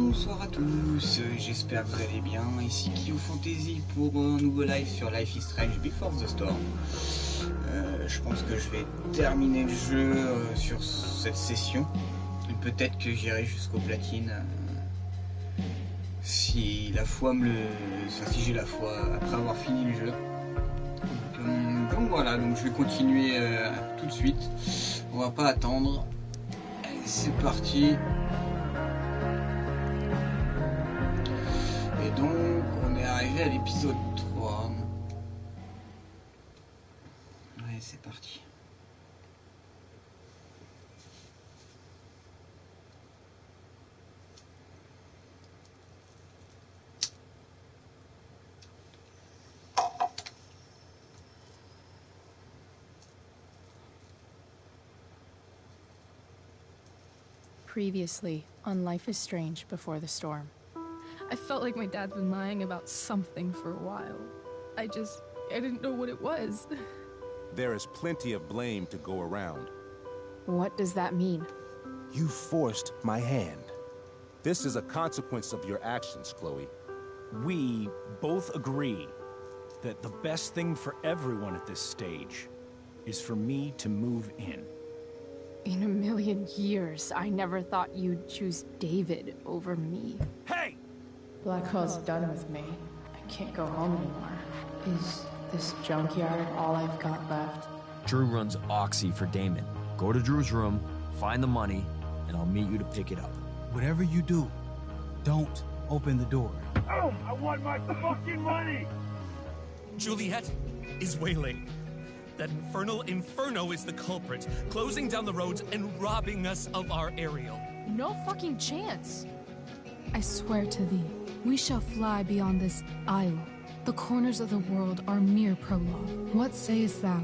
Bonsoir à tous, j'espère que vous allez bien. Ici Kyo Fantasy pour un nouveau live sur Life is Strange Before the Storm. Je pense que je vais terminer le jeu sur cette session. Peut-être que j'irai jusqu'au platine si la foi me le... Enfin, si j'ai la foi après avoir fini le jeu. Donc voilà, donc je vais continuer tout de suite. On va pas attendre. Allez, c'est parti. Et donc on est arrivé à l'épisode 3. Allez, c'est parti. Previously on Life is Strange Before the Storm. I felt like my dad's been lying about something for a while. I didn't know what it was. There is plenty of blame to go around. What does that mean? You forced my hand. This is a consequence of your actions, Chloe. We both agree that the best thing for everyone at this stage is for me to move in. In a million years, I never thought you'd choose David over me. Hey! Blackwell's done with me. I can't go home anymore. Is this junkyard all I've got left? Drew runs Oxy for Damon. Go to Drew's room, find the money, and I'll meet you to pick it up. Whatever you do, don't open the door. Oh, I want my fucking money! Juliet is wailing. That infernal Inferno is the culprit, closing down the roads and robbing us of our aerial. No fucking chance. I swear to thee, we shall fly beyond this isle. The corners of the world are mere prologue. What sayest thou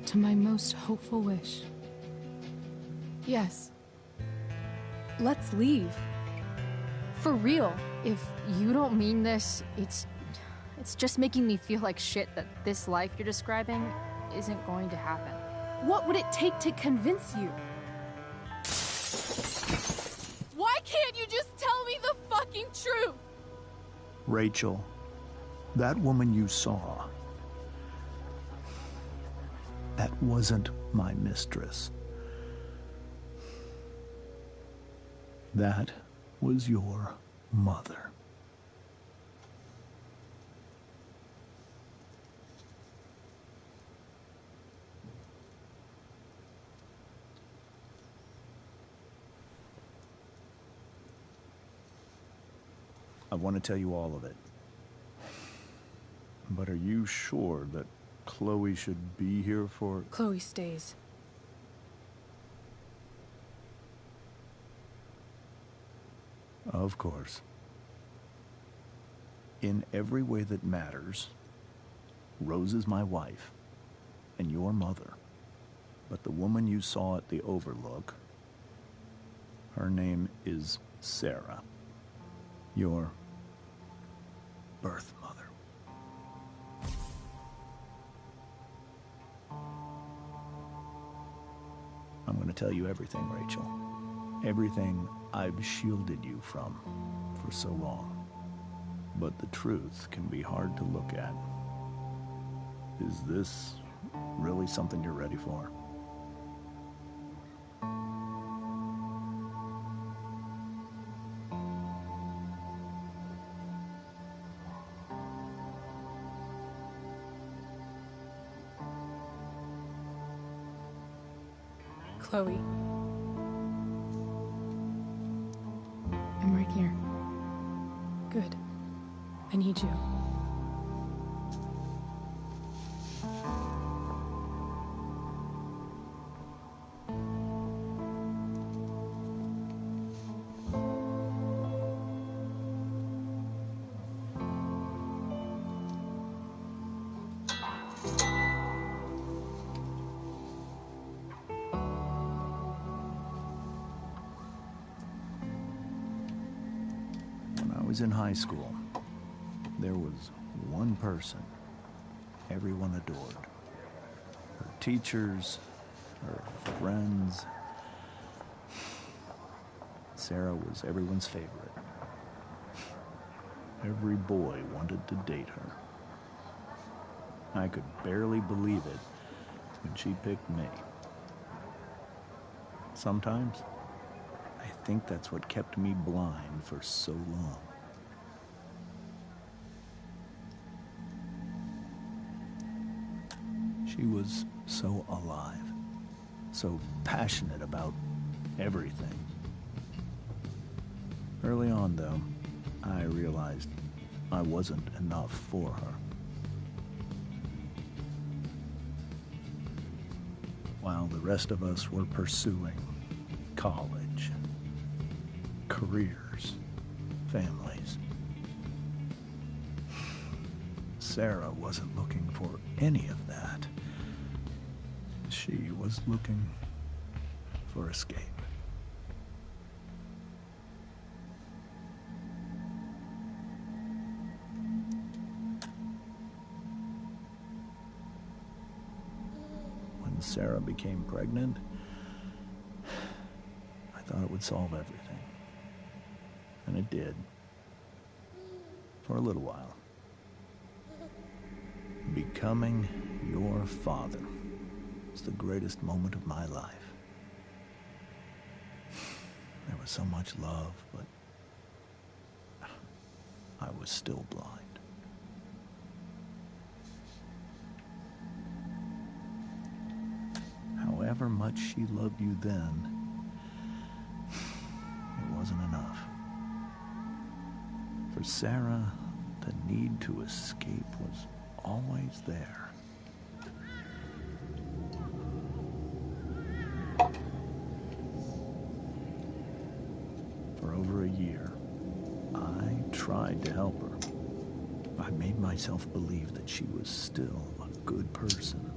to my most hopeful wish? Yes. Let's leave. For real. If you don't mean this, it's just making me feel like shit that this life you're describing isn't going to happen. What would it take to convince you? Why can't you just tell me the fucking truth? Rachel, that woman you saw, that wasn't my mistress. That was your mother. I want to tell you all of it. But are you sure that Chloe should be here for... Chloe stays. Of course. In every way that matters, Rose is my wife and your mother. But the woman you saw at the Overlook, her name is Sarah. Your birth mother. I'm going to tell you everything, Rachel. Everything I've shielded you from for so long. But the truth can be hard to look at. Is this really something you're ready for? Chloe. I'm right here. Good. I need you. In high school, there was one person everyone adored. Her teachers, her friends. Sarah was everyone's favorite. Every boy wanted to date her. I could barely believe it when she picked me. Sometimes, I think that's what kept me blind for so long. She was so alive, so passionate about everything. Early on, though, I realized I wasn't enough for her. While the rest of us were pursuing college, careers, families, Sarah wasn't looking for any of that. She was looking for escape. When Sarah became pregnant, I thought it would solve everything. And it did. For a little while. Becoming your father was the greatest moment of my life. There was so much love, but I was still blind. However much she loved you then, it wasn't enough. For Sarah, the need to escape was always there. For over a year, I tried to help her. I made myself believe that she was still a good person.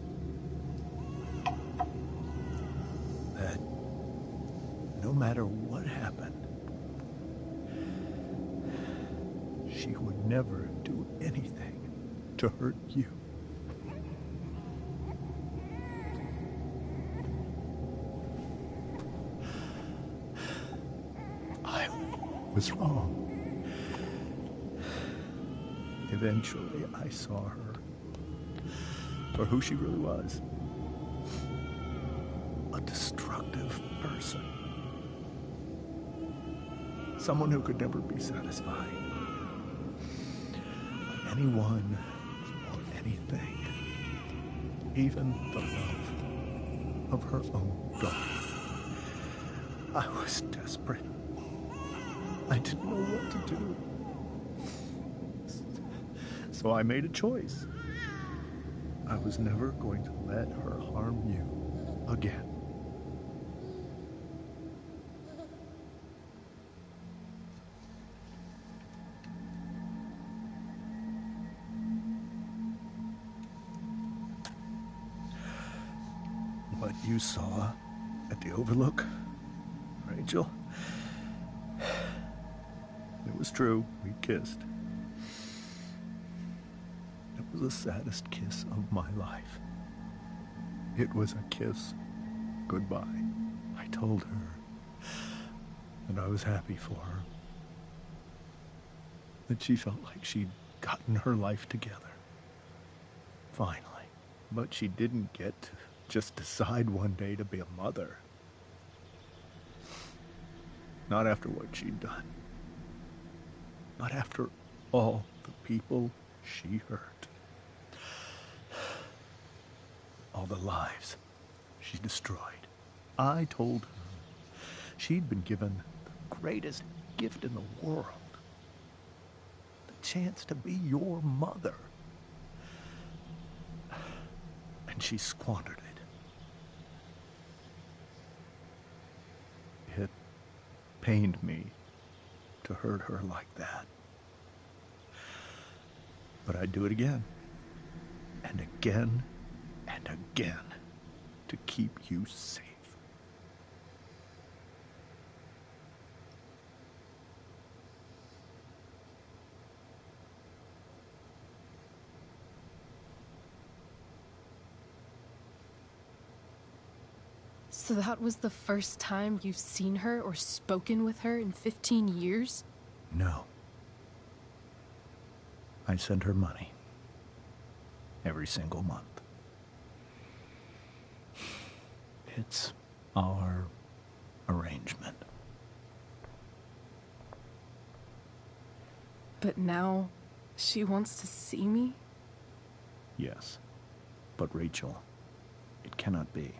That no matter what happened, she would never do anything to hurt you. I was wrong. Eventually, I saw her for who she really was. A destructive person. Someone who could never be satisfied by anyone or anything. Even the love of her own daughter. I was desperate. I didn't know what to do. So I made a choice. I was never going to let her harm you again. What you saw at the Overlook, Rachel, it was true. We kissed. It was the saddest kiss of my life. It was a kiss goodbye. I told her that I was happy for her. That she felt like she'd gotten her life together. Finally. But she didn't get to just decide one day to be a mother. Not after what she'd done. Not after all the people she hurt. All the lives she destroyed. I told her she'd been given the greatest gift in the world. The chance to be your mother. And she squandered it. It pained me to hurt her like that. But I'd do it again. And again. And again. To keep you safe. So that was the first time you've seen her or spoken with her in 15 years? No. I send her money. Every single month. It's our arrangement. But now, she wants to see me? Yes. But Rachel, it cannot be.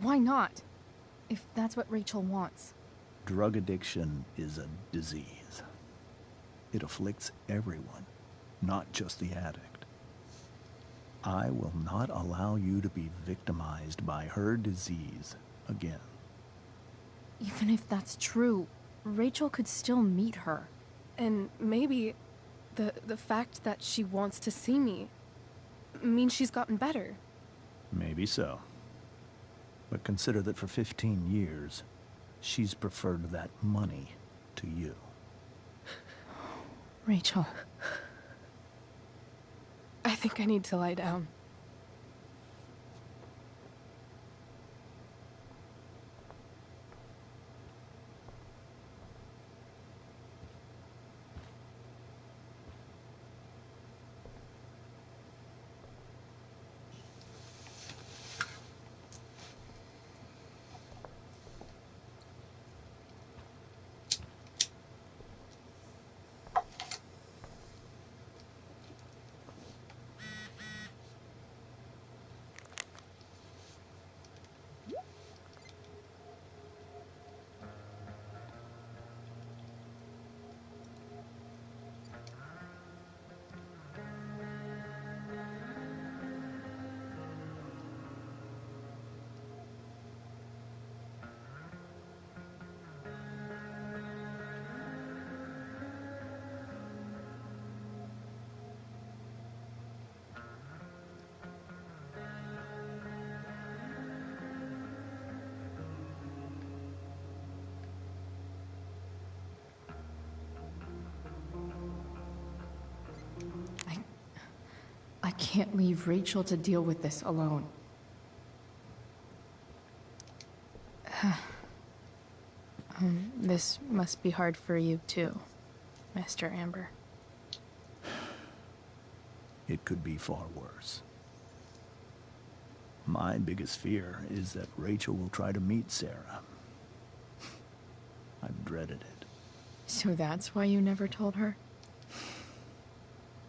Why not? If that's what Rachel wants. Drug addiction is a disease. It afflicts everyone, not just the addict. I will not allow you to be victimized by her disease again. Even if that's true, Rachel could still meet her. And maybe the fact that she wants to see me means she's gotten better. Maybe so. But consider that for 15 years, she's preferred that money to you. Rachel. I think I need to lie down. I can't leave Rachel to deal with this alone. This must be hard for you too, Mr. Amber. It could be far worse. My biggest fear is that Rachel will try to meet Sarah. I've dreaded it. So that's why you never told her?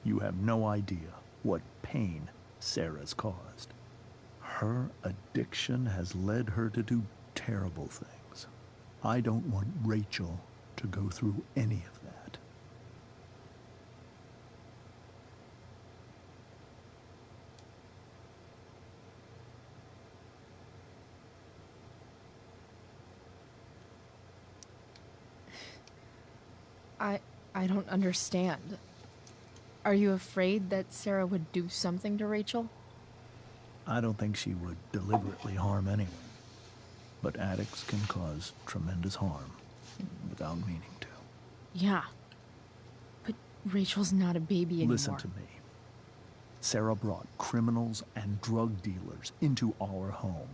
You have no idea what pain Sarah's caused. Her addiction has led her to do terrible things. I don't want Rachel to go through any of that. I don't understand. Are you afraid that Sarah would do something to Rachel? I don't think she would deliberately harm anyone. But addicts can cause tremendous harm without meaning to. Yeah. But Rachel's not a baby anymore. Listen to me. Sarah brought criminals and drug dealers into our home.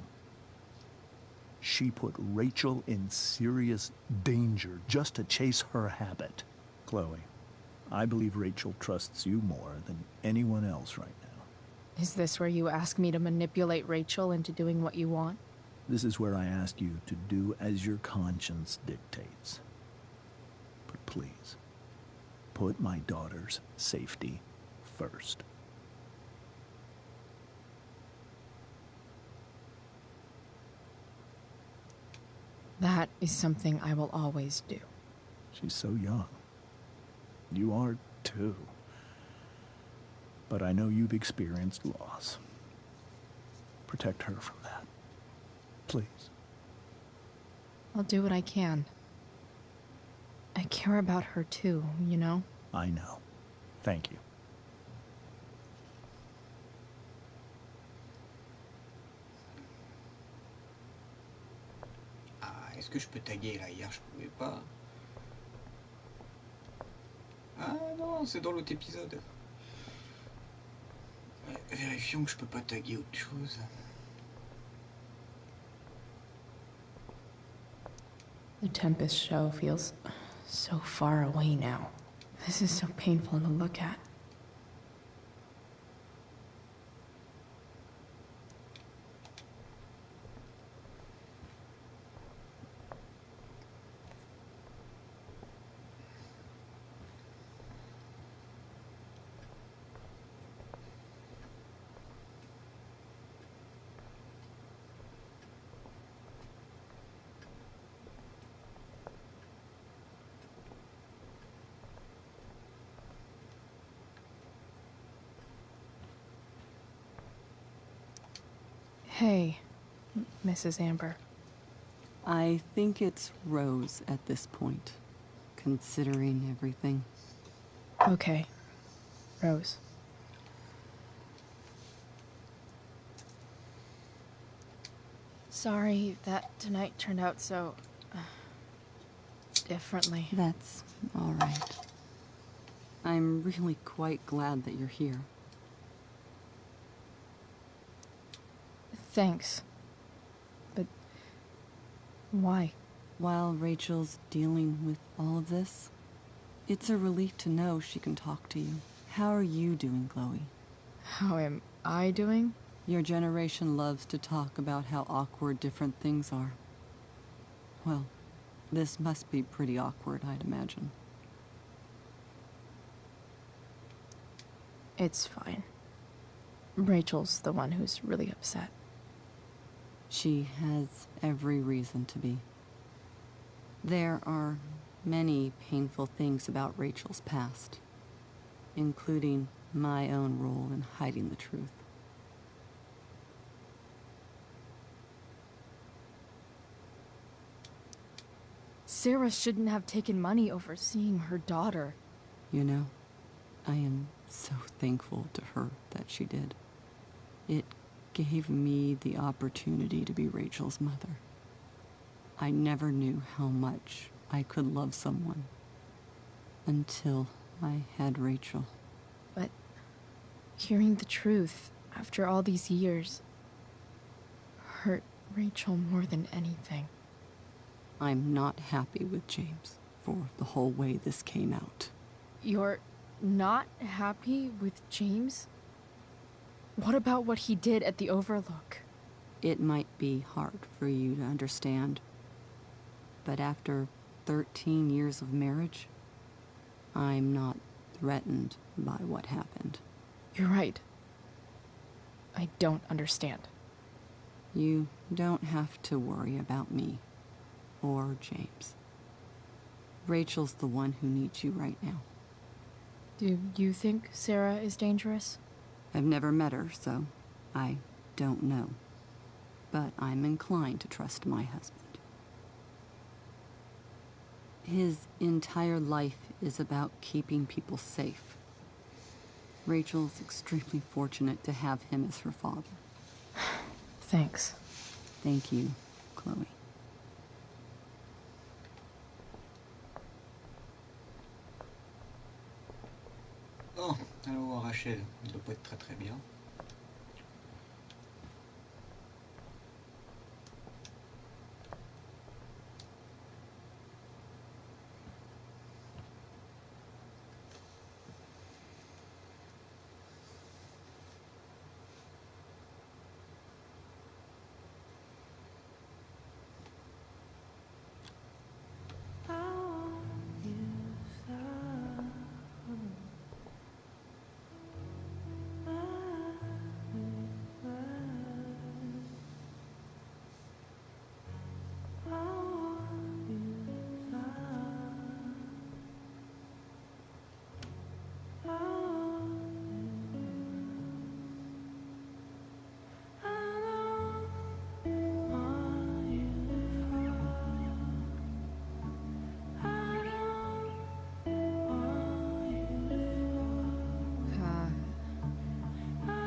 She put Rachel in serious danger just to chase her habit. Chloe, I believe Rachel trusts you more than anyone else right now. Is this where you ask me to manipulate Rachel into doing what you want? This is where I ask you to do as your conscience dictates. But please, put my daughter's safety first. That is something I will always do. She's so young. You are too. But I know you've experienced loss. Protect her from that. Please. I'll do what I can. I care about her too, you know? I know. Thank you. Ah, est-ce que je peux taguer là? Hier, je pouvais pas. Ah non, c'est dans l'autre épisode. Vérifions que je peux pas taguer autre chose. The Tempest show feels so far away now. This is so painful to look at. Hey, Mrs. Amber. I think it's Rose at this point, considering everything. Okay, Rose. Sorry that tonight turned out so... differently. That's all right. I'm really quite glad that you're here. Thanks. But... why? While Rachel's dealing with all of this, it's a relief to know she can talk to you. How are you doing, Chloe? How am I doing? Your generation loves to talk about how awkward different things are. Well, this must be pretty awkward, I'd imagine. It's fine. Rachel's the one who's really upset. She has every reason to be. There are many painful things about Rachel's past, including my own role in hiding the truth. Sarah shouldn't have taken money over seeing her daughter. You know, I am so thankful to her that she did. It gave me the opportunity to be Rachel's mother. I never knew how much I could love someone until I had Rachel. But hearing the truth after all these years hurt Rachel more than anything. I'm not happy with James for the whole way this came out. You're not happy with James? What about what he did at the Overlook? It might be hard for you to understand, but after 13 years of marriage, I'm not threatened by what happened. You're right. I don't understand. You don't have to worry about me or James. Rachel's the one who needs you right now. Do you think Sarah is dangerous? I've never met her, so I don't know. But I'm inclined to trust my husband. His entire life is about keeping people safe. Rachel's extremely fortunate to have him as her father. Thanks. Thank you, Chloe. Oh, alors Rachel, il doit pas être très très bien.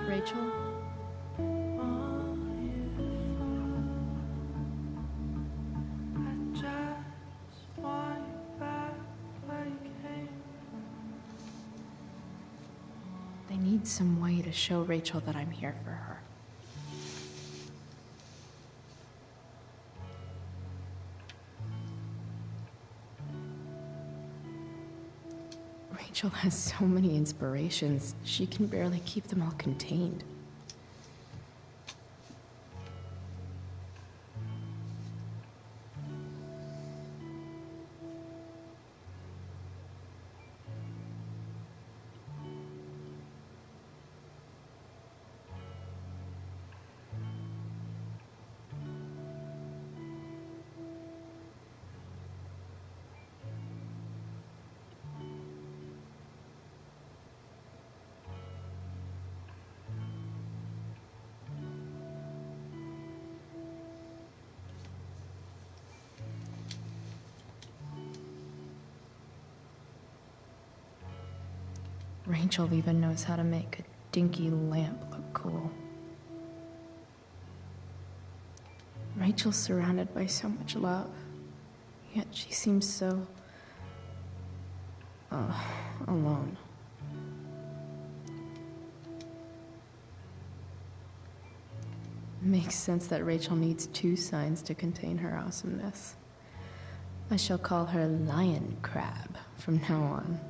Rachel? I need some way to show Rachel that I'm here for her. Rachel has so many inspirations, she can barely keep them all contained. Rachel even knows how to make a dinky lamp look cool. Rachel's surrounded by so much love, yet she seems so... alone. Makes sense that Rachel needs 2 signs to contain her awesomeness. I shall call her Lion Crab from now on.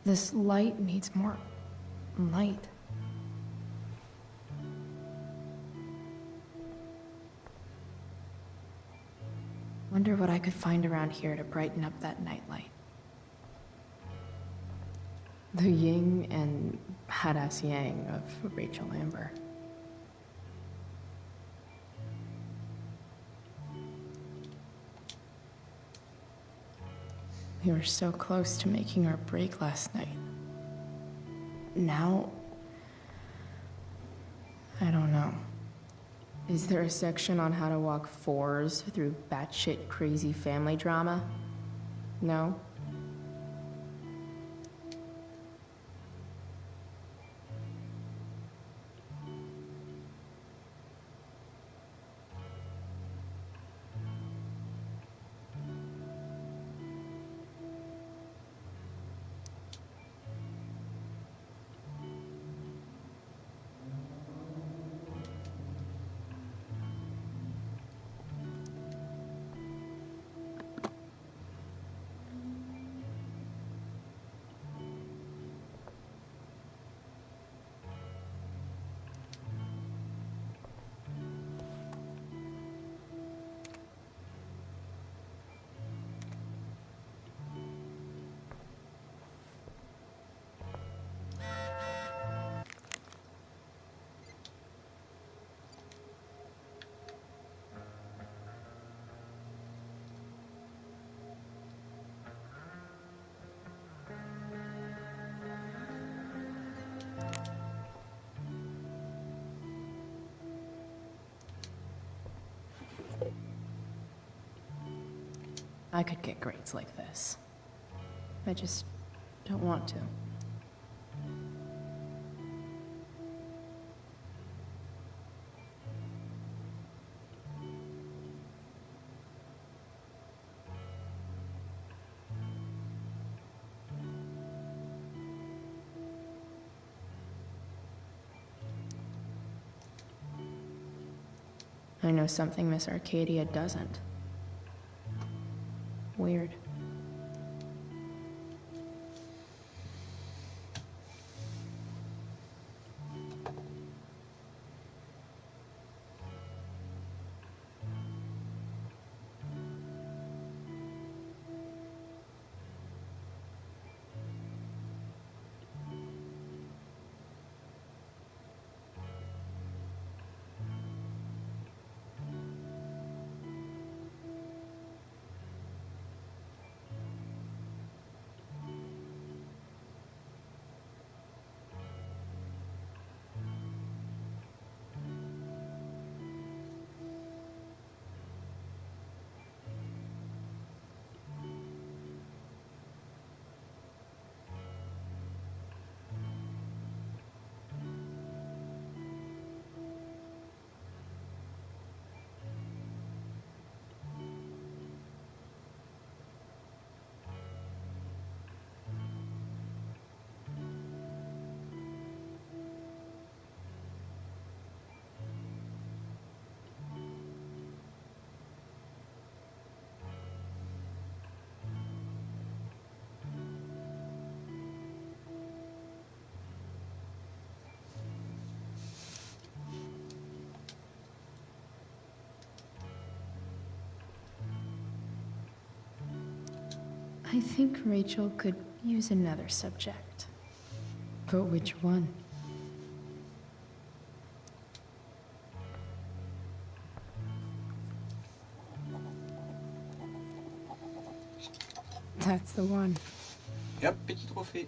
This light needs more light. Wonder what I could find around here to brighten up that nightlight. The yin and badass yang of Rachel Amber. We were so close to making our break last night. Now, I don't know. Is there a section on how to walk 4s through batshit crazy family drama? No? I could get grades like this. I just don't want to. I know something Miss Arcadia doesn't. Weird. I think Rachel could use another subject. But which one? That's the one. Et hop, petit trophée.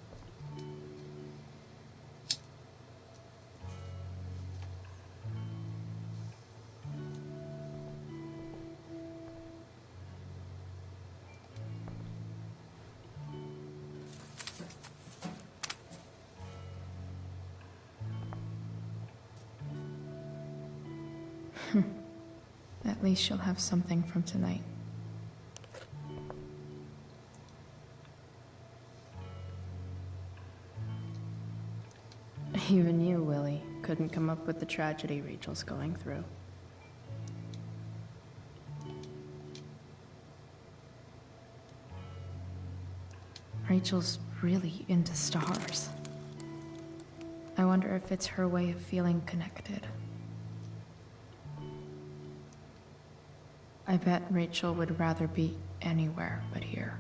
At least she'll have something from tonight. Even you, Willie, couldn't come up with the tragedy Rachel's going through. Rachel's really into stars. I wonder if it's her way of feeling connected. I bet Rachel would rather be anywhere but here.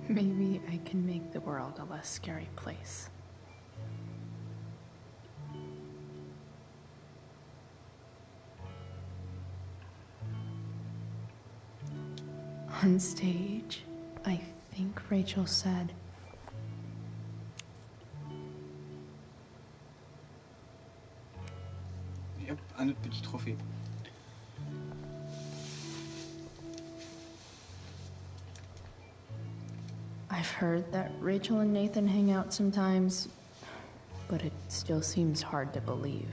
Maybe I can make the world a less scary place. On stage, I think Rachel said, Et hop, un autre petit trophée. I've heard that Rachel and Nathan hang out sometimes, but it still seems hard to believe.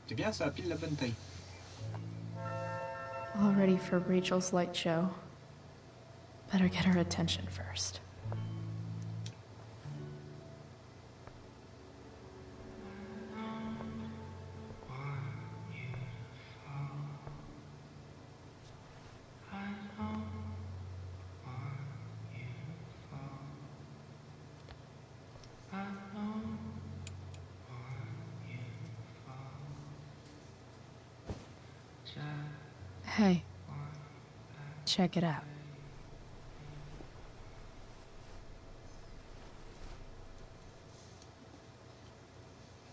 C'est bien, ça a pile la bonne taille. All ready for Rachel's light show. Better get her attention first. Hey, check it out.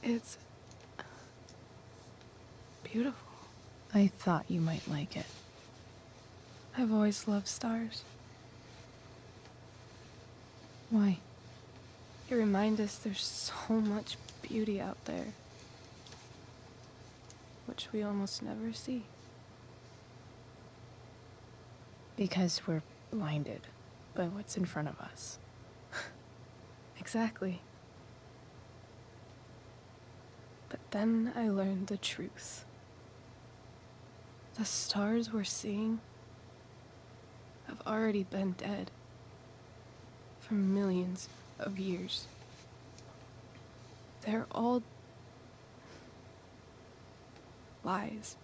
It's beautiful. I thought you might like it. I've always loved stars. Why? You remind us there's so much beauty out there, which we almost never see. Because we're blinded by what's in front of us. Exactly. But then I learned the truth. The stars we're seeing have already been dead for millions of years. They're all lies.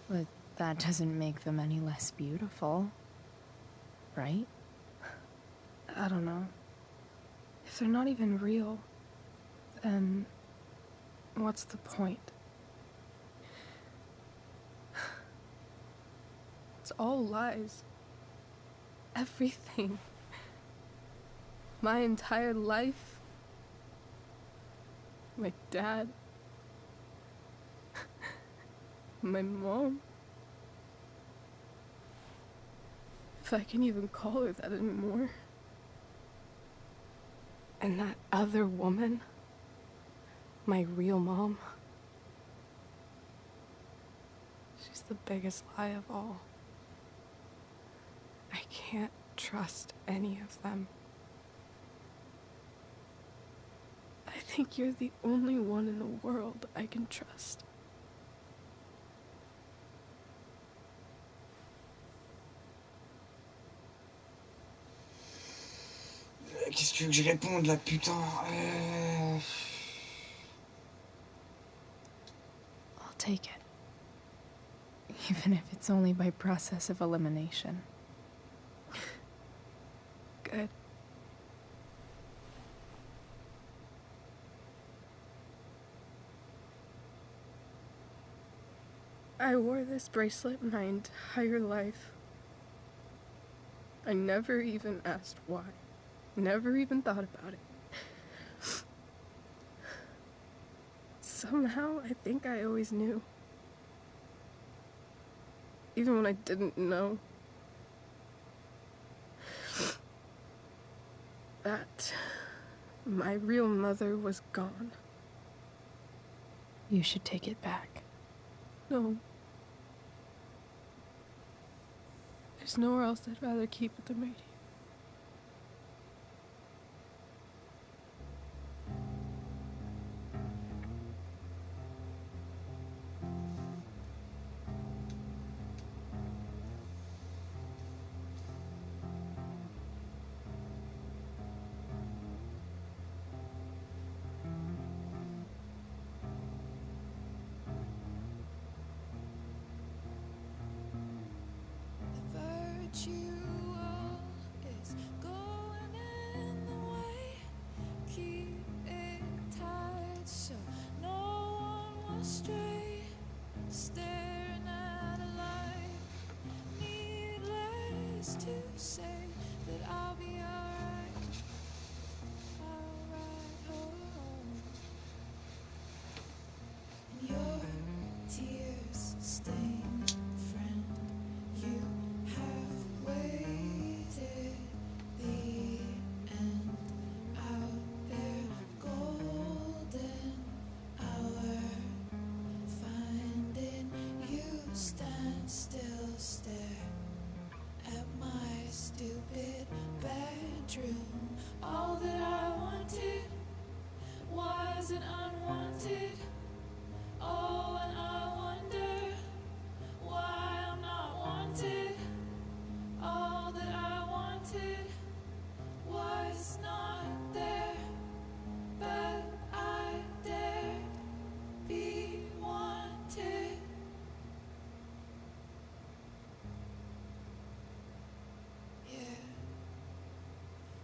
But that doesn't make them any less beautiful, right? I don't know. If they're not even real, then what's the point? It's all lies. Everything. My entire life. My dad. My mom. If I can even call her that anymore. And that other woman, my real mom, she's the biggest lie of all. I can't trust any of them. I think you're the only one in the world I can trust. Qu'est-ce que tu veux que je réponde là, putain I'll take it. Even if it's only by process of elimination. Good. I wore this bracelet my entire life. I never even asked why. Never even thought about it. Somehow, I think I always knew. Even when I didn't know. That my real mother was gone. You should take it back. No. There's nowhere else I'd rather keep it than right here.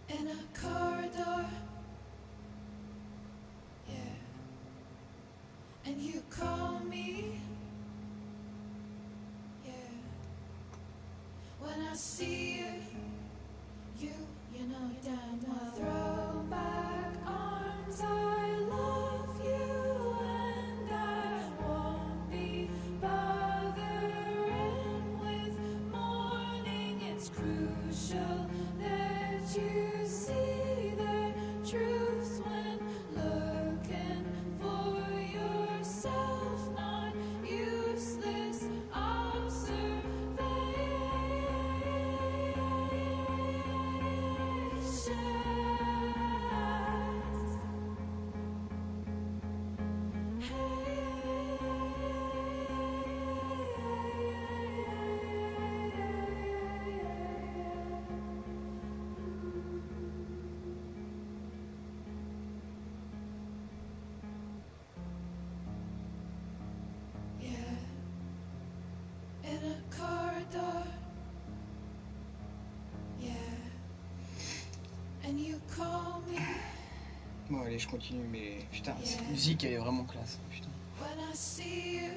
In a corridor, yeah. And you call me, yeah. When I see you, you know damn well. Throw back arms, I love you, and I won't be bothering with mourning. It's crucial that you see the truth when looking for yourself, not useless observation. In a corridor, yeah. And you call me. Bon allez, je continue, mais putain, cette musique elle est vraiment classe, putain. When I see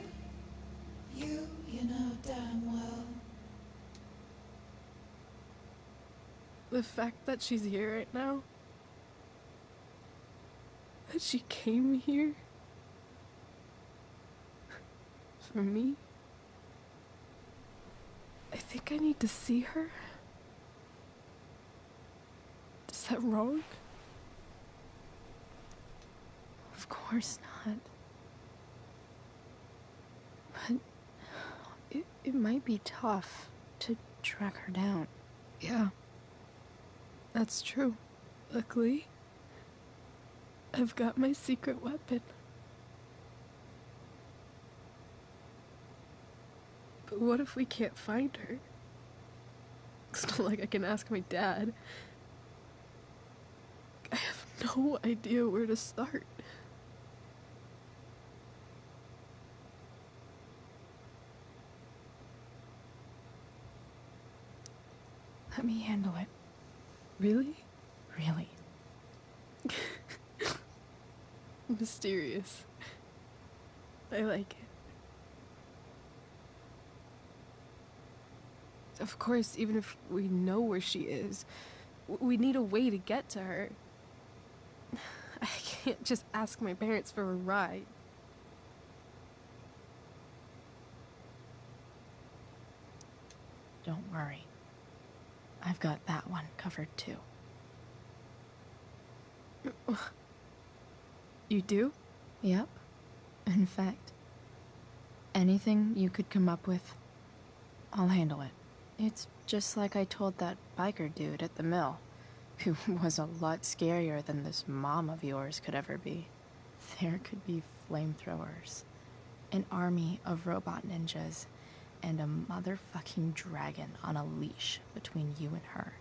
you know damn well. The fact that she's here right now, that she came here for me, I think I need to see her. Is that wrong? Of course not. But it might be tough to track her down. Yeah. That's true. Luckily, I've got my secret weapon. But what if we can't find her? It's not like I can ask my dad. no idea where to start. Let me handle it. Really? Really. Mysterious. I like it. Of course, even if we know where she is, we need a way to get to her. I can't just ask my parents for a ride. Don't worry. I've got that one covered too. You do? Yep. In fact, anything you could come up with, I'll handle it. It's just like I told that biker dude at the mill, who was a lot scarier than this mom of yours could ever be. There could be flamethrowers, an army of robot ninjas, and a motherfucking dragon on a leash between you and her.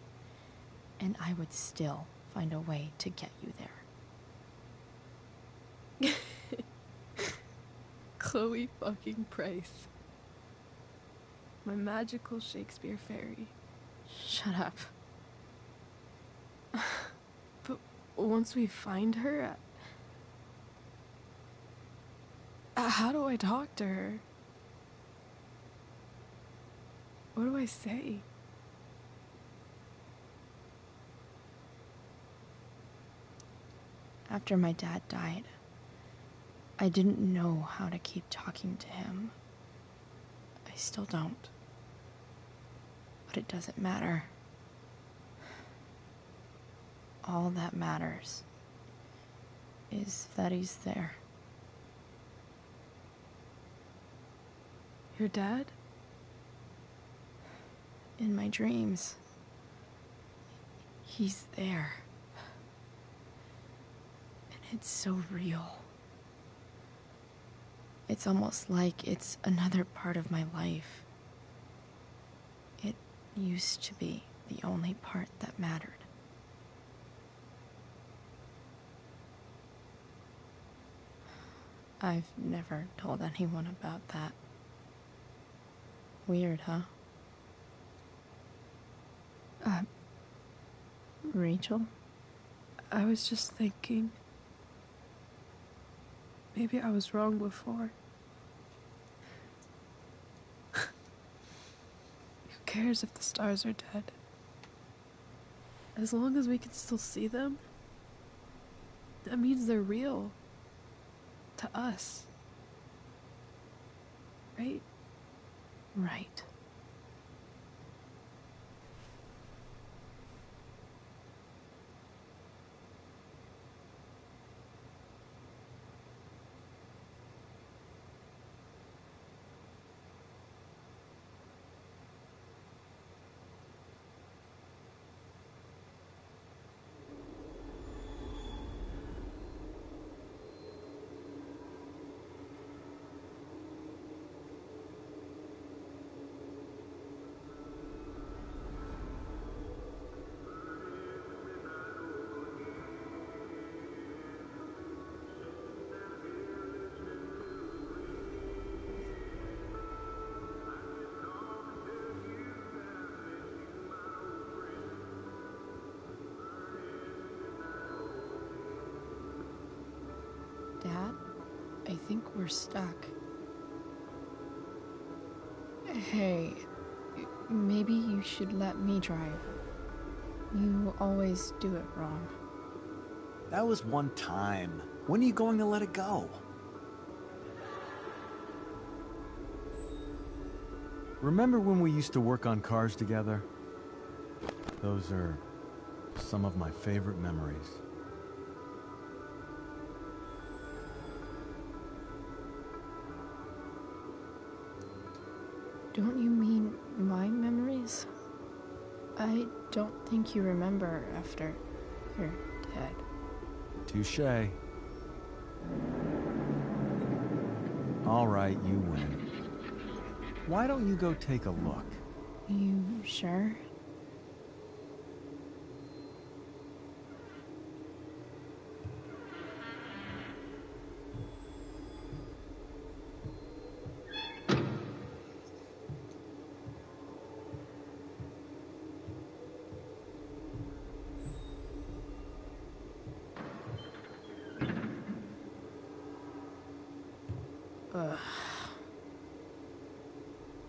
And I would still find a way to get you there. Chloe fucking Price. My magical Shakespeare fairy. Shut up. But once we find her, how do I talk to her? What do I say? After my dad died, I didn't know how to keep talking to him. I still don't. But it doesn't matter. All that matters is that he's there. Your dad? In my dreams. He's there. And it's so real. It's almost like it's another part of my life. It used to be the only part that mattered. I've never told anyone about that. Weird, huh? Rachel? I was just thinking. Maybe I was wrong before. Who cares if the stars are dead? As long as we can still see them, that means they're real. To us. Right? Right. Dad, I think we're stuck. Hey, maybe you should let me drive. You always do it wrong. That was one time. When are you going to let it go? Remember when we used to work on cars together? Those are some of my favorite memories. Don't you mean my memories? I don't think you remember after you're dead. Touché. All right, you win. Why don't you go take a look? You sure?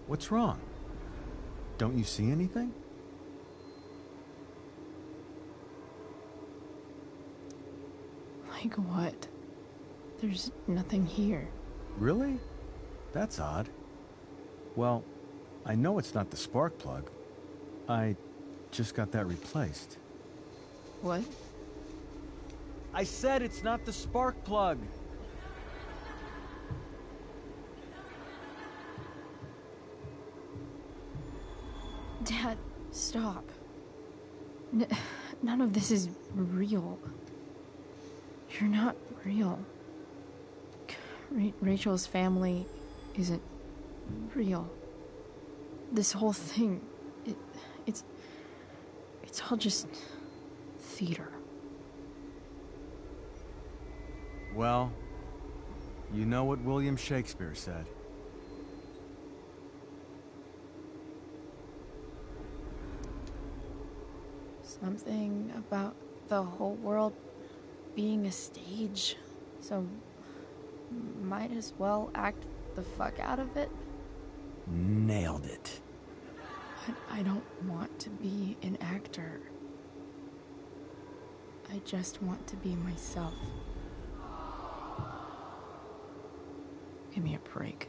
What's wrong? Don't you see anything? Like what? There's nothing here. Really? That's odd. Well, I know it's not the spark plug. I just got that replaced. What? I said it's not the spark plug! Dad, stop. None of this is real. You're not real. Rachel's family isn't real. This whole thing, it's all just theater. Well, you know what William Shakespeare said. Something about the whole world being a stage, so might as well act the fuck out of it. Nailed it. But I don't want to be an actor. I just want to be myself. Give me a break.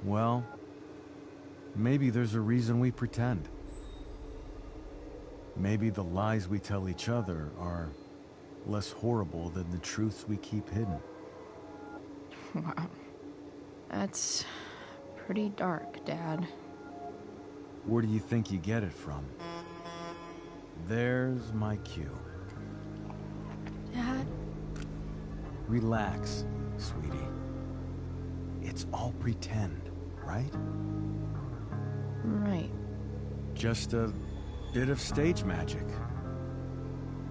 Well, maybe there's a reason we pretend. Maybe the lies we tell each other are less horrible than the truths we keep hidden. Wow. That's pretty dark, Dad. Where do you think you get it from? There's my cue. Dad? Relax, sweetie. It's all pretend, right? Right. Just a bit of stage magic.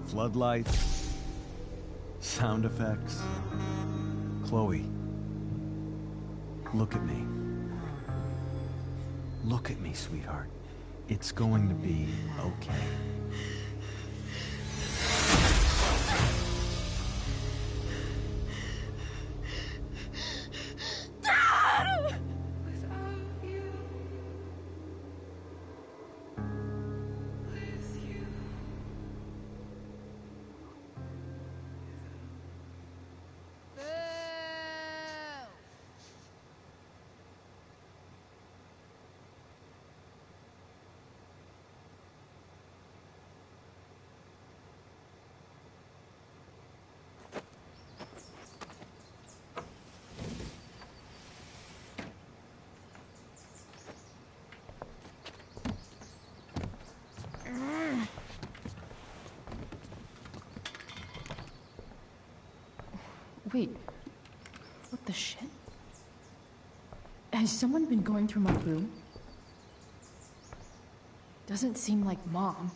Floodlights, sound effects. Chloe, look at me. Look at me, sweetheart. It's going to be okay. Wait, what the shit? Has someone been going through my room? Doesn't seem like Mom.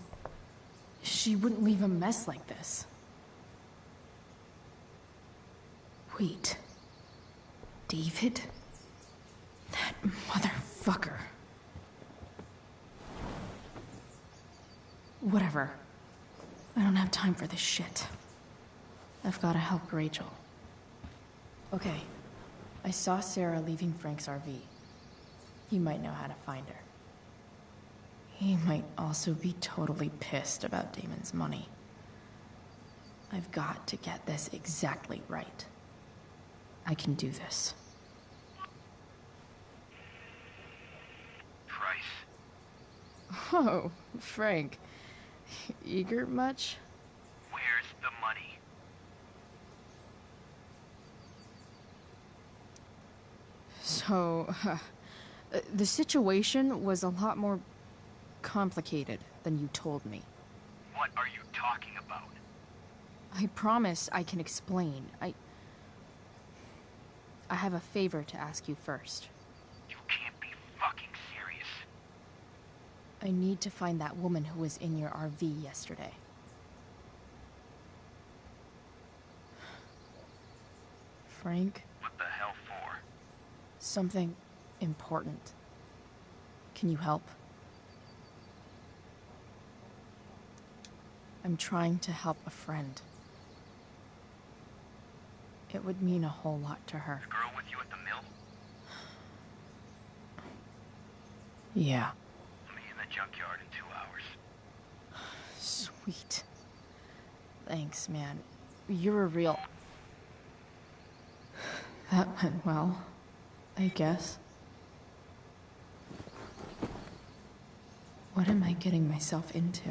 She wouldn't leave a mess like this. Wait. David? That motherfucker. Whatever. I don't have time for this shit. I've gotta help Rachel. Okay. I saw Sarah leaving Frank's RV. He might know how to find her. He might also be totally pissed about Damon's money. I've got to get this exactly right. I can do this. Price. Oh, Frank. Eager much? Where's the money? So, the situation was a lot more complicated than you told me. What are you talking about? I promise I can explain. I have a favor to ask you first. You can't be fucking serious. I need to find that woman who was in your RV yesterday. Frank? What the hell for? Something important. Can you help? I'm trying to help a friend. It would mean a whole lot to her. The girl with you at the mill? Yeah. Meet in the junkyard in 2 hours. Sweet. Thanks, man. You're a real... That went well, I guess. What am I getting myself into?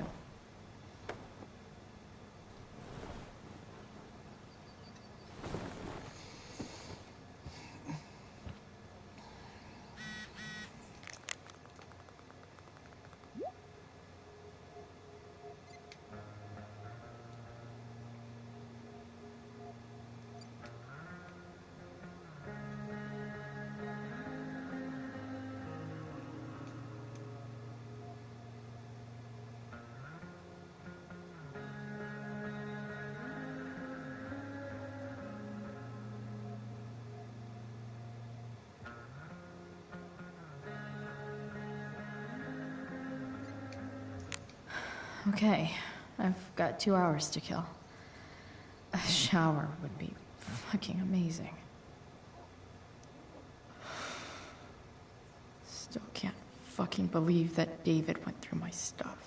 Okay, I've got 2 hours to kill. A shower would be fucking amazing. Still can't fucking believe that David went through my stuff.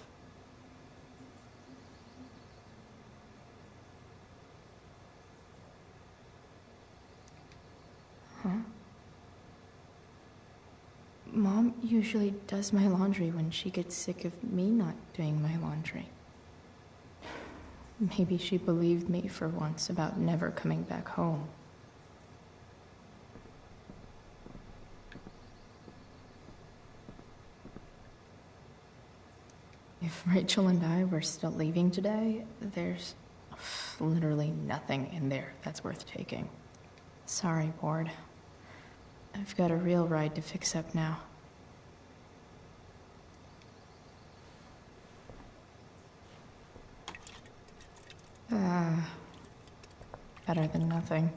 Huh? Mom usually does my laundry when she gets sick of me not doing my laundry. Maybe she believed me for once about never coming back home. If Rachel and I were still leaving today, there's literally nothing in there that's worth taking. Sorry, Board. I've got a real ride to fix up now. Better than nothing.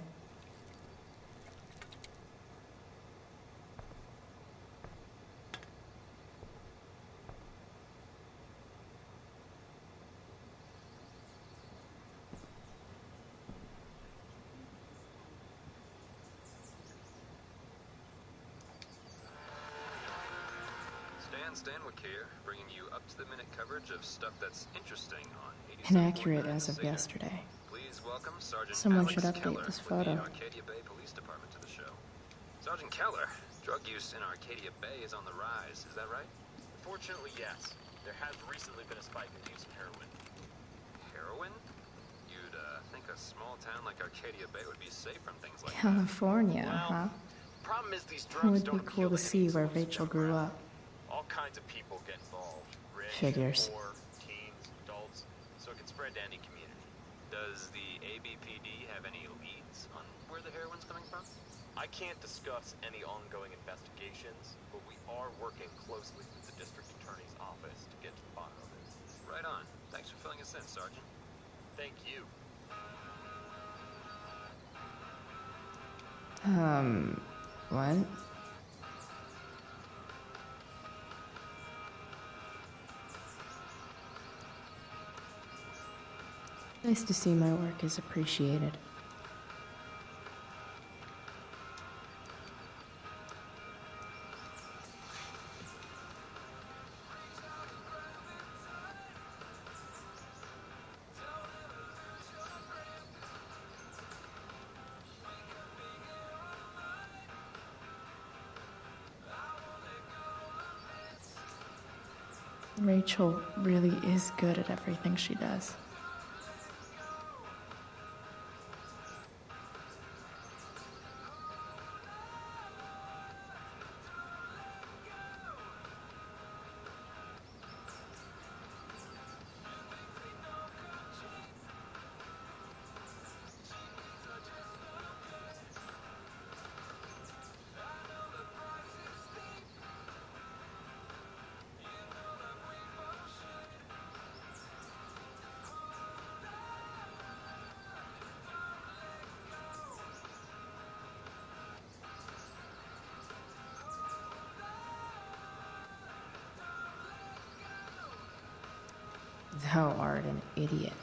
Stanwyck here, bringing you up-to-the-minute coverage of stuff that's interesting on 87.9 Inaccurate as of yesterday. Please welcome Sergeant Someone Alex should update Keller this with photo. the Arcadia Bay Police Department to the show. Sergeant Keller, drug use in Arcadia Bay is on the rise, is that right? Fortunately, yes. There has recently been a spike in the use of heroin. Heroin? You'd think a small town like Arcadia Bay would be safe from things like California, Well, huh? Problem is these It drugs would don't be cool to see where Rachel grew up. All kinds of people get involved. Rich, Figures. poor, teens, adults, so it can spread to any community. Does the ABPD have any leads on where the heroin's coming from? I can't discuss any ongoing investigations, but we are working closely with the district attorney's office to get to the bottom of it. Right on. Thanks for filling us in, Sergeant. Thank you. What? Nice to see my work is appreciated. Rachel really is good at everything she does. Thou art an idiot.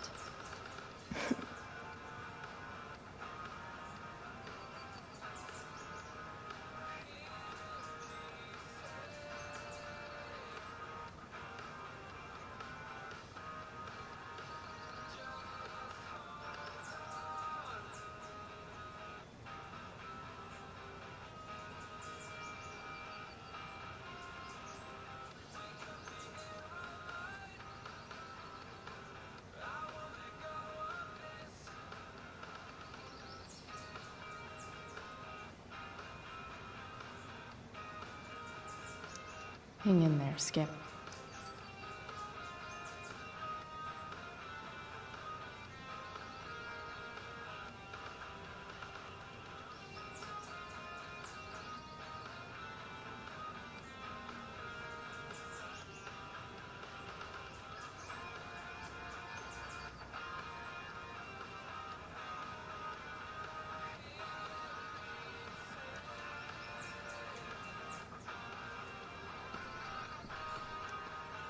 Hang in there, Skip.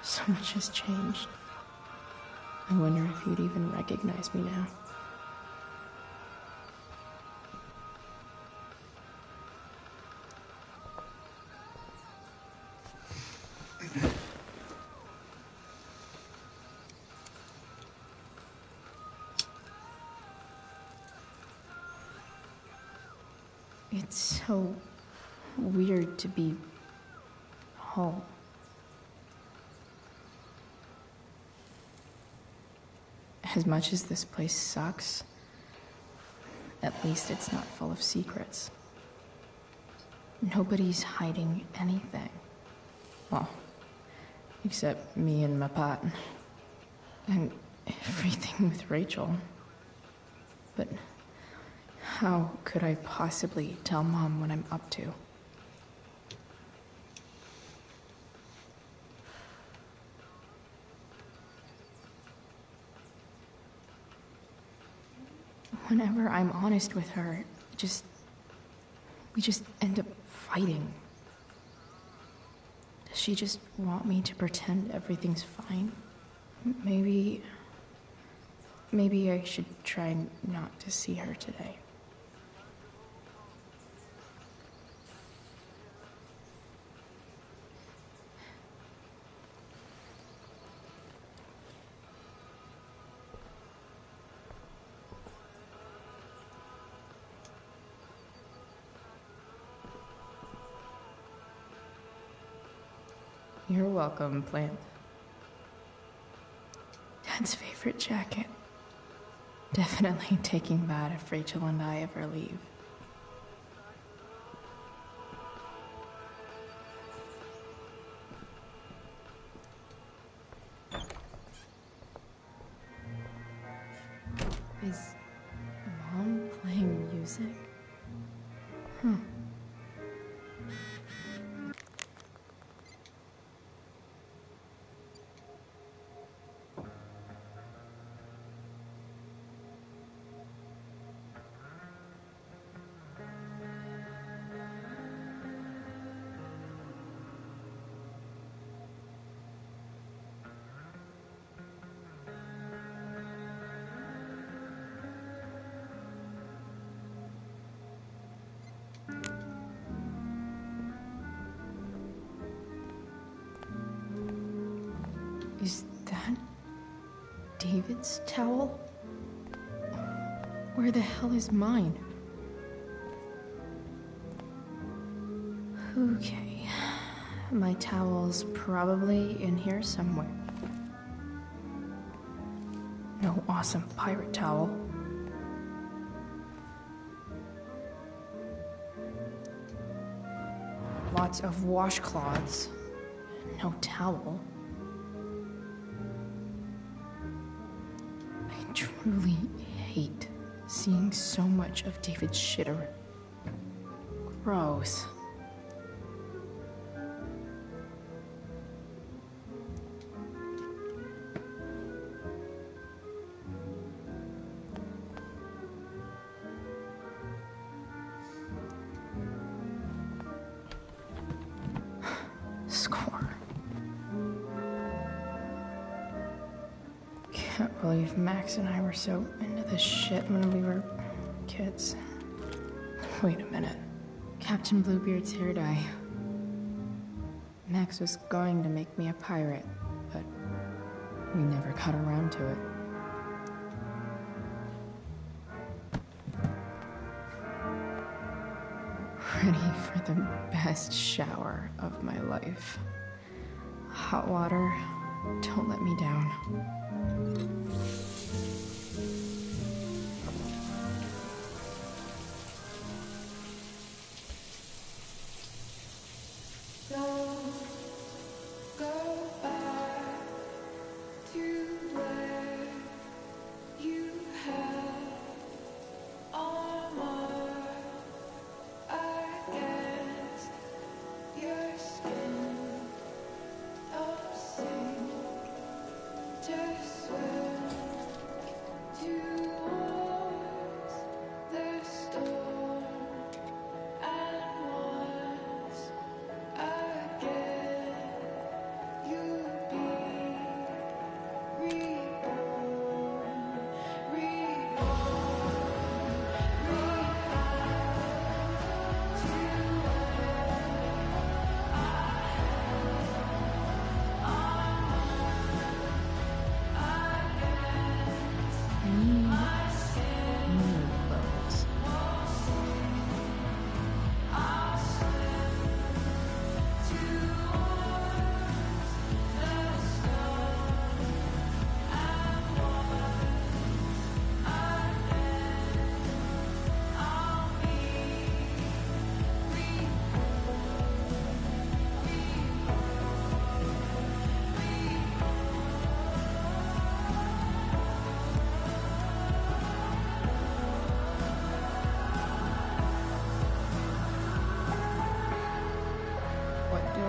So much has changed. I wonder if you'd even recognize me now. It's so weird to be home. As much as this place sucks, at least it's not full of secrets. Nobody's hiding anything. Well, except me and my pot. And everything with Rachel. But how could I possibly tell Mom what I'm up to? Whenever I'm honest with her, we just end up fighting. Does she just want me to pretend everything's fine? Maybe I should try not to see her today. You're welcome, plant. Dad's favorite jacket. Definitely taking that if Rachel and I ever leave. Is Mom playing music? Huh. Is that David's towel? Where the hell is mine? Okay, my towel's probably in here somewhere. No awesome pirate towel. Lots of washcloths. No towel. I truly hate seeing so much of David's shit around. Gross. Score. Can't believe Max and I were so into this shit when we were kids. Wait a minute. Captain Bluebeard's hair dye. Max was going to make me a pirate, but we never got around to it. Ready for the best shower of my life. Hot water, don't let me down.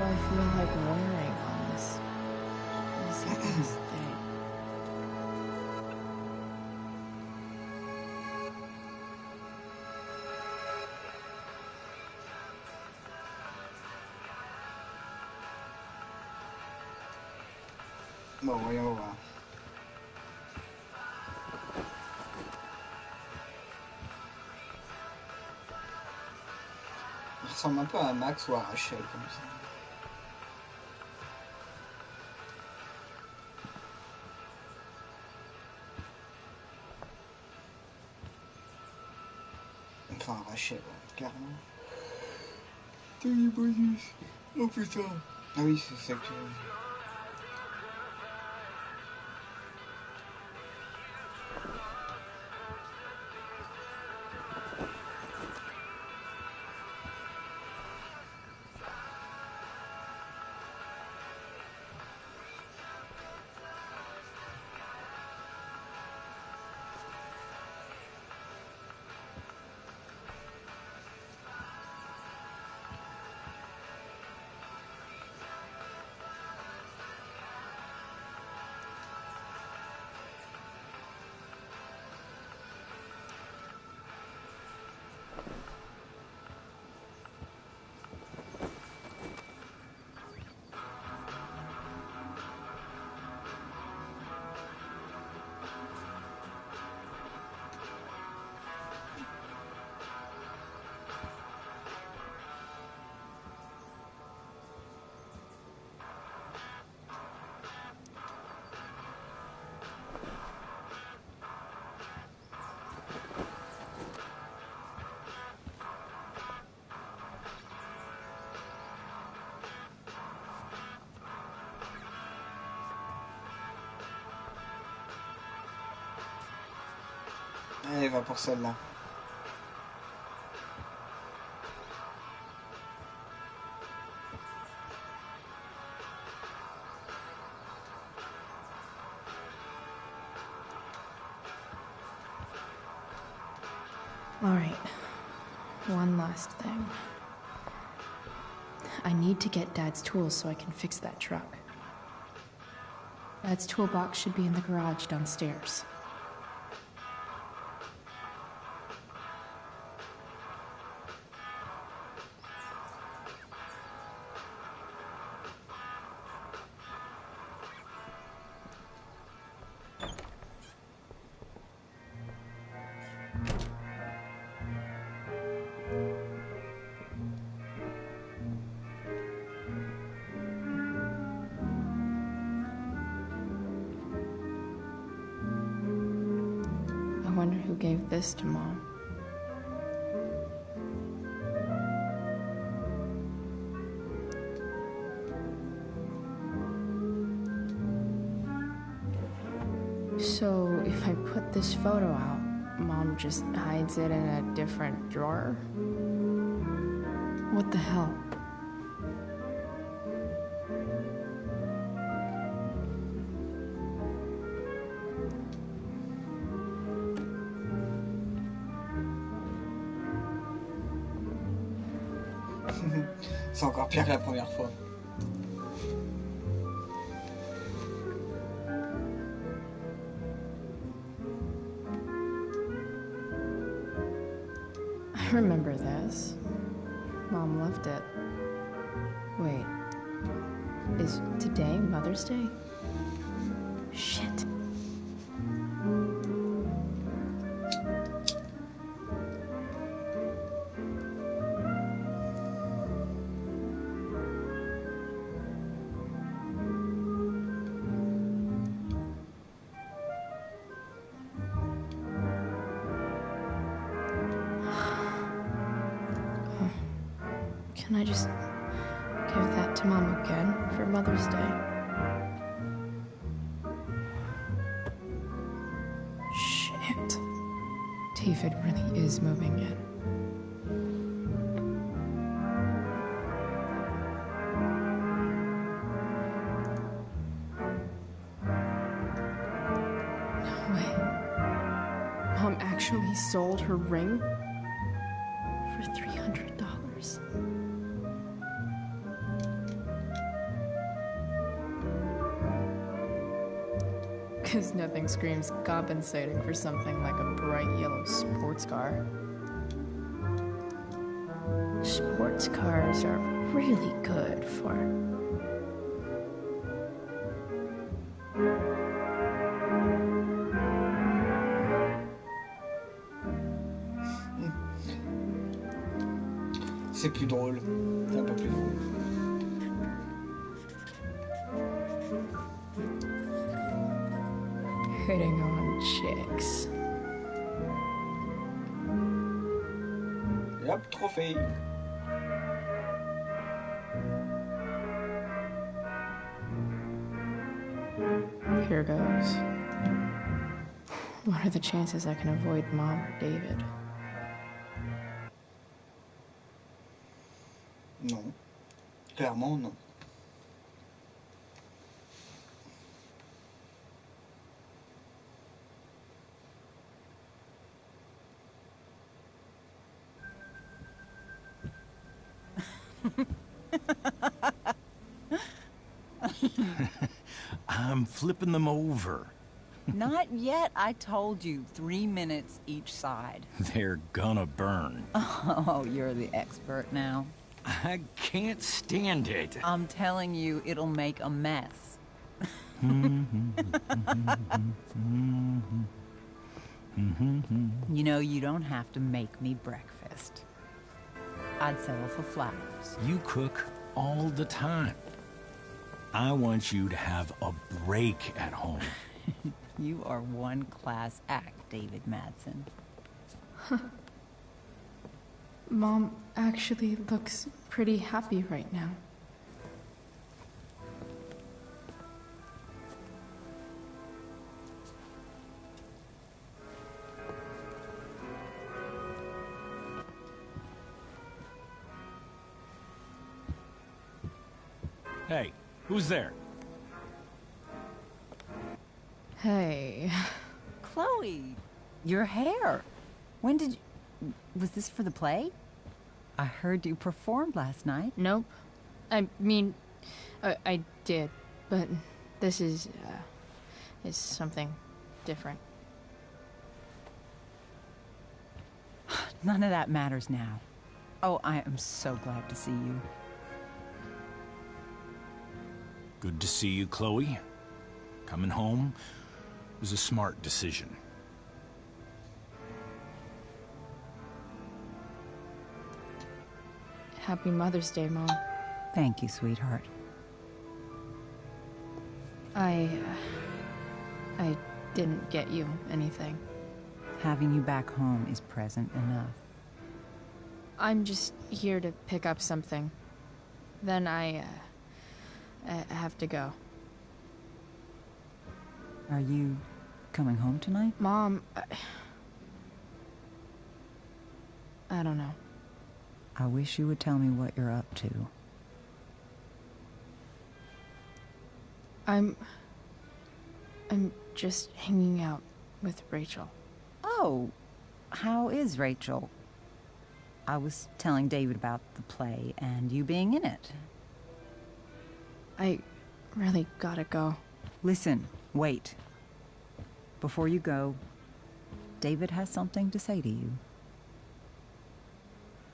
I feel like wearing on this thing. Bon, voyons voir. Il ressemble un peu à Max ou à Rachel comme ça. Enfin, Rachel, ouais, clairement. Tony Bonus. Oh putain. Ah oui, c'est ça que tu veux. Allez, va pour celle-là. All right. One last thing. I need to get Dad's tools so I can fix that truck. Dad's toolbox should be in the garage downstairs. I wonder who gave this to Mom. So if I put this photo out, Mom just hides it in a different drawer? What the hell? C'est encore pire que la première fois. I remember this. Mom left it. Wait. Is today Mother's Day? Shit. Can I just give that to Mom again for Mother's Day? Shit. David really is moving in. No way. Mom actually sold her ring for $300. Because nothing screams compensating for something like a bright yellow sports car. Sports cars are really good for... C'est plus drôle. C'est un peu plus drôle. Hitting on chicks. Et hop, trophée. Here goes. What are the chances I can avoid Mom or David? Non. Clairement, non. I'm flipping them over. Not yet. I told you 3 minutes each side. They're gonna burn. Oh, you're the expert now. I can't stand it. I'm telling you, it'll make a mess. You know, you don't have to make me breakfast. I'd settle for flowers. You cook all the time. I want you to have a break at home. You are one class act, David Madsen. Mom actually looks pretty happy right now. Hey, who's there? Hey. Chloe, your hair. When did you... Was this for the play? I heard you performed last night. Nope. I mean, I did, but this is something different. None of that matters now. Oh, I am so glad to see you. Good to see you, Chloe. Coming home was a smart decision. Happy Mother's Day, Mom. Thank you, sweetheart. I didn't get you anything. Having you back home is present enough. I'm just here to pick up something. Then I have to go. Are you coming home tonight? Mom, I don't know. I wish you would tell me what you're up to. I'm just hanging out with Rachel. Oh, how is Rachel? I was telling David about the play and you being in it. I really gotta go. Listen, wait. Before you go, David has something to say to you.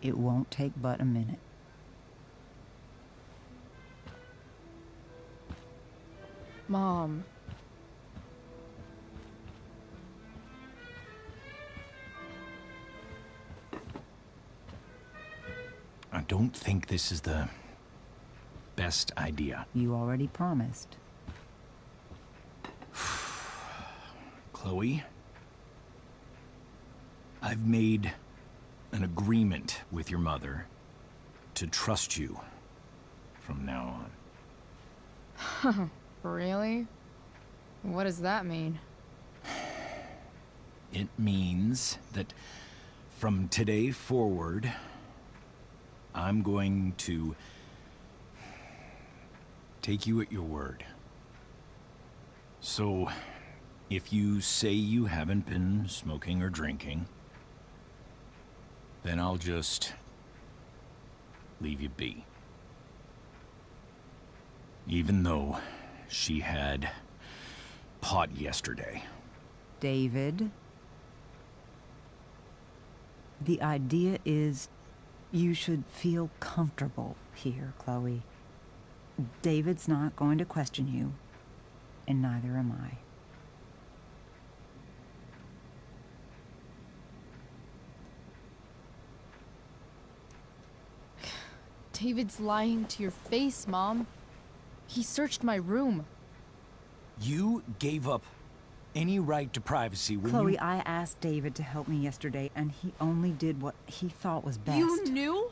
It won't take but a minute. Mom. I don't think this is the best idea. You already promised. Chloe, I've made an agreement with your mother to trust you from now on. Really? What does that mean? It means that from today forward, I'm going to take you at your word. So, if you say you haven't been smoking or drinking, then I'll just leave you be. Even though she had pot yesterday. David, the idea is you should feel comfortable here, Chloe. David's not going to question you, and neither am I. David's lying to your face, Mom. He searched my room. You gave up any right to privacy when Chloe, you... I asked David to help me yesterday, and he only did what he thought was best. You knew?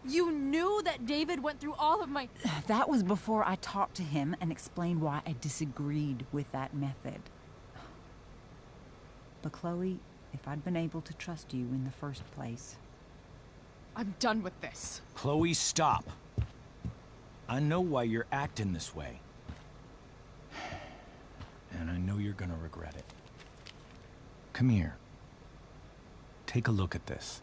You knew that David went through all of my... That was before I talked to him and explained why I disagreed with that method. But Chloe, if I'd been able to trust you in the first place... I'm done with this. Chloe, stop. I know why you're acting this way. And I know you're gonna regret it. Come here. Take a look at this.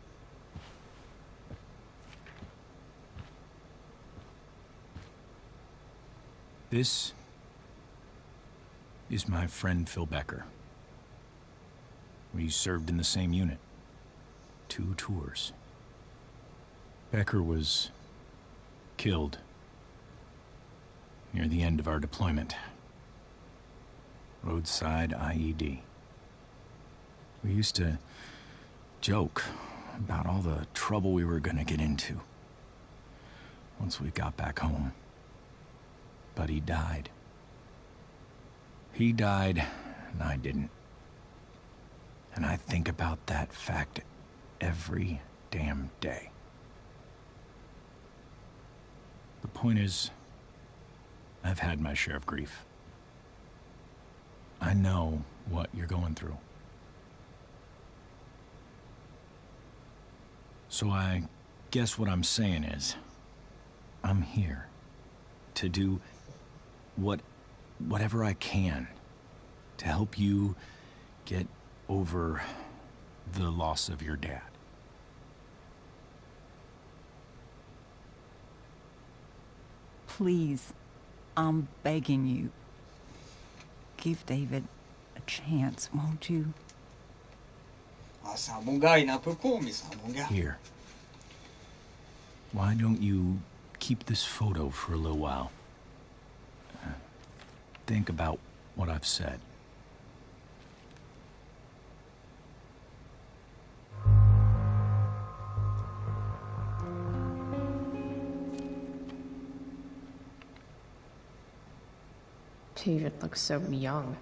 This is my friend Phil Becker. We served in the same unit. 2 tours. Becker was killed near the end of our deployment. Roadside IED. We used to joke about all the trouble we were gonna get into once we got back home. But he died. He died, and I didn't. And I think about that fact every damn day. The point is, I've had my share of grief. I know what you're going through. So I guess what I'm saying is, I'm here to do whatever I can to help you get over the loss of your dad. Please, I'm begging you. Give David a chance, won't you? Ah, c'est un bon gars, il est un peu con, mais c'est un bon gars. Here. Why don't you keep this photo for a little while? Think about what I've said. David looks so young.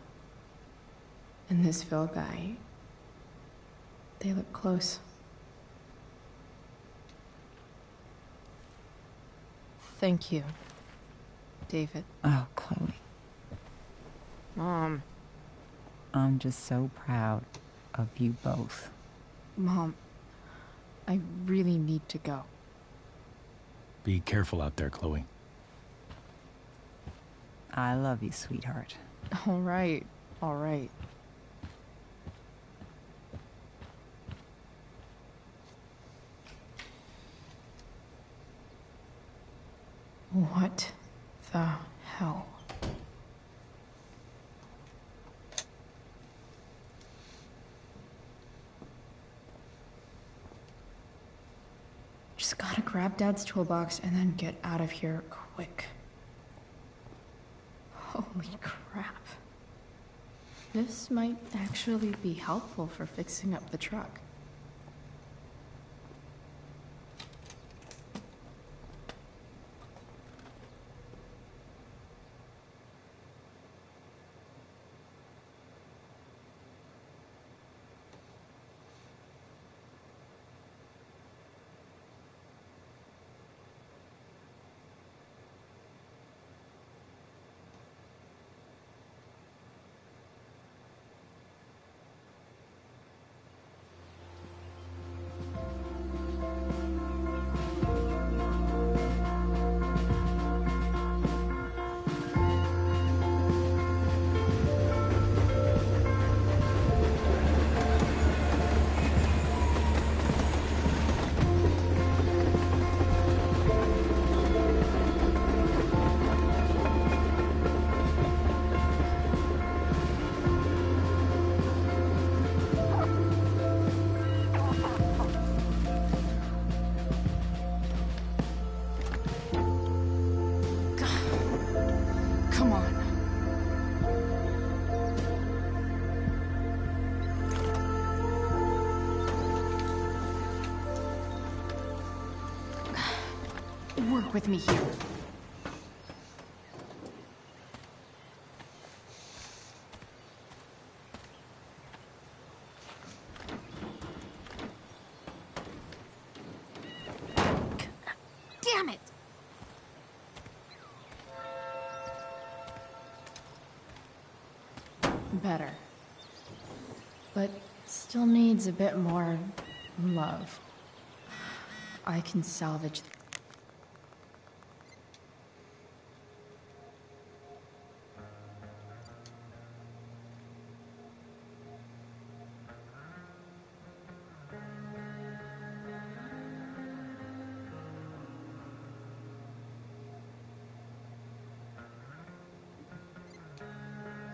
And this Phil guy, they look close. Thank you, David. Oh, Chloe. Mom. I'm just so proud of you both. Mom, I really need to go. Be careful out there, Chloe. I love you, sweetheart. All right, all right. What the hell? Just gotta grab Dad's toolbox and then get out of here quick. Holy crap. This might actually be helpful for fixing up the truck. fuck with me here. Damn it! Better. But still needs a bit more love. I can salvage.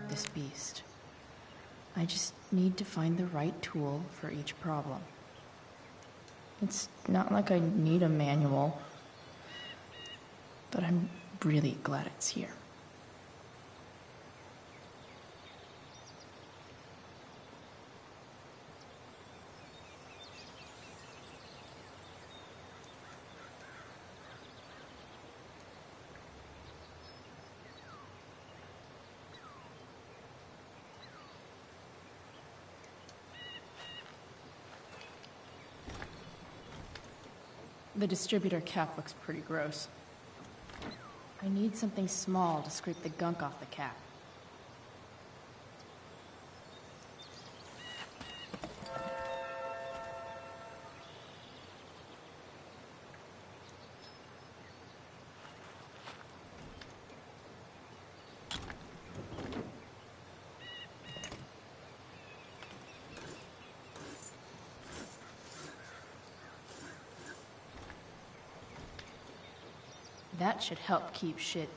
This beast. I just need to find the right tool for each problem. It's not like I need a manual, but I'm really glad it's here. The distributor cap looks pretty gross. I need something small to scrape the gunk off the cap. That should help keep shit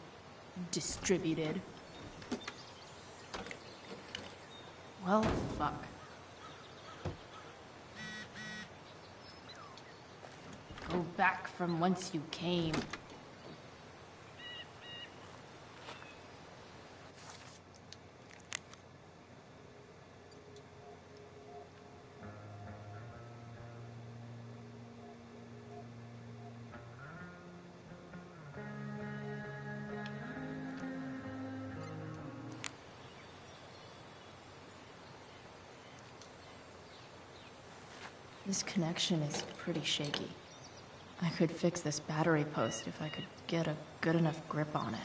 distributed. Well, fuck. Go back from whence you came. This connection is pretty shaky. I could fix this battery post if I could get a good enough grip on it.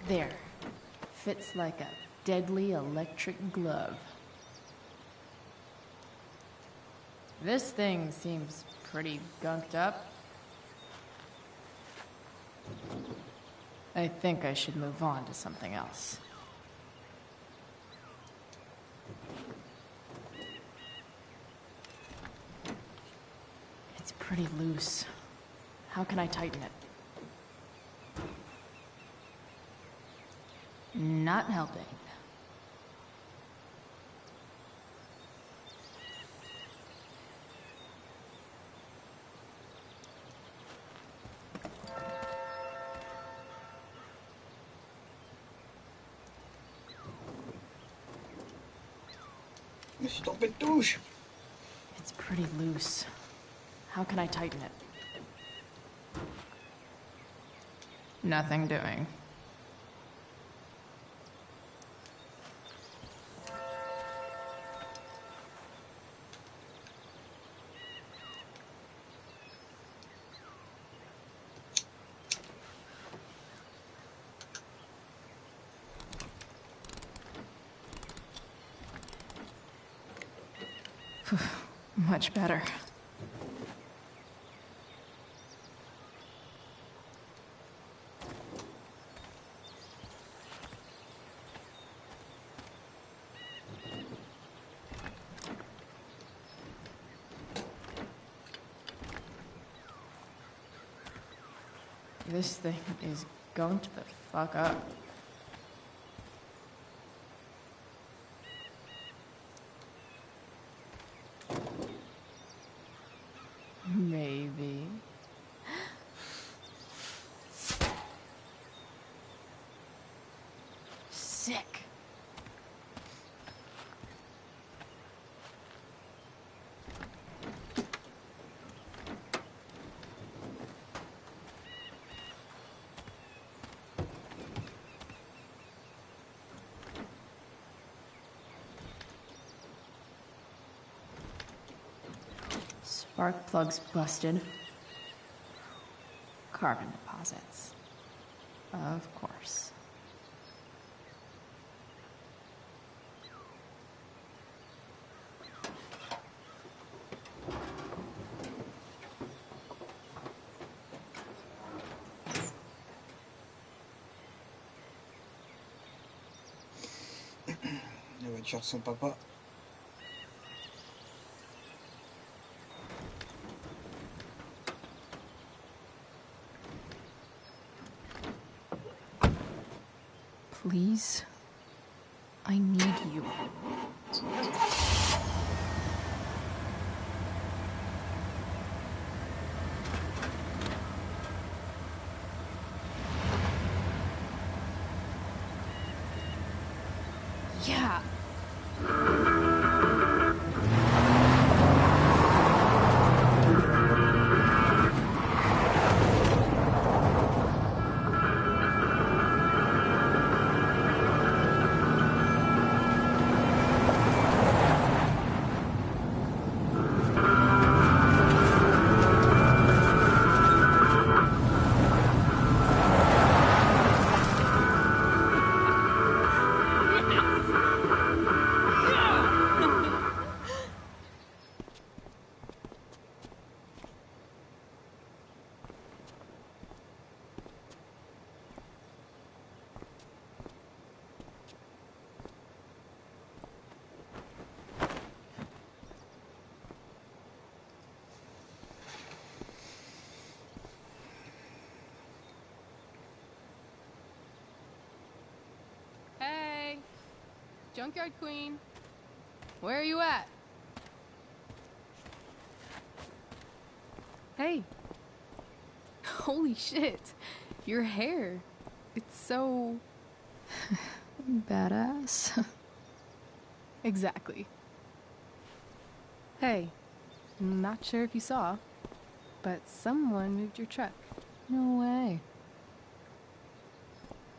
There. Fits like a deadly electric glove. This thing seems pretty gunked up. I think I should move on to something else. It's pretty loose. How can I tighten it? Not helping. It's pretty loose. How can I tighten it? Nothing doing. Much better. This thing is going to the fuck up. Maybe. sick. Spark plug's busted. Carbon deposits. Of course. La voiture de son papa. Please? I need you. Yeah. Hey! Junkyard Queen. Where are you at? Hey. Holy shit. Your hair. It's so... Badass. Exactly. Hey. I'm not sure if you saw, but someone moved your truck. No way.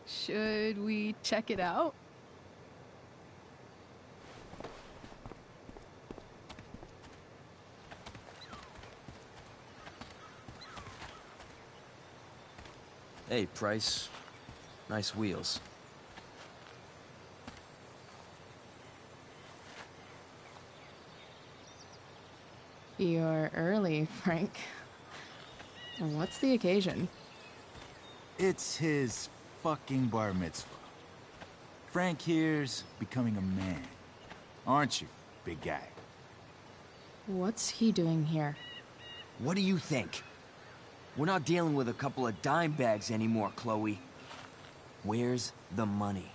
Should we check it out? Hey, Price. Nice wheels. You're early, Frank. What's the occasion? It's his fucking bar mitzvah. Frank here's becoming a man. Aren't you, big guy? What's he doing here? What do you think? We're not dealing with a couple of dime bags anymore, Chloe. Where's the money?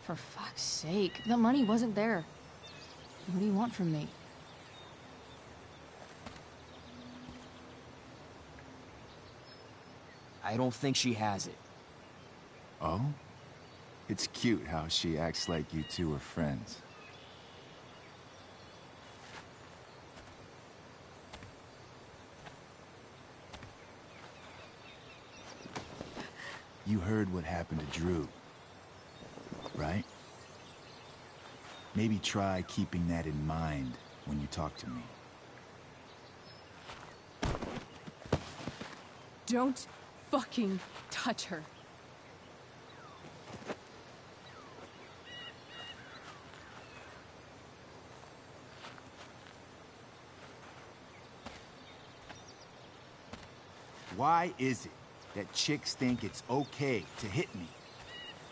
For fuck's sake, the money wasn't there. What do you want from me? I don't think she has it. Oh? It's cute how she acts like you two are friends. You heard what happened to Drew, right? Maybe try keeping that in mind when you talk to me. Don't fucking touch her. Why is it that chicks think it's okay to hit me?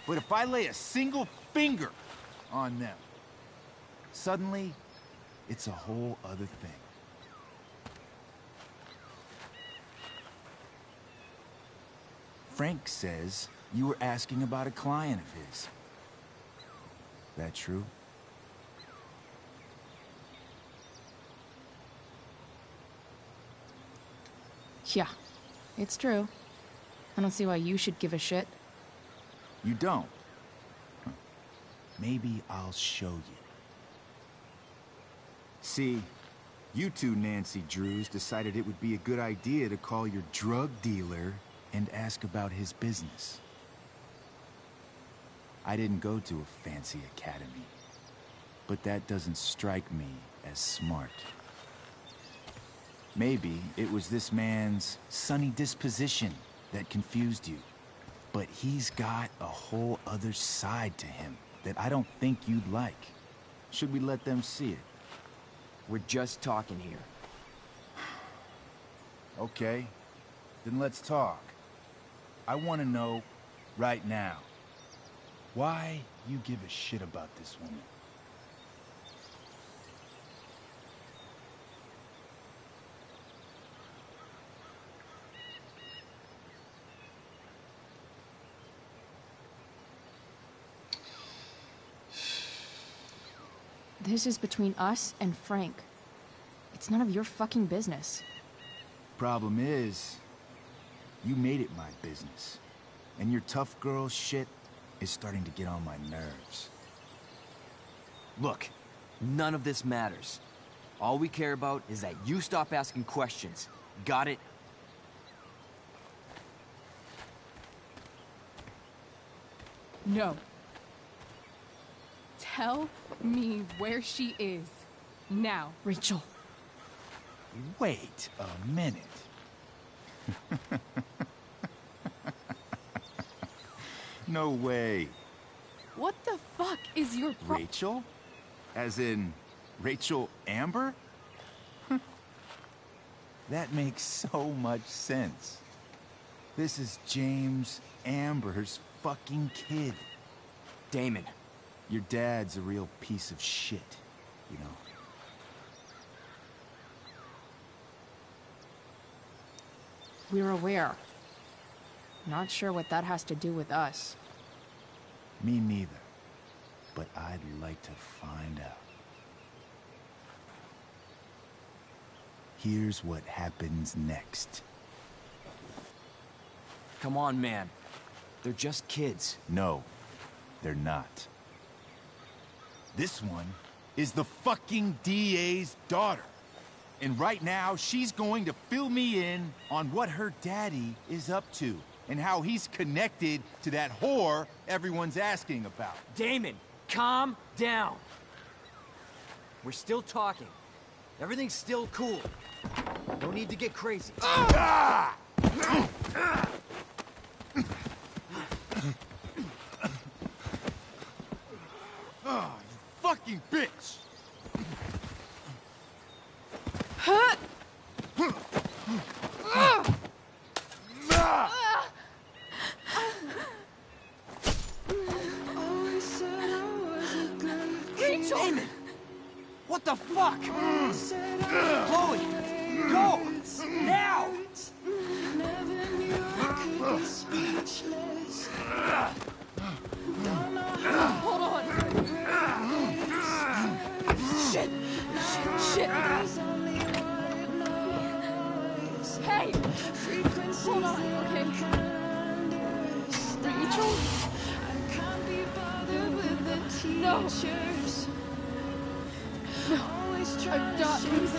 But if I lay a single finger on them, suddenly, it's a whole other thing. Frank says you were asking about a client of his. That true? Yeah, it's true. I don't see why you should give a shit. You don't? Huh. Maybe I'll show you. See, you two Nancy Drews decided it would be a good idea to call your drug dealer and ask about his business. I didn't go to a fancy academy, but that doesn't strike me as smart. Maybe it was this man's sunny disposition that confused you, but he's got a whole other side to him that I don't think you'd like. Should we let them see it? We're just talking here. Okay, then let's talk. I want to know right now why you give a shit about this woman. This is between us and Frank. It's none of your fucking business. Problem is, you made it my business. And your tough girl shit is starting to get on my nerves. Look, none of this matters. All we care about is that you stop asking questions. Got it? No. Tell me where she is. Now. Rachel. Wait a minute. No way. What the fuck is your Rachel? As in, Rachel Amber? That makes so much sense. This is James Amber's fucking kid. Damon. Your dad's a real piece of shit, you know. We're aware. Not sure what that has to do with us. Me neither. But I'd like to find out. Here's what happens next. Come on, man. They're just kids. No, they're not. This one is the fucking DA's daughter. And right now, she's going to fill me in on what her daddy is up to and how he's connected to that whore everyone's asking about. Damon, calm down. We're still talking. Everything's still cool. No need to get crazy. Ah! Oh, you fucking bitch! Rachel! Damon! What the fuck? Chloe! Go! Now! Hold on. Shit. Shit. Hey! Hold on, okay? Rachel? No. No. I've got this.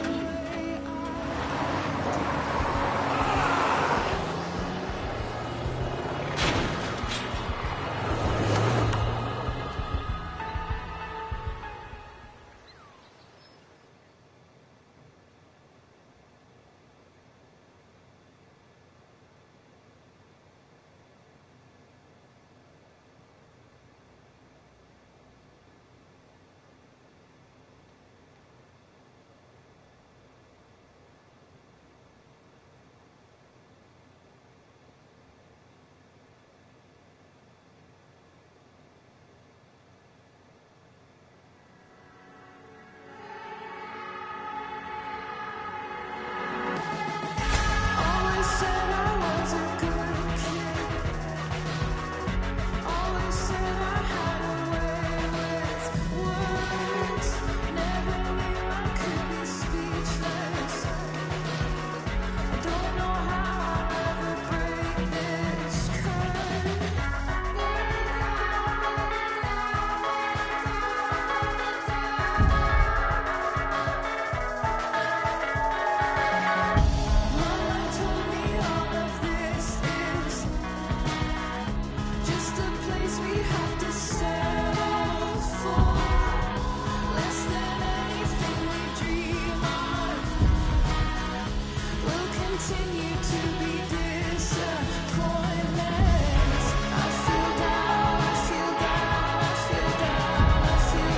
continue to be disappointments. I feel down, I feel down, I feel down, I feel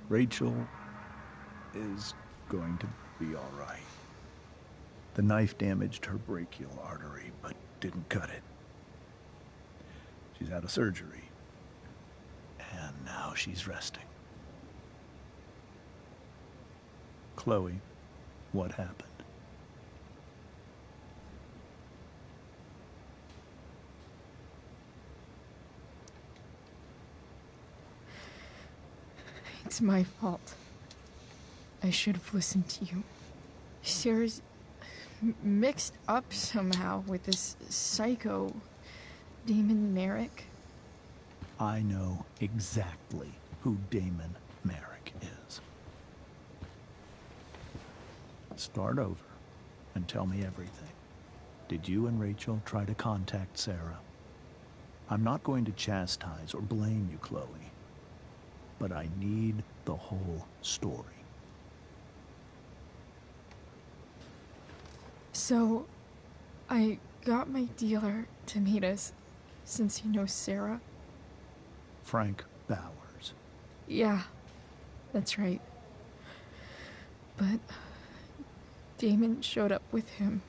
Rachel is going to be all right. The knife damaged her brachial artery, but didn't cut it. She's out of surgery, and now she's resting. Chloe, what happened? It's my fault. I should have listened to you. Sarah's mixed up somehow with this psycho Damon Merrick. I know exactly who Damon Merrick is. Start over and tell me everything. Did you and Rachel try to contact Sarah? I'm not going to chastise or blame you, Chloe, but I need the whole story. So, I got my dealer to meet us, since he knows Sarah. Frank Bowers. Yeah, that's right. But Damon showed up with him.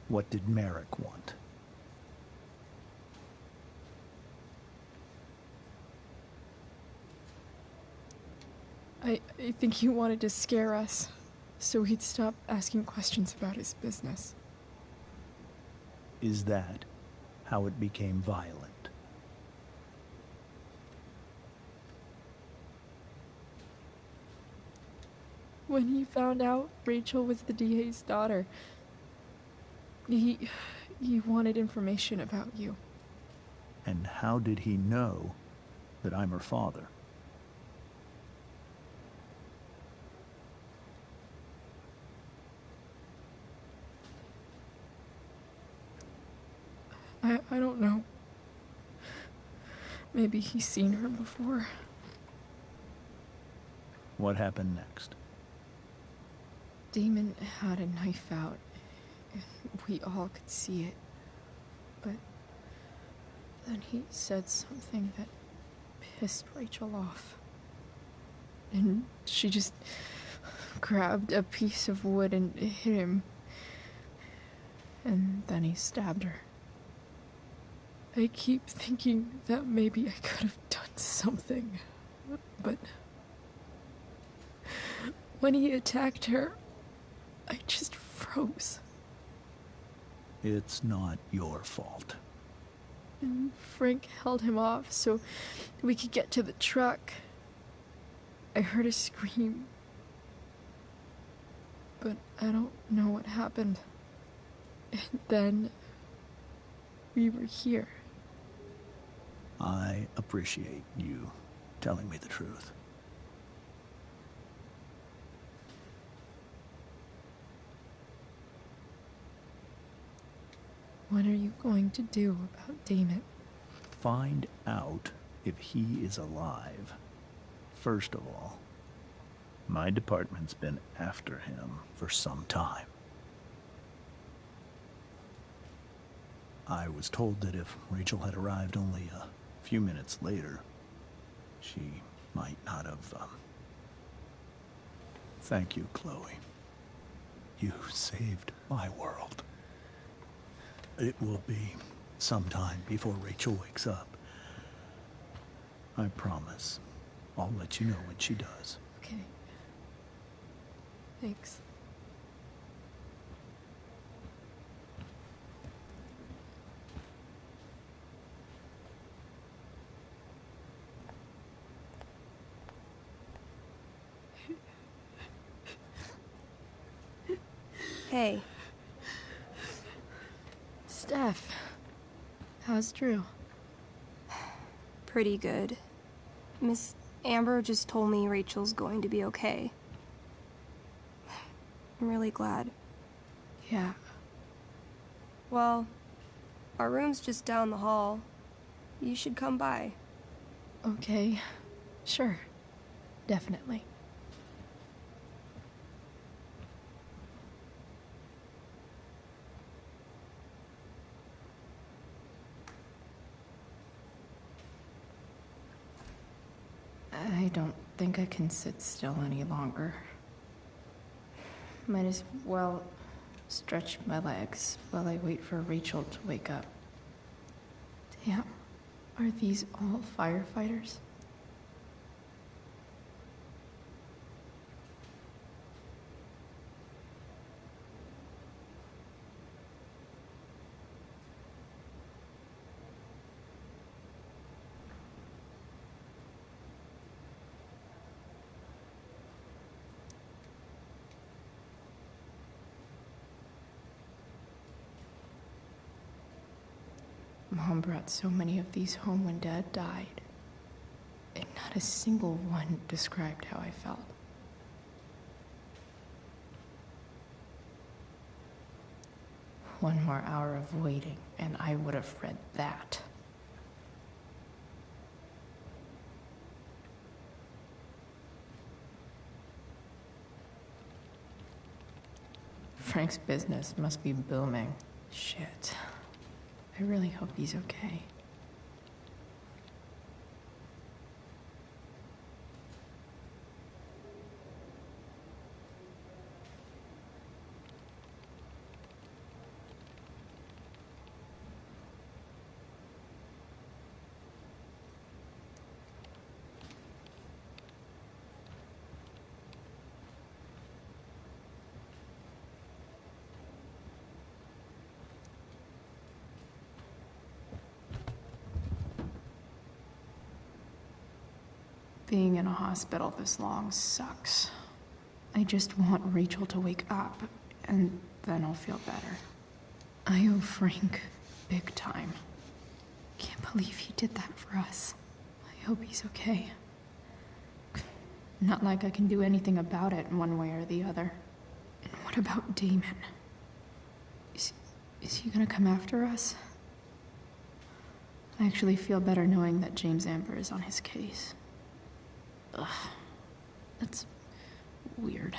What did Merrick want? I think he wanted to scare us, so he'd stop asking questions about his business. Is that how it became violent? When he found out Rachel was the DA's daughter, he wanted information about you. And how did he know that I'm her father? I don't know. Maybe he's seen her before. What happened next? Damon had a knife out. We all could see it. But then he said something that pissed Rachel off. And she just grabbed a piece of wood and hit him. And then he stabbed her. I keep thinking that maybe I could have done something, but when he attacked her, I just froze. It's not your fault. And Frank held him off so we could get to the truck. I heard a scream, but I don't know what happened. And then we were here. I appreciate you telling me the truth. What are you going to do about Damon? Find out if he is alive. First of all, my department's been after him for some time. I was told that if Rachel had arrived only a few minutes later, she might not have, Thank you, Chloe. You saved my world. It will be some time before Rachel wakes up. I promise. I'll let you know when she does. Okay. Thanks. Hey. Steph, how's Drew? Pretty good. Miss Amber just told me Rachel's going to be okay. I'm really glad. Yeah. Well, our room's just down the hall. you should come by. Okay, sure. Definitely. I don't think I can sit still any longer. Might as well stretch my legs while I wait for Rachel to wake up. Damn, are these all firefighters? Mom brought so many of these home when Dad died, and not a single one described how I felt. One more hour of waiting, and I would have read that. Frank's business must be booming. Shit. I really hope he's okay. Being in a hospital this long sucks. I just want Rachel to wake up, and then I'll feel better. I owe Frank big time. Can't believe he did that for us. I hope he's okay. Not like I can do anything about it one way or the other. And what about Damon? Is he gonna come after us? I actually feel better knowing that James Amber is on his case. Ugh, that's weird.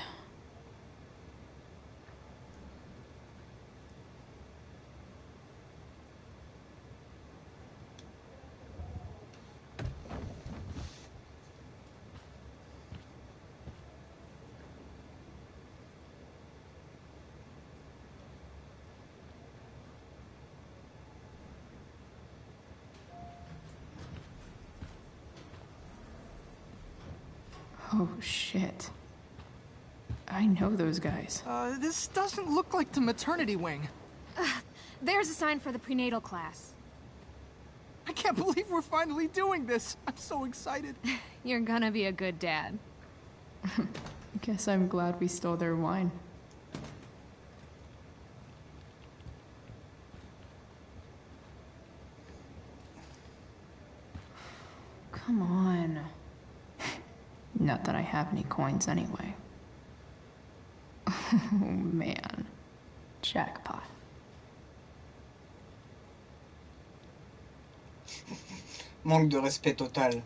Oh, shit. I know those guys. This doesn't look like the maternity wing. There's a sign for the prenatal class. I can't believe we're finally doing this. I'm so excited. You're gonna be a good dad. Guess I'm glad we stole their wine. Come on. Not that I have any coins anyway. Oh man. Jackpot. Manque de respect total.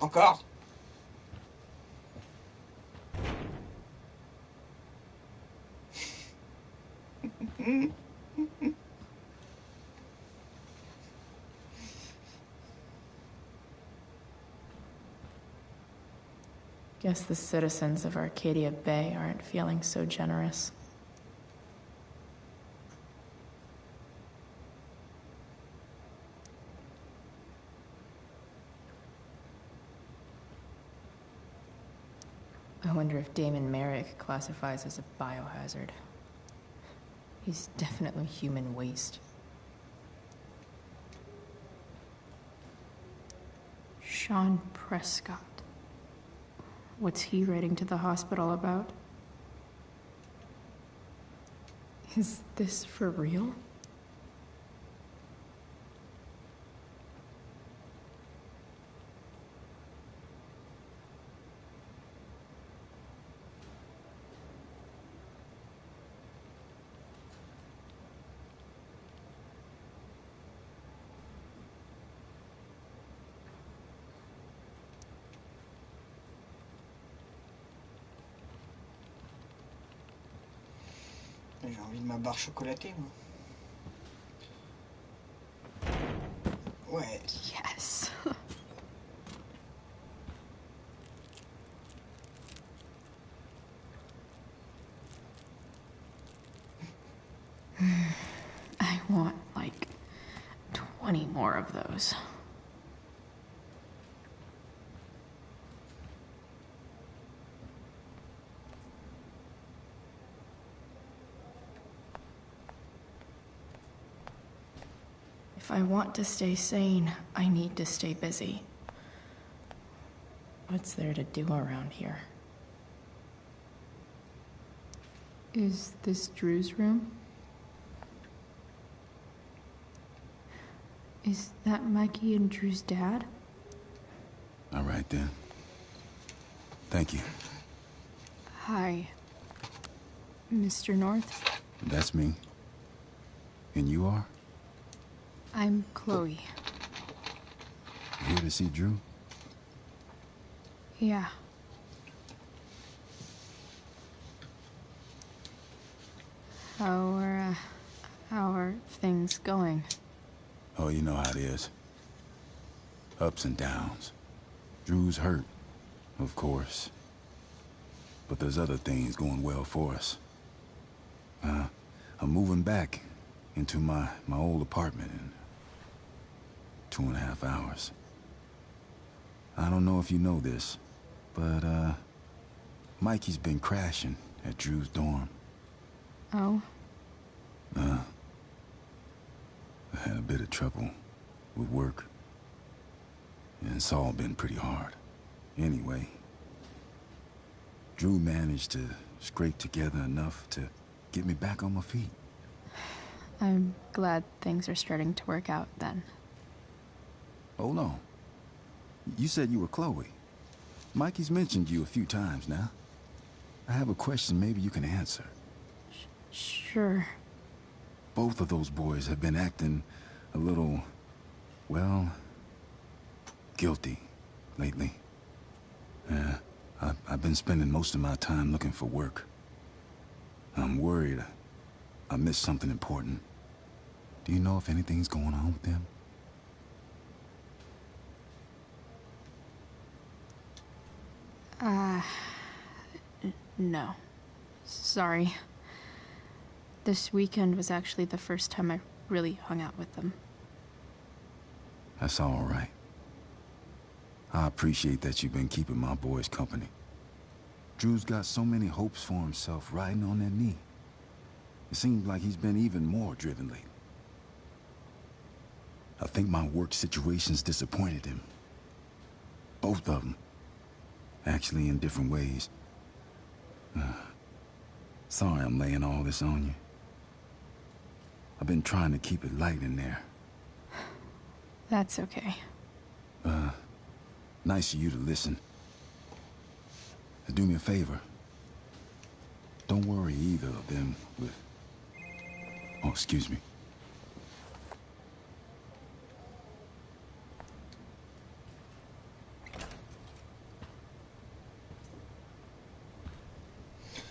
Encore? Guess the citizens of Arcadia Bay aren't feeling so generous. I wonder if Damon Merrick classifies as a biohazard. He's definitely human waste. Sean Prescott. What's he writing to the hospital about? Is this for real? J'ai envie de ma barre chocolatée, moi. Ouais. Yes. I want like 20 more of those. If I want to stay sane, I need to stay busy. What's there to do around here? Is this Drew's room? Is that Mikey and Drew's dad? All right, then. Thank you. Hi, Mr. North. That's me. And you are? I'm Chloe. Here to see Drew? Yeah. How are things going? Oh, you know how it is. Ups and downs. Drew's hurt, of course. But there's other things going well for us. I'm moving back into my old apartment in 2.5 hours. I don't know if you know this, but Mikey's been crashing at Drew's dorm. Oh? I had a bit of trouble with work. And it's all been pretty hard. Anyway, Drew managed to scrape together enough to get me back on my feet. I'm glad things are starting to work out then. Hold on. You said you were Chloe. Mikey's mentioned you a few times now. I have a question maybe you can answer. Sure. Both of those boys have been acting a little, well, guilty lately. I've been spending most of my time looking for work. I'm worried I missed something important. Do you know if anything's going on with them? No. Sorry. This weekend was actually the first time I really hung out with them. That's all right. I appreciate that you've been keeping my boys company. Drew's got so many hopes for himself riding on that knee. It seems like he's been even more driven lately. I think my work situation's disappointed him. Both of them. Actually, in different ways. Sorry I'm laying all this on you. I've been trying to keep it light in there. That's okay. Nice of you to listen. Do me a favor. Don't worry either of them with... Oh, excuse me.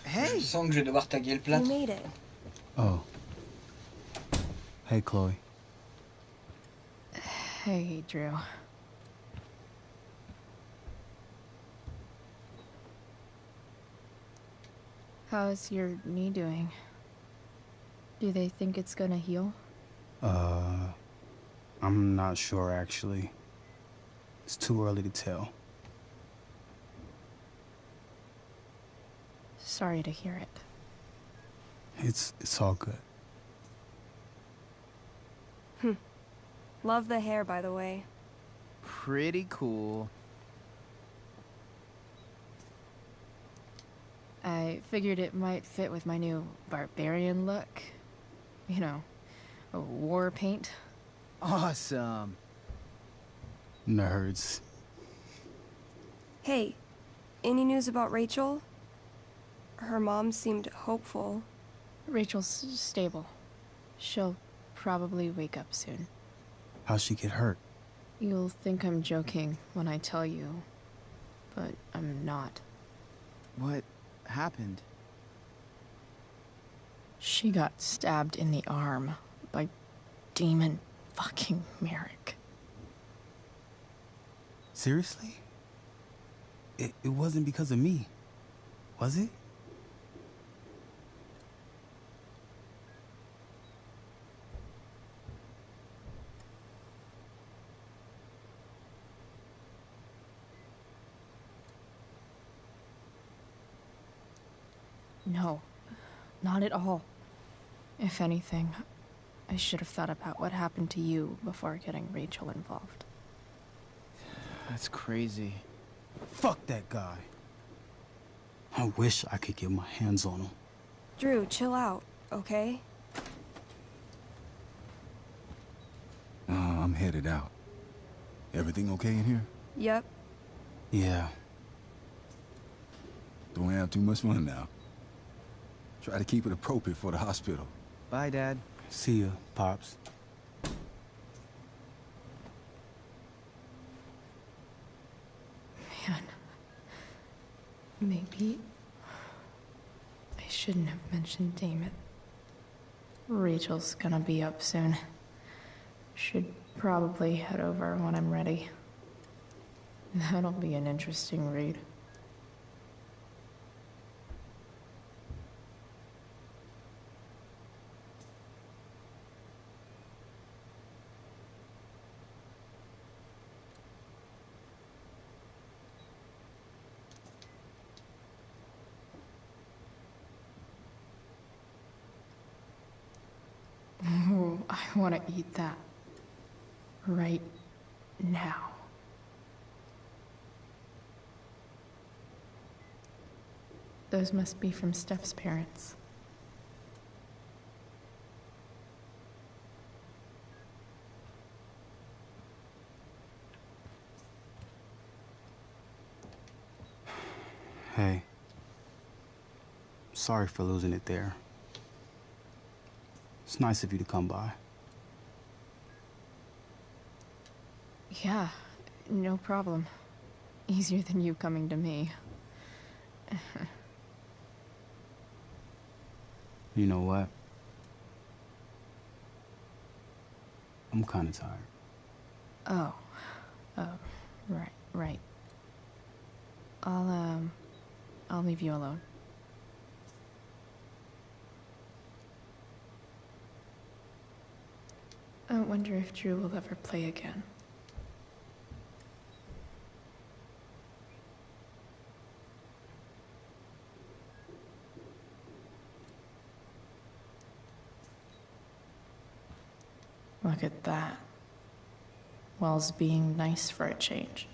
Hey. Je sens que je vais devoir taguer le plat. You made it. Oh. Hey, Chloe. Hey, Drew. How's your knee doing? Do they think it's gonna heal? I'm not sure, actually. It's too early to tell. Sorry to hear it. It's all good. Love the hair, by the way. Pretty cool. I figured it might fit with my new barbarian look. You know, a war paint. Awesome. Nerds. Hey, any news about Rachel? Her mom seemed hopeful. Rachel's stable. She'll probably wake up soon. How'd she get hurt? You'll think I'm joking when I tell you, but I'm not. What happened? She got stabbed in the arm by Demon fucking Merrick. Seriously? It wasn't because of me, was it? No, not at all. If anything, I should have thought about what happened to you before getting Rachel involved. That's crazy. Fuck that guy. I wish I could get my hands on him. Drew, chill out, okay? I'm headed out. Everything okay in here? Yep. Yeah. Don't have too much fun now. Try to keep it appropriate for the hospital. Bye, Dad. See ya, Pops. Man. Maybe I shouldn't have mentioned Damon. Rachel's gonna be up soon. Should probably head over when I'm ready. That'll be an interesting read. Ooh, I want to eat that. Right now. Those must be from Steph's parents. Hey. Sorry for losing it there. It's nice of you to come by. Yeah, no problem. Easier than you coming to me. You know what? I'm kind of tired. Oh, right. I'll leave you alone. I wonder if Drew will ever play again. Look at that. Wells being nice for a change.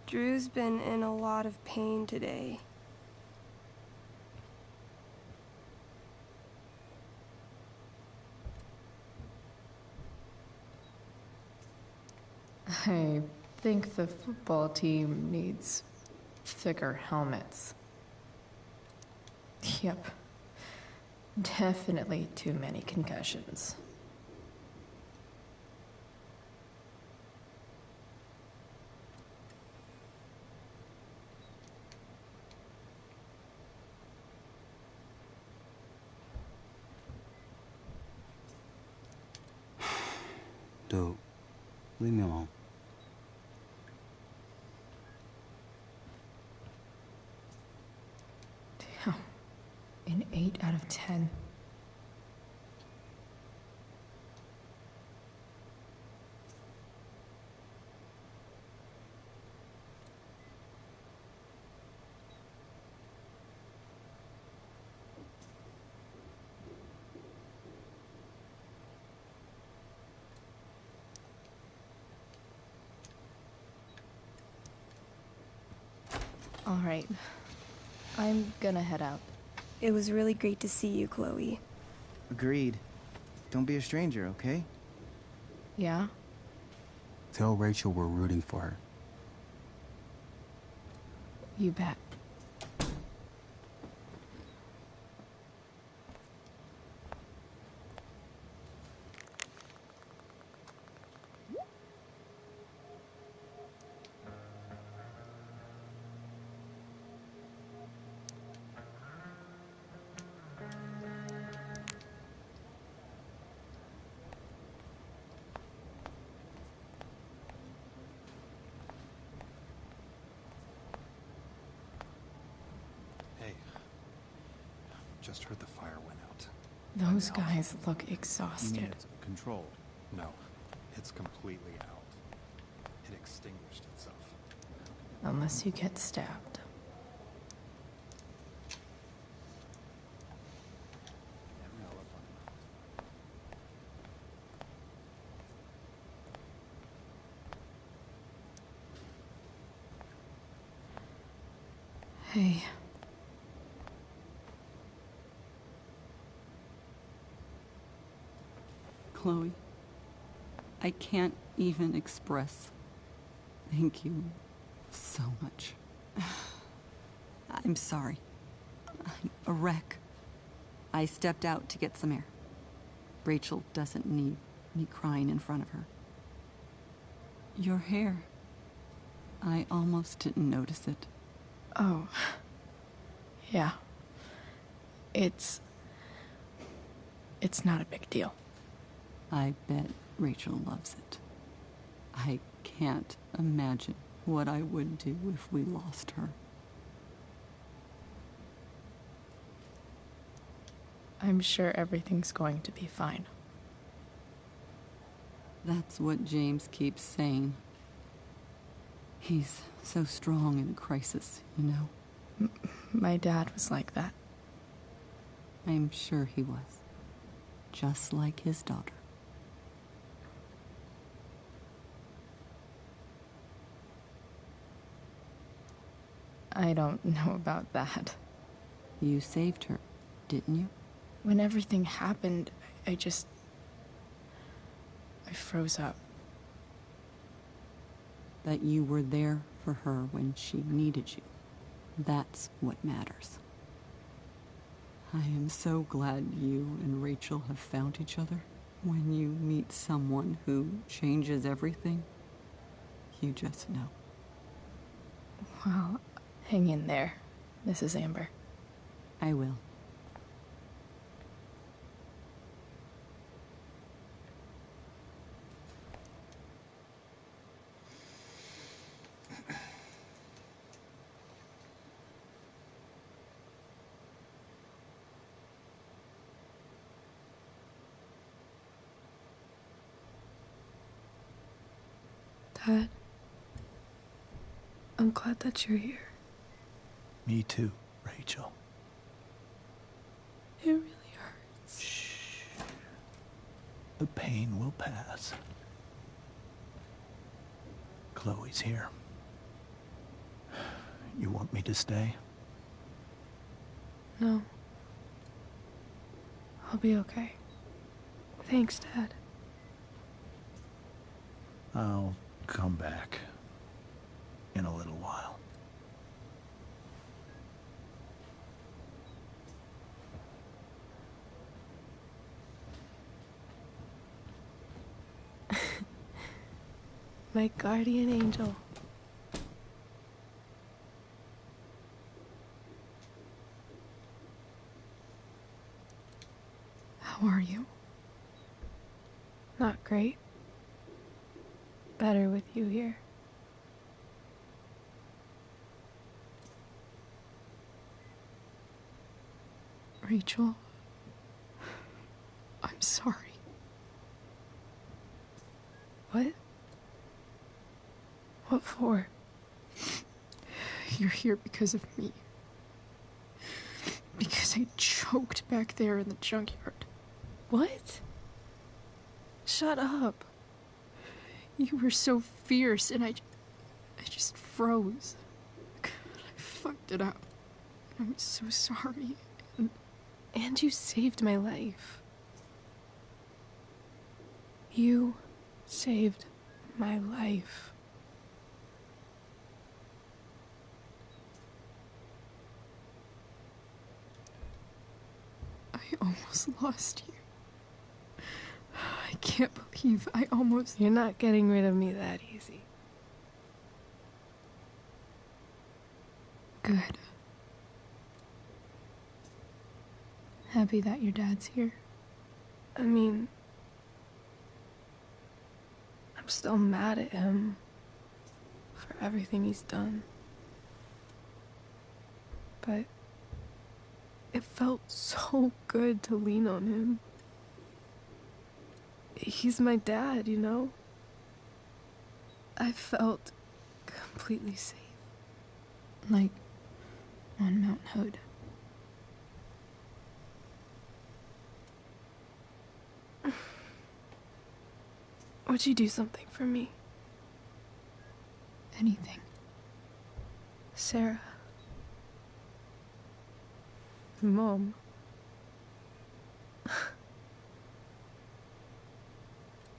Drew's been in a lot of pain today. I think the football team needs thicker helmets. Yep. Definitely too many concussions. Dude, leave me alone. Damn. An 8 out of 10. All right. I'm gonna head out. It was really great to see you, Chloe. Agreed. Don't be a stranger, okay? Yeah? Tell Rachel we're rooting for her. You bet. Hey, just heard the fire went out. Those guys look exhausted. Controlled? No, it's completely out. It extinguished itself. Unless you get stabbed. Hey. Chloe, I can't even express thank you so much. I'm sorry. I'm a wreck. I stepped out to get some air. Rachel doesn't need me crying in front of her. Your hair. I almost didn't notice it. Oh. Yeah. It's not a big deal. I bet Rachel loves it. I can't imagine what I would do if we lost her. I'm sure everything's going to be fine. That's what James keeps saying. He's so strong in a crisis, you know? My dad was like that. I'm sure he was. Just like his daughter. I don't know about that. You saved her, didn't you? When everything happened, I froze up. That you were there for her when she needed you. That's what matters. I am so glad you and Rachel have found each other. When you meet someone who changes everything, you just know. Well, hang in there, Mrs. Amber. I will. Dad, I'm glad that you're here. Me too, Rachel. It really hurts. Shh. The pain will pass. Chloe's here. You want me to stay? No. I'll be okay. Thanks, Dad. I'll come back in a little while. My guardian angel. How are you? Not great. Better with you here. Rachel, I'm sorry. What? What for? You're here because of me. Because I choked back there in the junkyard. What? Shut up. You were so fierce and I just froze. I fucked it up. I'm so sorry. And you saved my life. You saved my life. I almost lost you. I can't believe I almost... You're not getting rid of me that easy. Good. Happy that your dad's here. I mean, I'm still mad at him for everything he's done. But it felt so good to lean on him. He's my dad, you know? I felt completely safe. Like on Mount Hood. Would you do something for me? Anything. Sarah. Mom.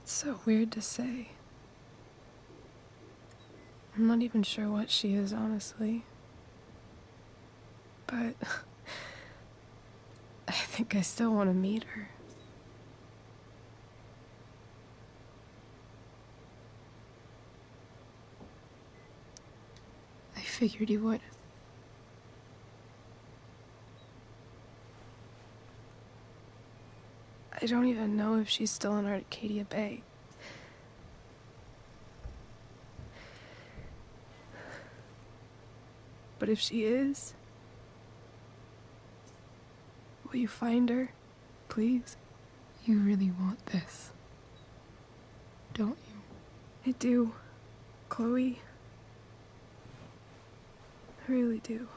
It's so weird to say. I'm not even sure what she is, honestly. But I think I still want to meet her. I figured you would. I don't even know if she's still in Arcadia Bay. But if she is, will you find her, please? You really want this, don't you? I do, Chloe. I really do.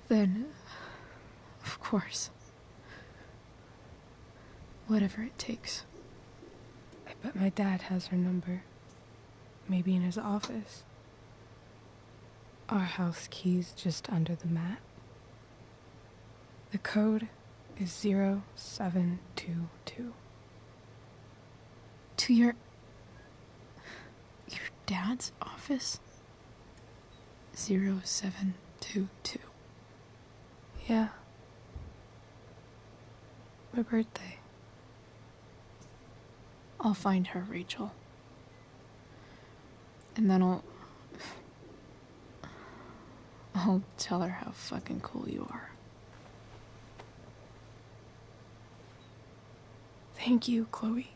Then, of course. Whatever it takes. I bet my dad has her number. Maybe in his office. Our house key's just under the mat. The code is 0722. To your dad's office? 0722. Yeah. My birthday. I'll find her, Rachel. And then I'll tell her how fucking cool you are. Thank you, Chloe.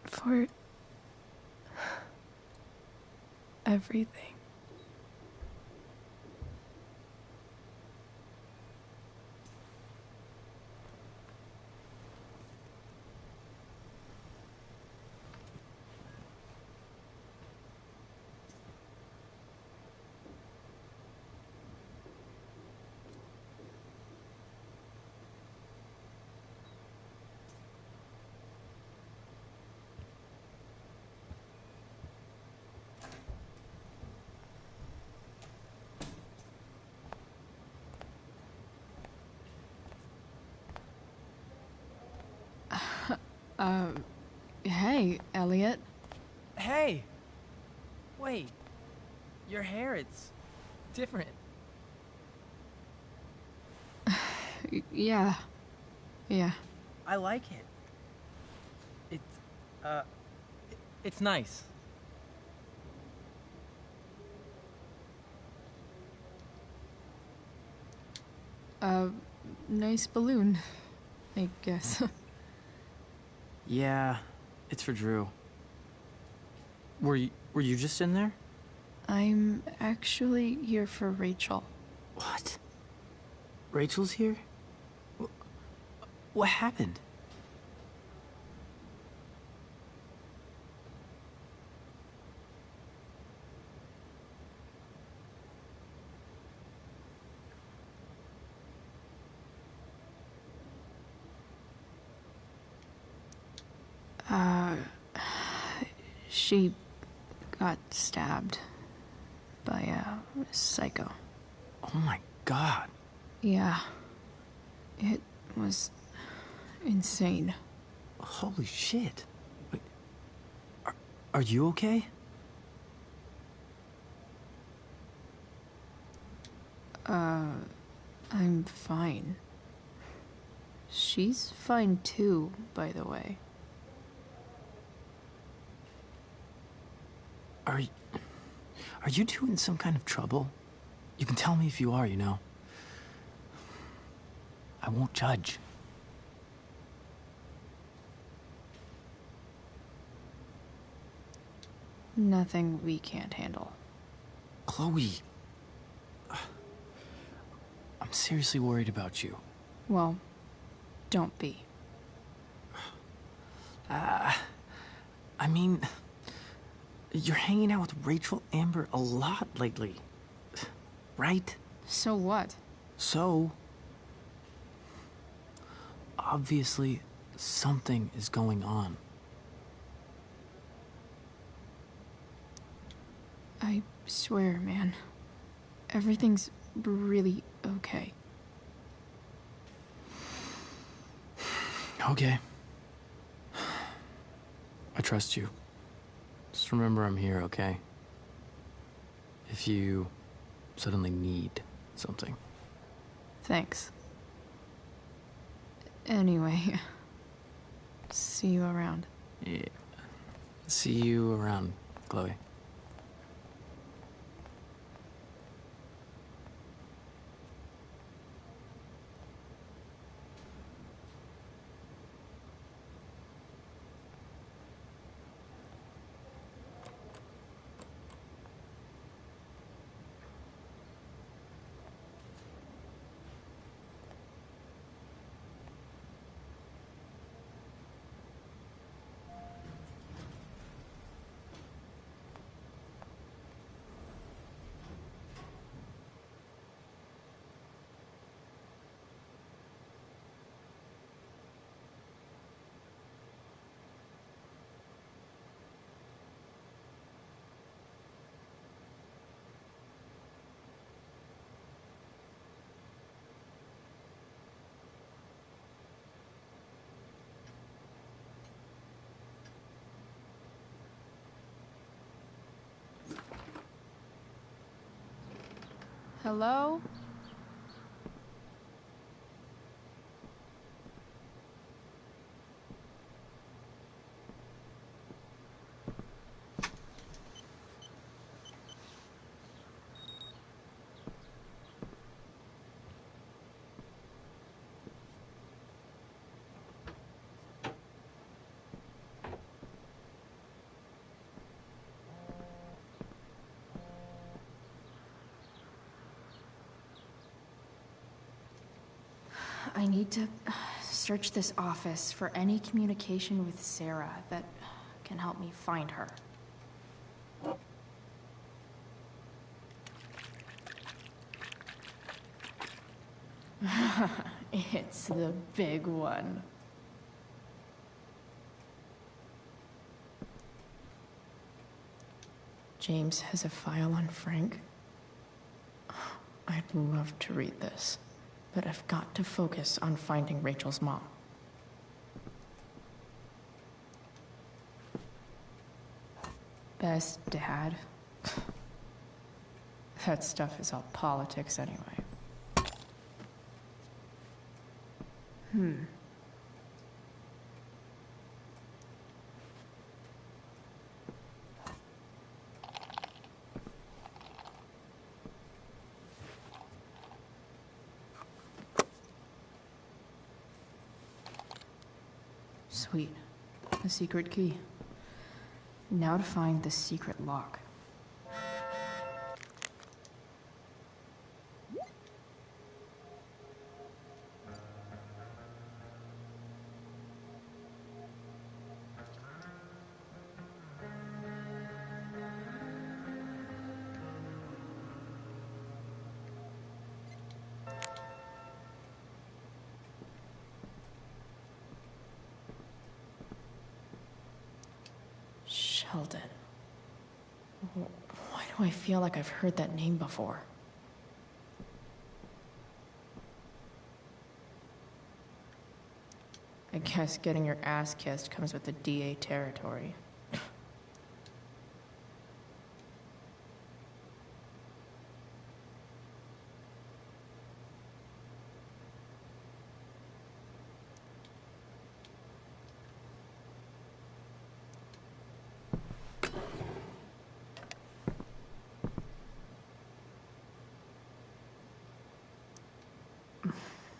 For everything. Hey, Elliot. Hey! Wait. Your hair, it's different. Yeah. I like it. It's nice. Nice balloon, I guess. Yeah, it's for Drew. Were you just in there? I'm actually here for Rachel. What? Rachel's here? What happened? She got stabbed by a psycho. Oh my god. Yeah. It was insane. Holy shit. Wait, are you okay? I'm fine. She's fine too, by the way. Are you two in some kind of trouble? You can tell me if you are, you know. I won't judge. Nothing we can't handle. Chloe. I'm seriously worried about you. Well, don't be. I mean, you're hanging out with Rachel Amber a lot lately, right? So what? So, obviously, something is going on. I swear, man. Everything's really okay. Okay. I trust you. Just remember I'm here, okay? If you suddenly need something. Thanks. Anyway, see you around. Yeah. See you around, Chloe. Hello? I need to search this office for any communication with Sarah that can help me find her. It's the big one. James has a file on Frank. I'd love to read this, but I've got to focus on finding Rachel's mom. Best dad. That stuff is all politics anyway. Sweet. A secret key. Now to find the secret lock. Shut Sheldon. Why do I feel like I've heard that name before? I guess getting your ass kissed comes with the DA territory.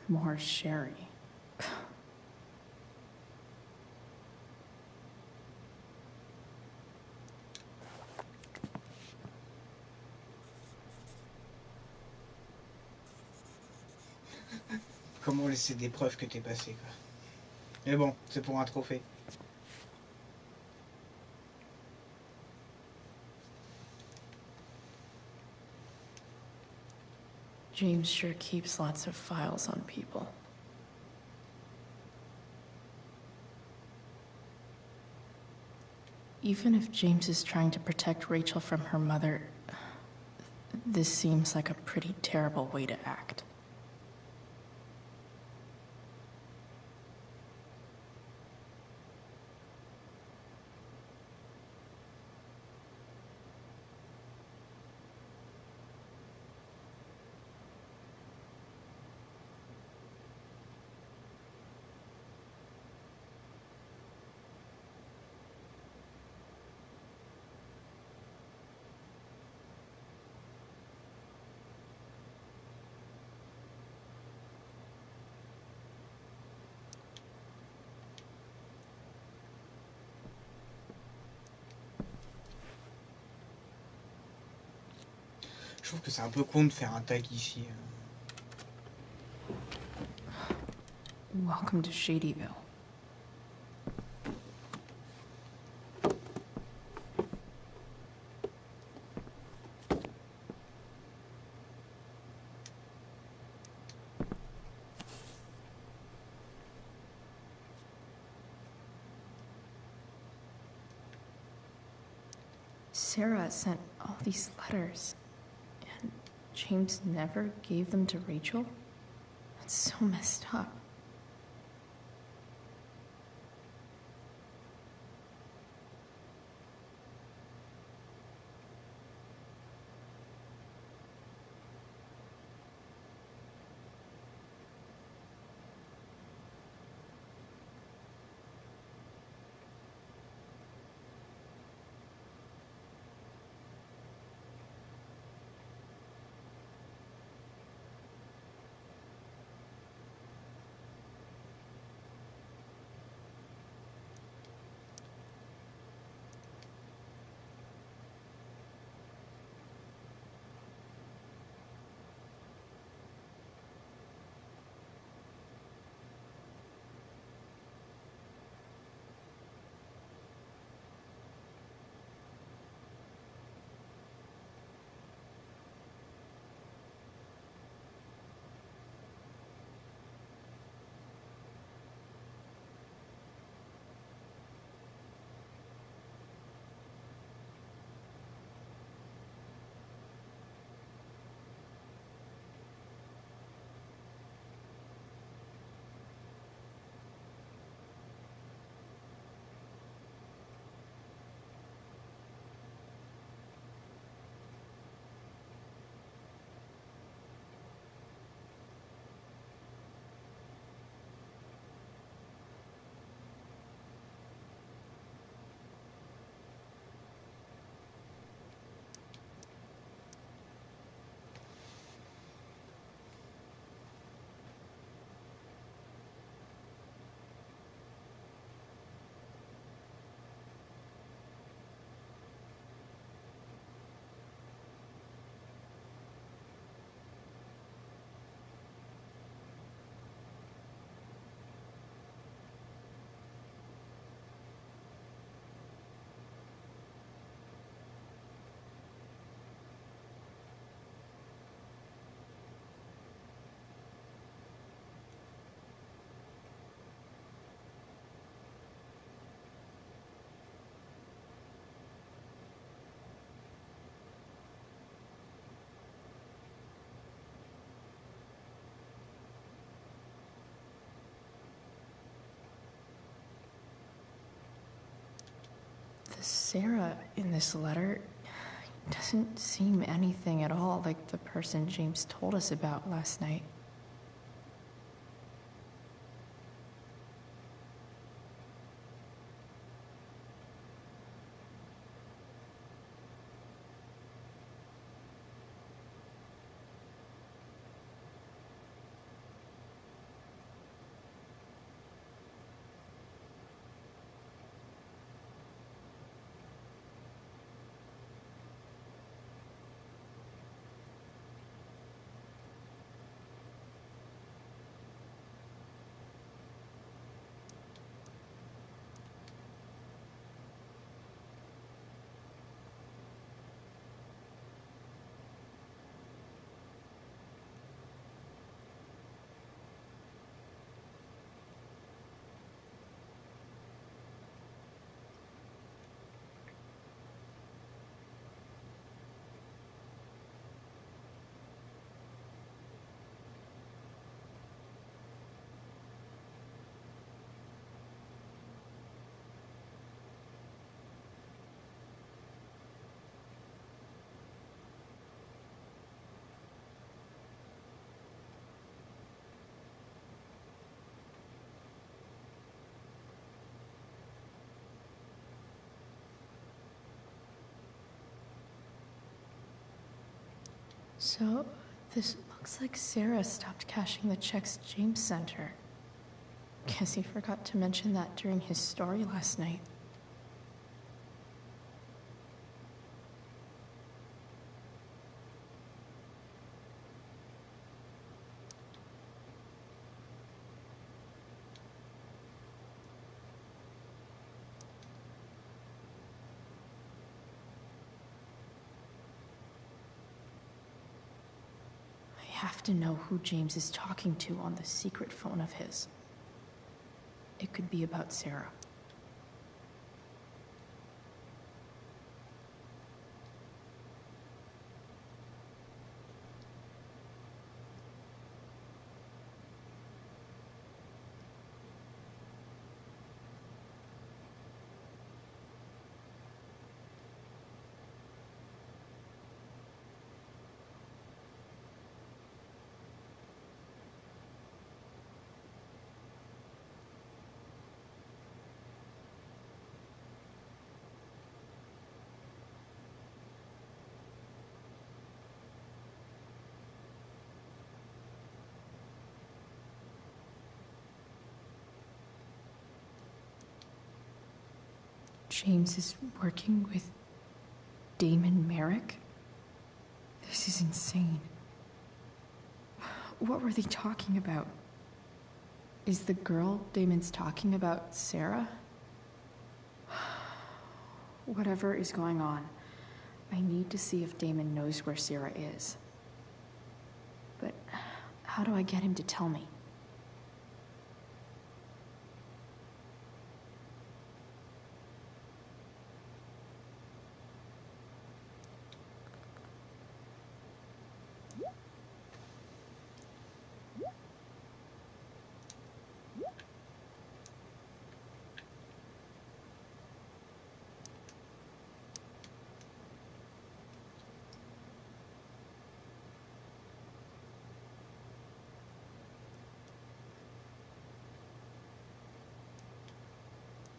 More sherry. Comment laisser des preuves que t'es passé, quoi. Mais bon, c'est pour un trophée. James sure keeps lots of files on people. Even if James is trying to protect Rachel from her mother, this seems like a pretty terrible way to act. Je trouve que c'est un peu con de faire un tag ici. Welcome to Shadyville. Sarah sent all these letters, and James never gave them to Rachel? That's so messed up. Sarah in this letter doesn't seem anything at all like the person James told us about last night. So, this looks like Sarah stopped cashing the checks James sent her. Guess he forgot to mention that during his story last night. I have to know who James is talking to on the secret phone of his. It could be about Sarah. James is working with Damon Merrick? This is insane. What were they talking about? Is the girl Damon's talking about Sarah? Whatever is going on, I need to see if Damon knows where Sarah is. But how do I get him to tell me?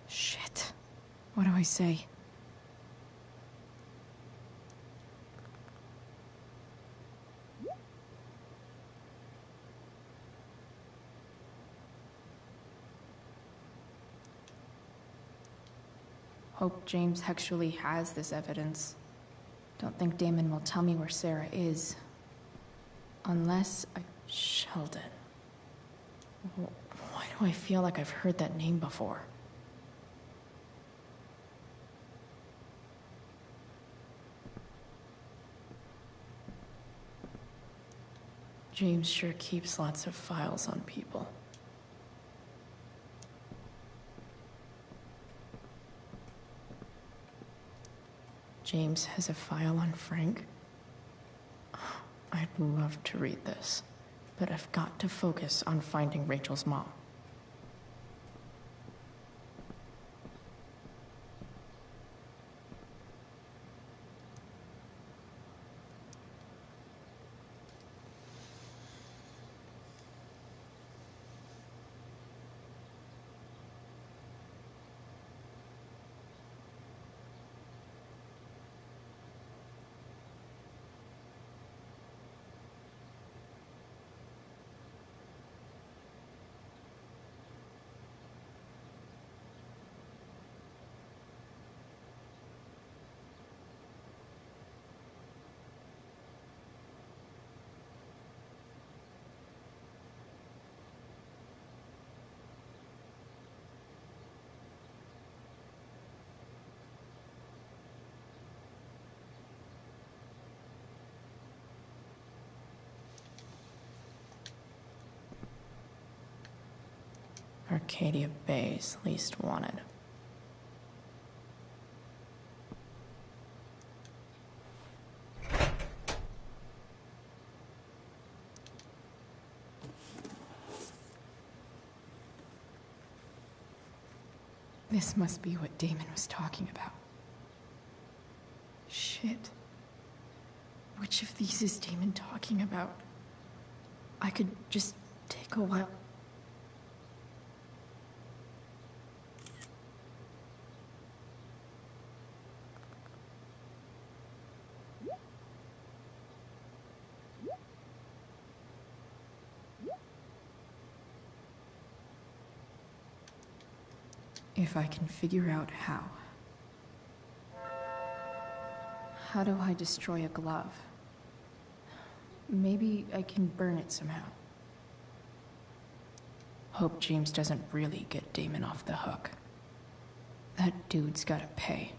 Shit. What do I say? Hope James actually has this evidence. Don't think Damon will tell me where Sarah is. Unless Sheldon. Why do I feel like I've heard that name before? James sure keeps lots of files on people. James has a file on Frank? I'd love to read this, but I've got to focus on finding Rachel's mom. Arcadia Bay's least wanted. This must be what Damon was talking about. Shit. Which of these is Damon talking about? I could just take a while. If I can figure out how. How do I destroy a glove? Maybe I can burn it somehow. Hope James doesn't really get Damon off the hook. That dude's gotta pay.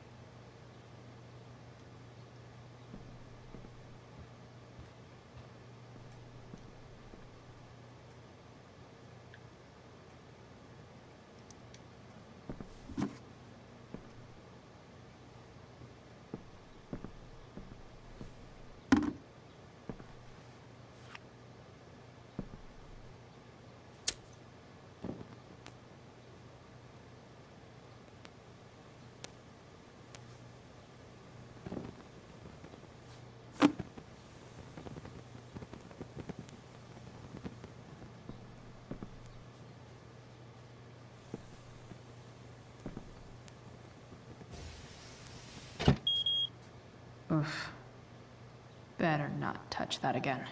Oof. Better not touch that again.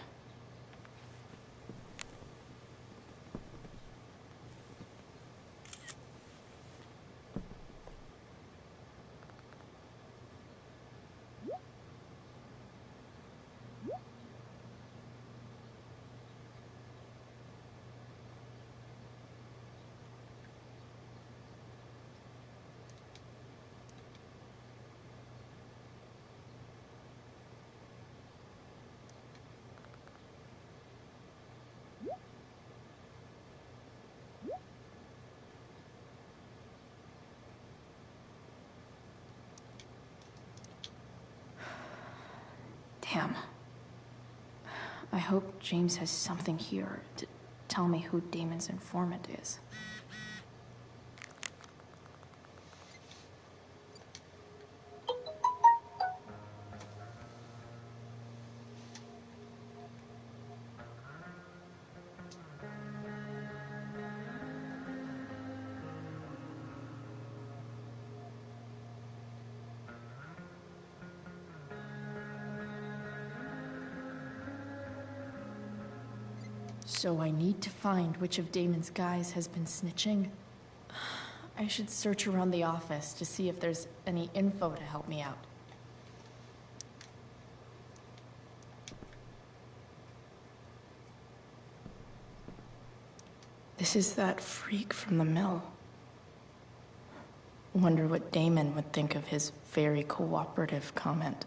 Damn. I hope James has something here to tell me who Damon's informant is. So I need to find which of Damon's guys has been snitching. I should search around the office to see if there's any info to help me out. This is that freak from the mill. Wonder what Damon would think of his very cooperative comment.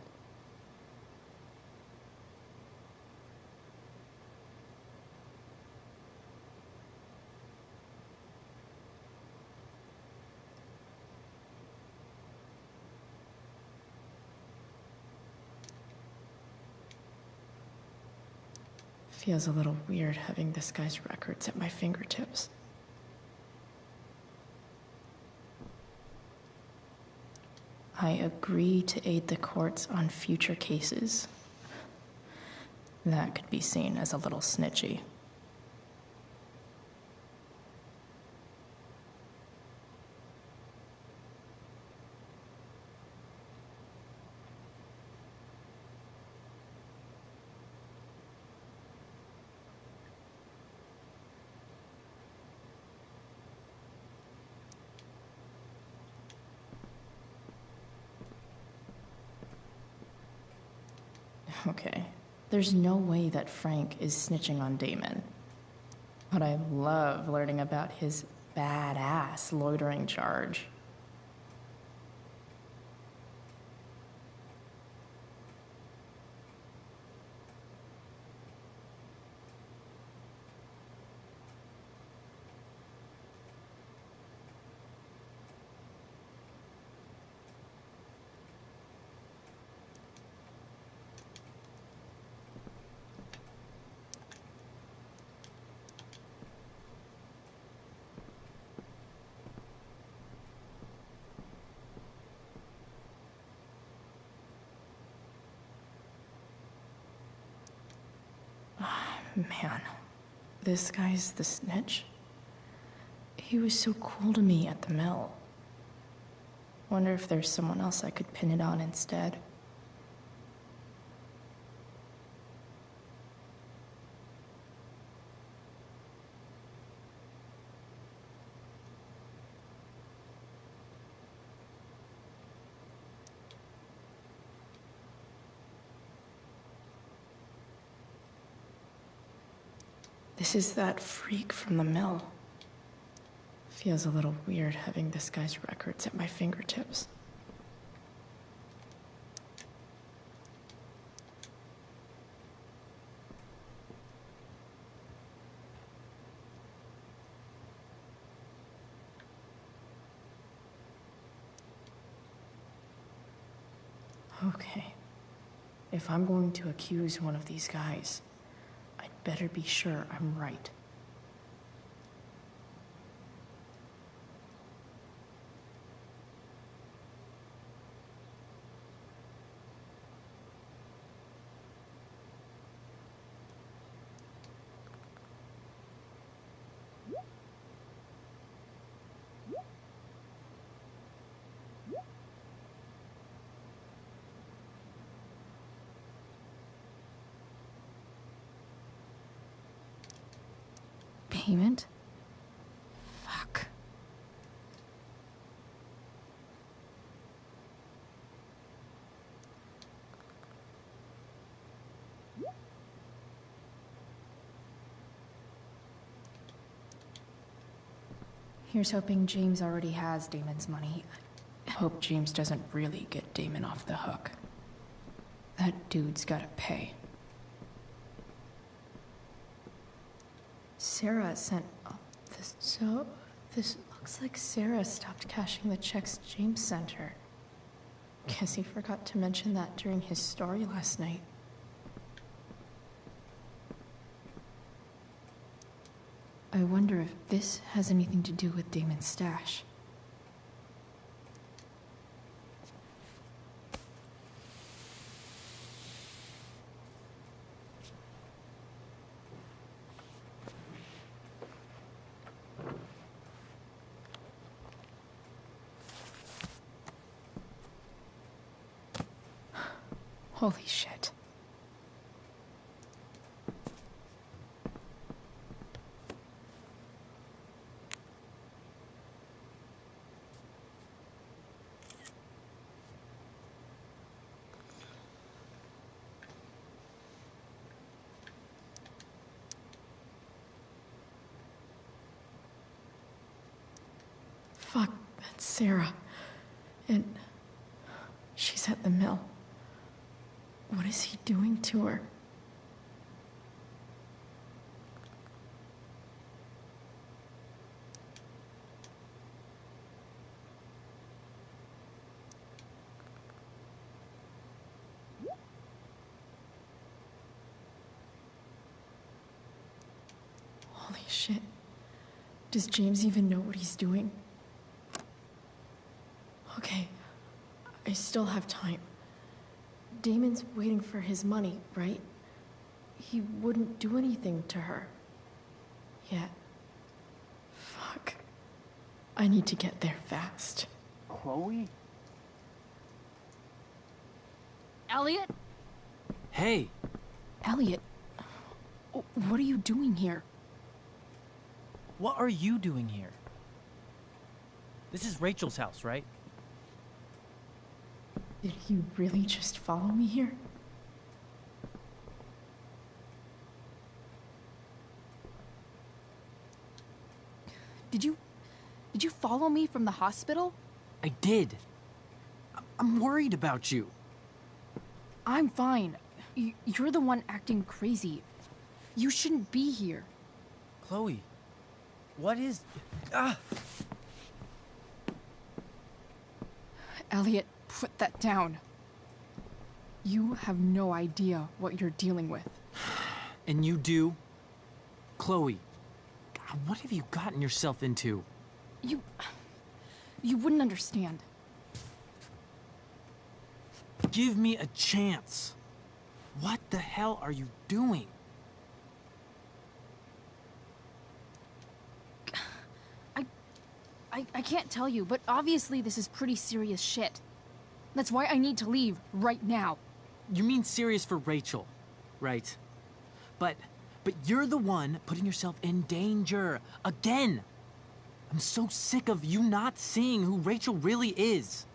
Feels a little weird having this guy's records at my fingertips. I agree to aid the courts on future cases. That could be seen as a little snitchy. Okay, there's no way that Frank is snitching on Damon. But I love learning about his badass loitering charge. Man, this guy's the snitch. He was so cool to me at the mill. Wonder if there's someone else I could pin it on instead. This is that freak from the mill. Feels a little weird having this guy's records at my fingertips. Okay. If I'm going to accuse one of these guys, I'd better be sure I'm right. Payment? Fuck. Here's hoping James already has Damon's money. Hope James doesn't really get Damon off the hook. That dude's gotta pay. Sarah sent this. So, this looks like Sarah stopped cashing the checks James sent her. Guess he forgot to mention that during his story last night. I wonder if this has anything to do with Damon's stash. Holy shit. Fuck, that's Sarah. And she's at the mill. What is he doing to her? Holy shit. Does James even know what he's doing? Okay, I still have time. Damon's waiting for his money, right? He wouldn't do anything to her. Yet. Fuck. I need to get there fast. Chloe? Elliot? Hey! Elliot, what are you doing here? What are you doing here? This is Rachel's house, right? Did you really just follow me here? Did you follow me from the hospital? I did. I'm worried about you. I'm fine. You're the one acting crazy. You shouldn't be here. Chloe, what is... Ah! Elliot, put that down. You have no idea what you're dealing with. And you do? Chloe, God, what have you gotten yourself into? You wouldn't understand. Give me a chance. What the hell are you doing? I can't tell you, but obviously this is pretty serious shit. That's why I need to leave right now. You mean serious for Rachel, right? But you're the one putting yourself in danger. Again! I'm so sick of you not seeing who Rachel really is.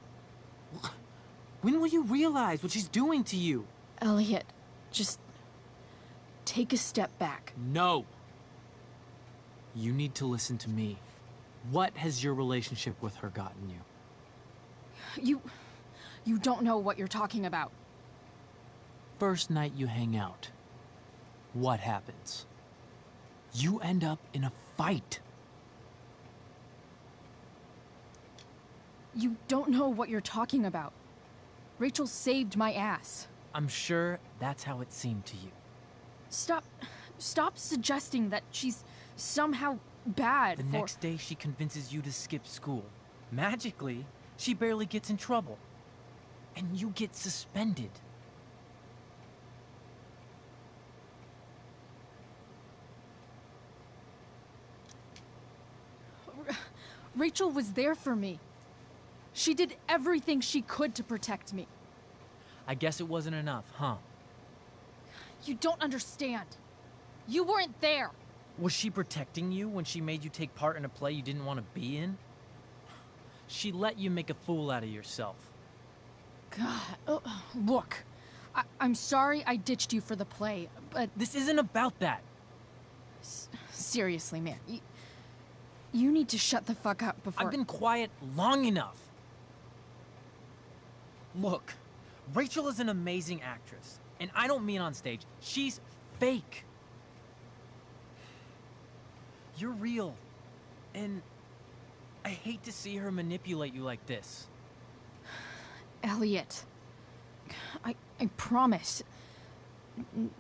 When will you realize what she's doing to you? Elliot, just take a step back. No. You need to listen to me. What has your relationship with her gotten you? You don't know what you're talking about. First night you hang out, what happens? You end up in a fight. You don't know what you're talking about. Rachel saved my ass. I'm sure that's how it seemed to you. Stop suggesting that she's somehow bad. The next day she convinces you to skip school. Magically, she barely gets in trouble. And you get suspended. Rachel was there for me. She did everything she could to protect me. I guess it wasn't enough, huh? You don't understand. You weren't there. Was she protecting you when she made you take part in a play you didn't want to be in? She let you make a fool out of yourself. God, look. I'm sorry I ditched you for the play, but... This isn't about that. Seriously, man. You need to shut the fuck up before... I've been quiet long enough. Look, Rachel is an amazing actress. And I don't mean on stage. She's fake. You're real. And I hate to see her manipulate you like this. Elliot, I promise.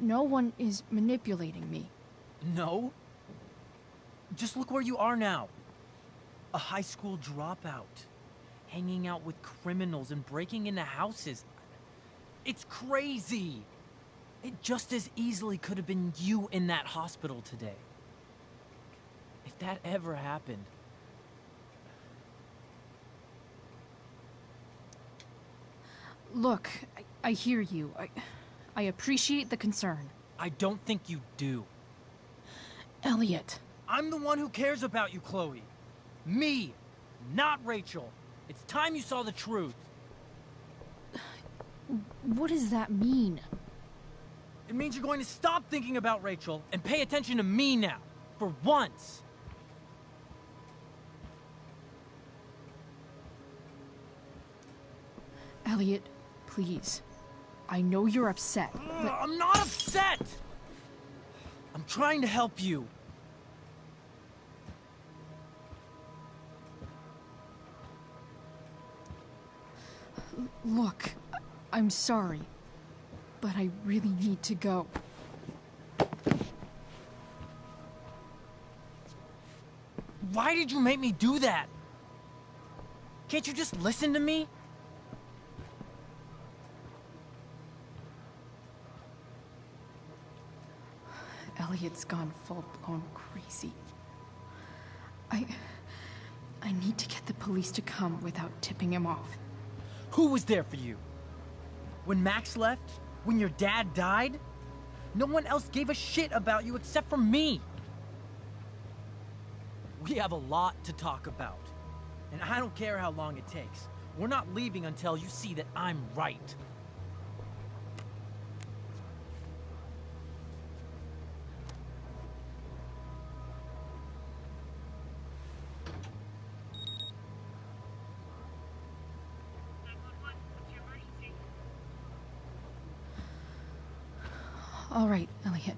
No one is manipulating me. No? Just look where you are now. A high school dropout. Hanging out with criminals and breaking into houses. It's crazy. It just as easily could have been you in that hospital today. If that ever happened. Look, I hear you. I appreciate the concern. I don't think you do. Elliot. I'm the one who cares about you, Chloe. Me, not Rachel. It's time you saw the truth. What does that mean? It means you're going to stop thinking about Rachel and pay attention to me now. For once. Elliot, please. I know you're upset, but... I'm not upset! I'm trying to help you. Look, I'm sorry, but I really need to go. Why did you make me do that? Can't you just listen to me? Elliot's gone full-blown crazy. I need to get the police to come without tipping him off. Who was there for you? When Max left? When your dad died? No one else gave a shit about you except for me. We have a lot to talk about. And I don't care how long it takes. We're not leaving until you see that I'm right. All right, Elliot.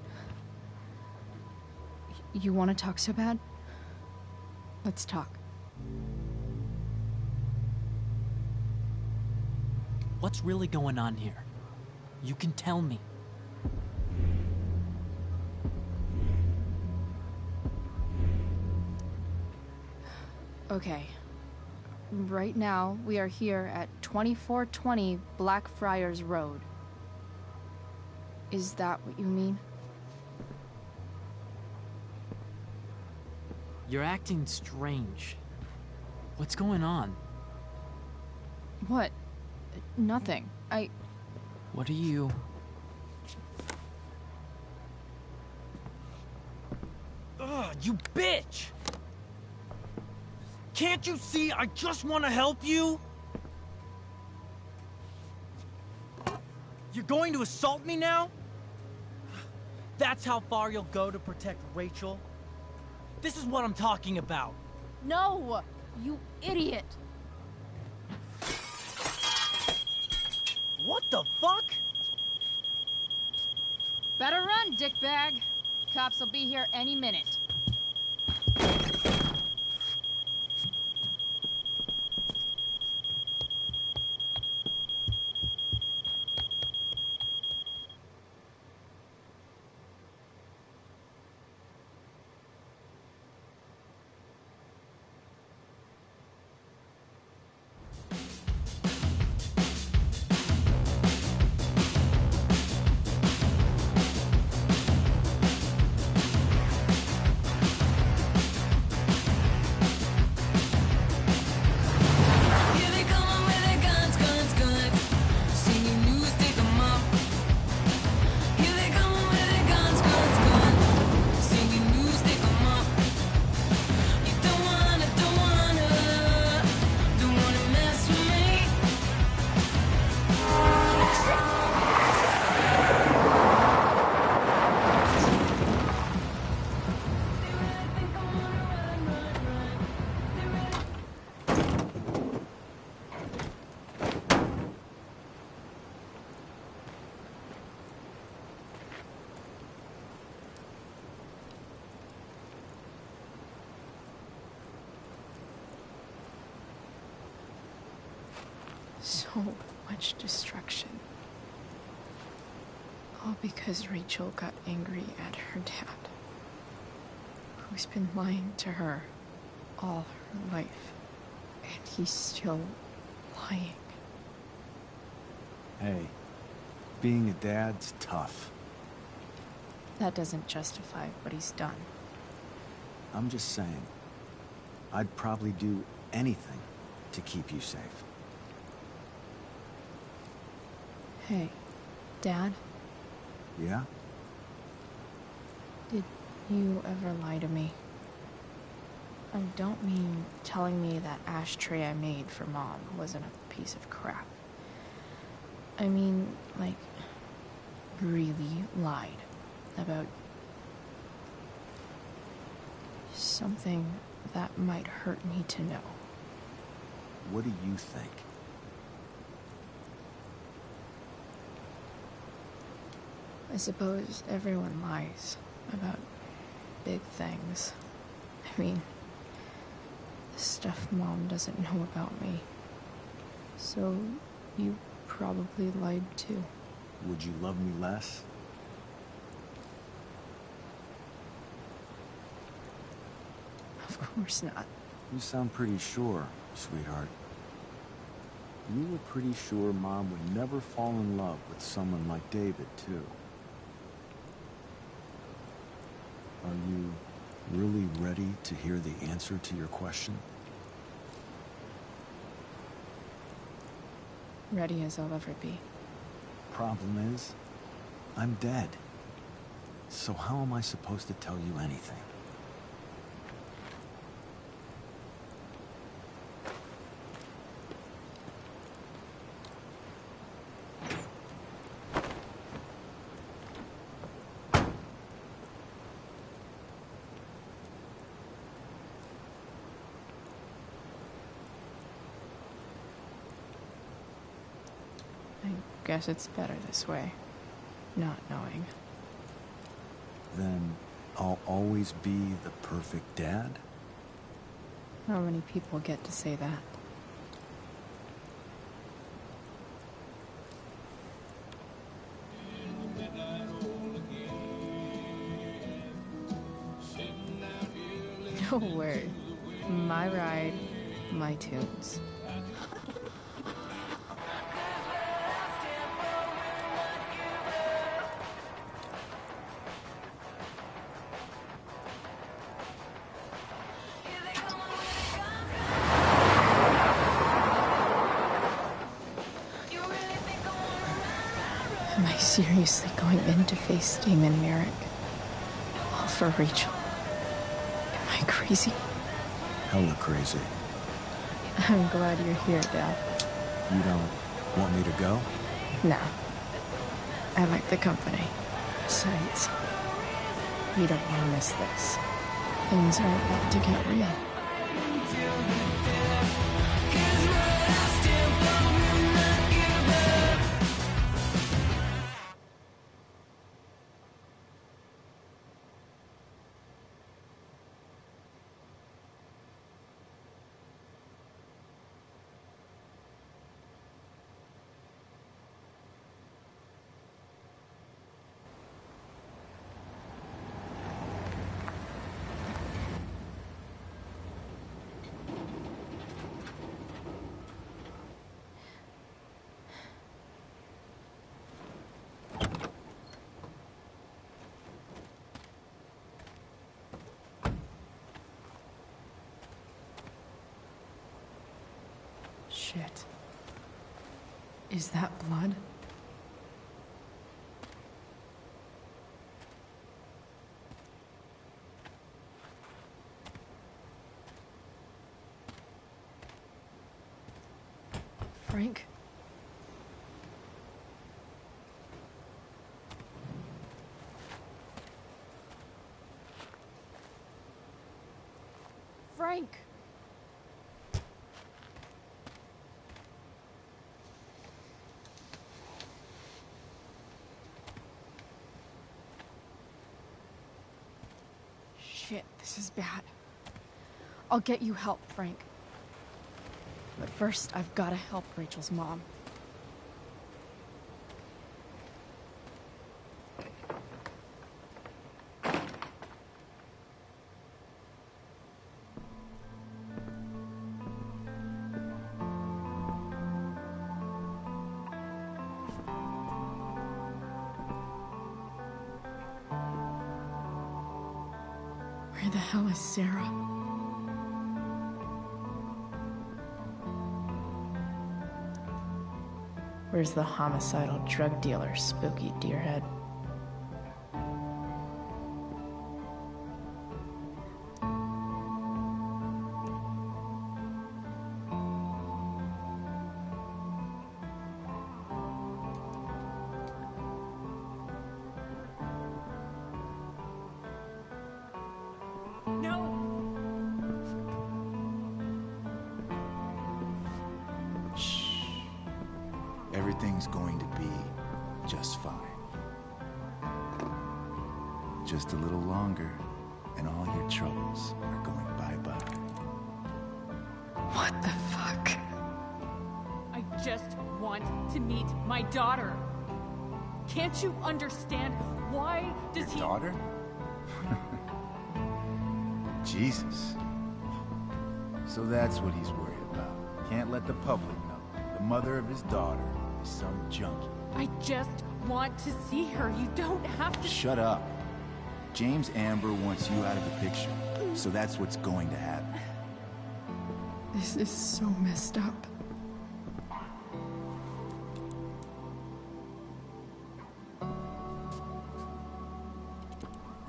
You want to talk so bad? Let's talk. What's really going on here? You can tell me. Okay. Right now, we are here at 2420 Blackfriars Road. Is that what you mean? You're acting strange. What's going on? What? Nothing. What are you... Ugh, you bitch! Can't you see I just want to help you? You're going to assault me now? That's how far you'll go to protect Rachel? This is what I'm talking about. No! You idiot! What the fuck? Better run, dickbag. Cops will be here any minute. So much destruction. All because Rachel got angry at her dad, who's been lying to her all her life, and he's still lying. Hey, being a dad's tough. That doesn't justify what he's done. I'm just saying, I'd probably do anything to keep you safe. Hey, Dad? Yeah? Did you ever lie to me? I don't mean telling me that ashtray I made for Mom wasn't a piece of crap. I mean, like, really lied about something that might hurt me to know. What do you think? I suppose everyone lies about big things. I mean, the stuff Mom doesn't know about me. So, you probably lied too. Would you love me less? Of course not. You sound pretty sure, sweetheart. You were pretty sure Mom would never fall in love with someone like David, too. Are you really ready to hear the answer to your question? Ready as I'll ever be. Problem is, I'm dead. So how am I supposed to tell you anything? Guess it's better this way, not knowing. Then I'll always be the perfect dad? How many people get to say that? No word. My ride, my tunes. seriously going in to face Damon Merrick? All for Rachel. Am I crazy? Hella crazy. I'm glad you're here, Dad. You don't want me to go? No. I like the company. Besides, you don't want to miss this. Things are about to get real. Shit. Is that blood? Frank? Frank! Shit, this is bad. I'll get you help, Frank. But first, I've got to help Rachel's mom. Where the hell is Sarah? Where's the homicidal drug dealer, Spooky Deerhead? Everything's going to be just fine. Just a little longer, and all your troubles are going bye-bye. What the fuck? I just want to meet my daughter. Can't you understand? Why does he... Daughter? Jesus. So that's what he's worried about. Can't let the public know. The mother of his daughter is some junkie. I just want to see her. You don't have to... Shut up. James Amber wants you out of the picture, so that's what's going to happen. This is so messed up.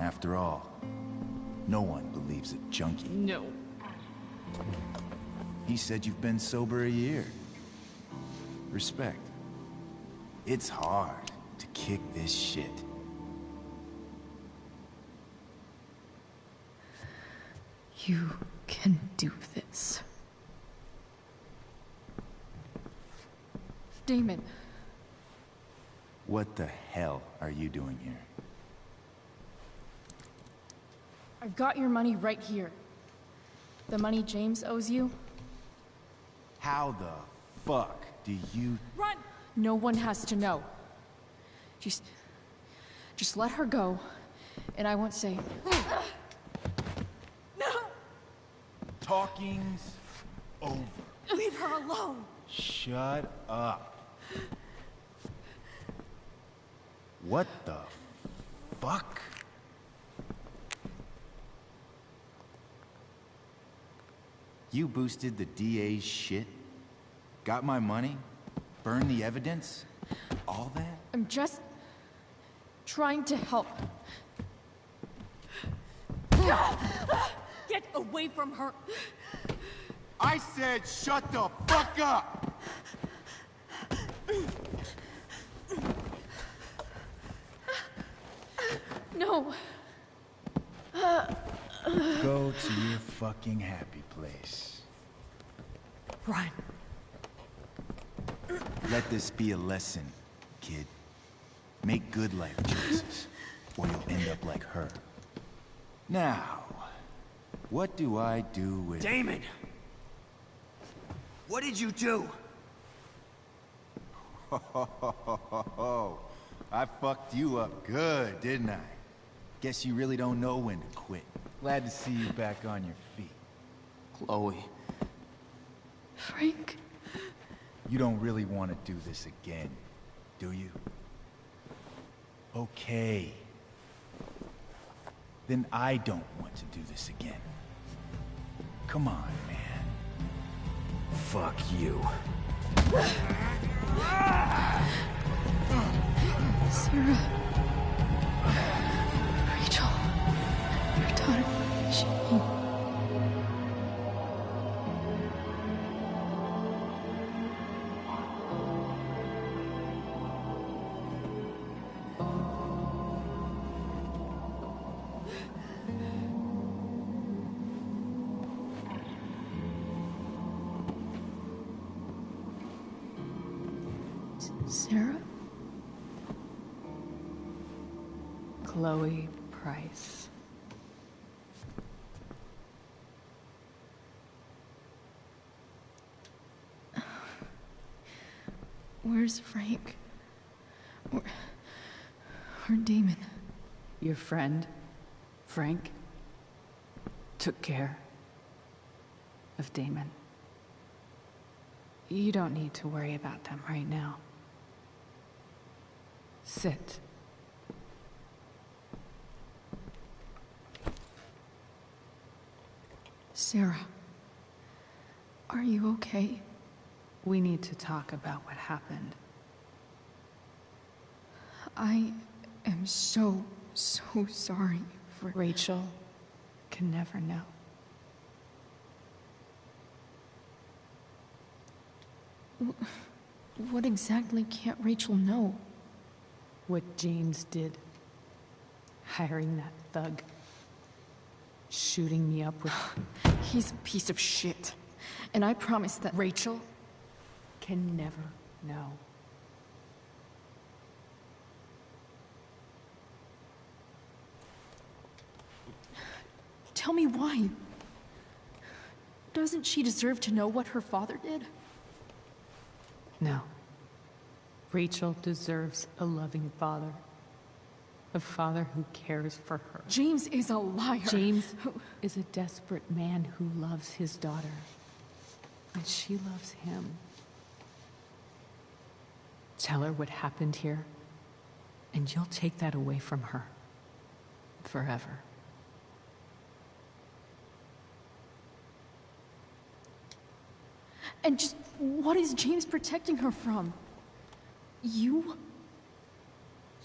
After all, no one believes a junkie. No. He said you've been sober a year. Respect. It's hard to kick this shit. You can do this. Damon. What the hell are you doing here? I've got your money right here. The money James owes you. How the fuck do you... Run! No one has to know. Just let her go, and I won't say... No! Talking's over. Leave her alone! Shut up. What the fuck? You boosted the DA's shit? Got my money? Burned the evidence? All that? I'm just trying to help. Get away from her! I said shut the fuck up! No. Go to your fucking happy place. Run. Let this be a lesson, kid. Make good life choices, or you'll end up like her. Now, what do I do with... Damon! What did you do? I fucked you up good, didn't I? Guess you really don't know when to quit. Glad to see you back on your feet. Chloe. Frank. You don't really want to do this again, do you? Okay. Then I don't want to do this again. Come on, man. Fuck you. Sarah. Rachel. Your daughter. She... Sarah? Chloe Price. Where's Frank? Or Damon? Your friend, Frank, took care of Damon. You don't need to worry about them right now. Sit. Sarah, are you okay? We need to talk about what happened. I am so sorry for... Rachel can never know. What exactly can't Rachel know? What James did. Hiring that thug. Shooting me up with... He's a piece of shit. And I promise that... Rachel can never know. Tell me why. Doesn't she deserve to know what her father did? No. Rachel deserves a loving father. A father who cares for her. James is a liar. James is a desperate man who loves his daughter. And she loves him. Tell her what happened here, and you'll take that away from her. Forever. And just what is James protecting her from? You?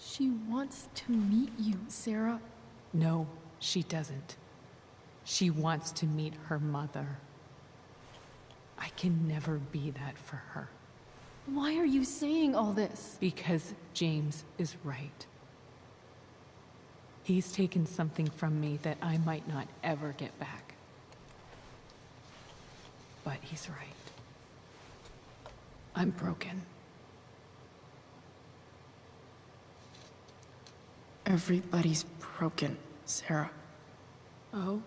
She wants to meet you, Sarah. No, she doesn't. She wants to meet her mother. I can never be that for her. Why are you saying all this? Because James is right. He's taken something from me that I might not ever get back. But he's right. I'm broken. Everybody's broken, Sarah. Oh?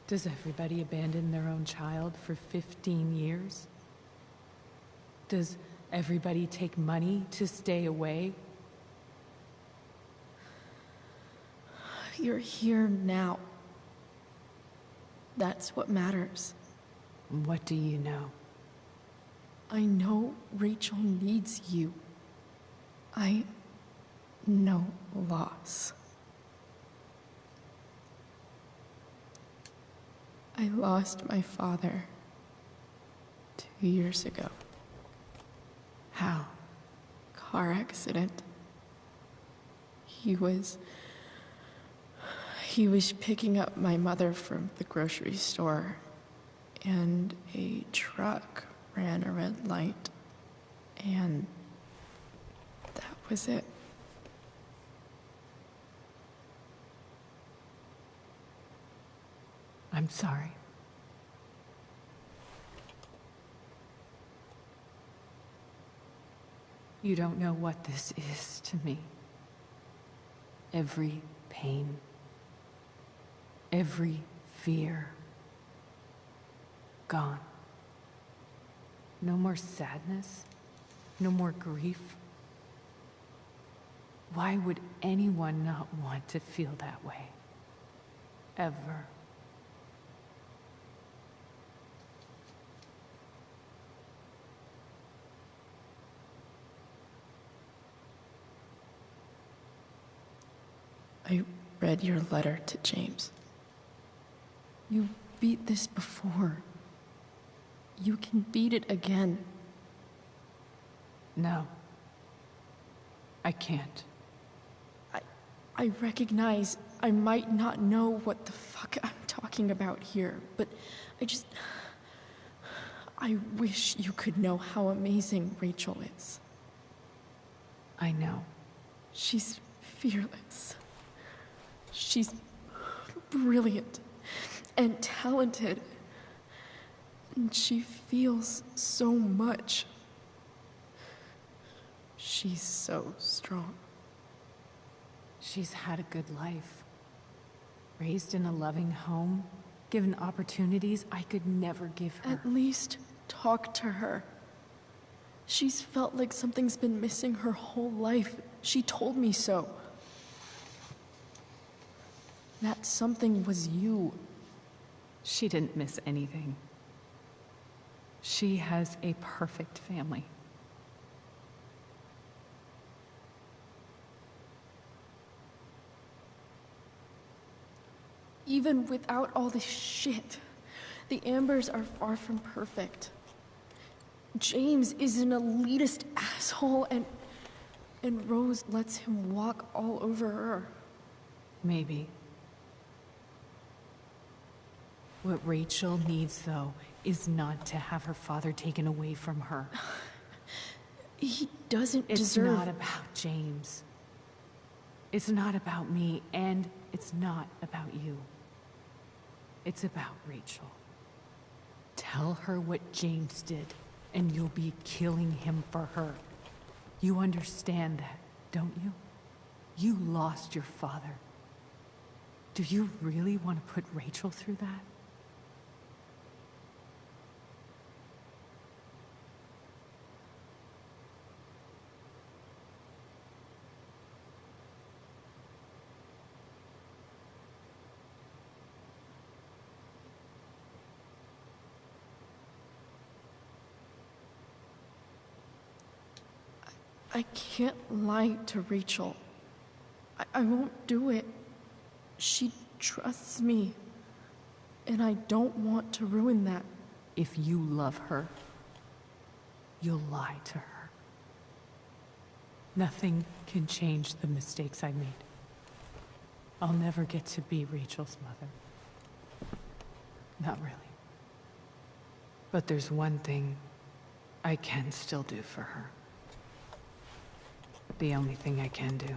Does everybody abandon their own child for 15 years? Does everybody take money to stay away? You're here now. That's what matters. What do you know? I know Rachel needs you. I know loss. I lost my father 2 years ago. How? Car accident. He was picking up my mother from the grocery store, and a truck ran a red light, and that was it. I'm sorry. You don't know what this is to me. Every pain, every fear, gone. No more sadness, no more grief. Why would anyone not want to feel that way? Ever. I read your letter to James. You beat this before. You can beat it again. No. I can't. I recognize I might not know what the fuck I'm talking about here, but I wish you could know how amazing Rachel is. I know. She's fearless. She's brilliant and talented. And she feels so much. She's so strong. She's had a good life. Raised in a loving home, given opportunities I could never give her. At least talk to her. She's felt like something's been missing her whole life. She told me so. That something was you. She didn't miss anything. She has a perfect family. Even without all this shit, the Ambers are far from perfect. James is an elitist asshole, and Rose lets him walk all over her. Maybe. What Rachel needs, though, is not to have her father taken away from her. He doesn't It's deserve... not about James. It's not about me, and it's not about you. It's about Rachel. Tell her what James did, and you'll be killing him for her. You understand that, don't you? You lost your father. Do you really want to put Rachel through that? I can't lie to Rachel. I won't do it. She trusts me, and I don't want to ruin that. If you love her, you'll lie to her. Nothing can change the mistakes I made. I'll never get to be Rachel's mother. Not really. But there's one thing I can still do for her. The only thing I can do.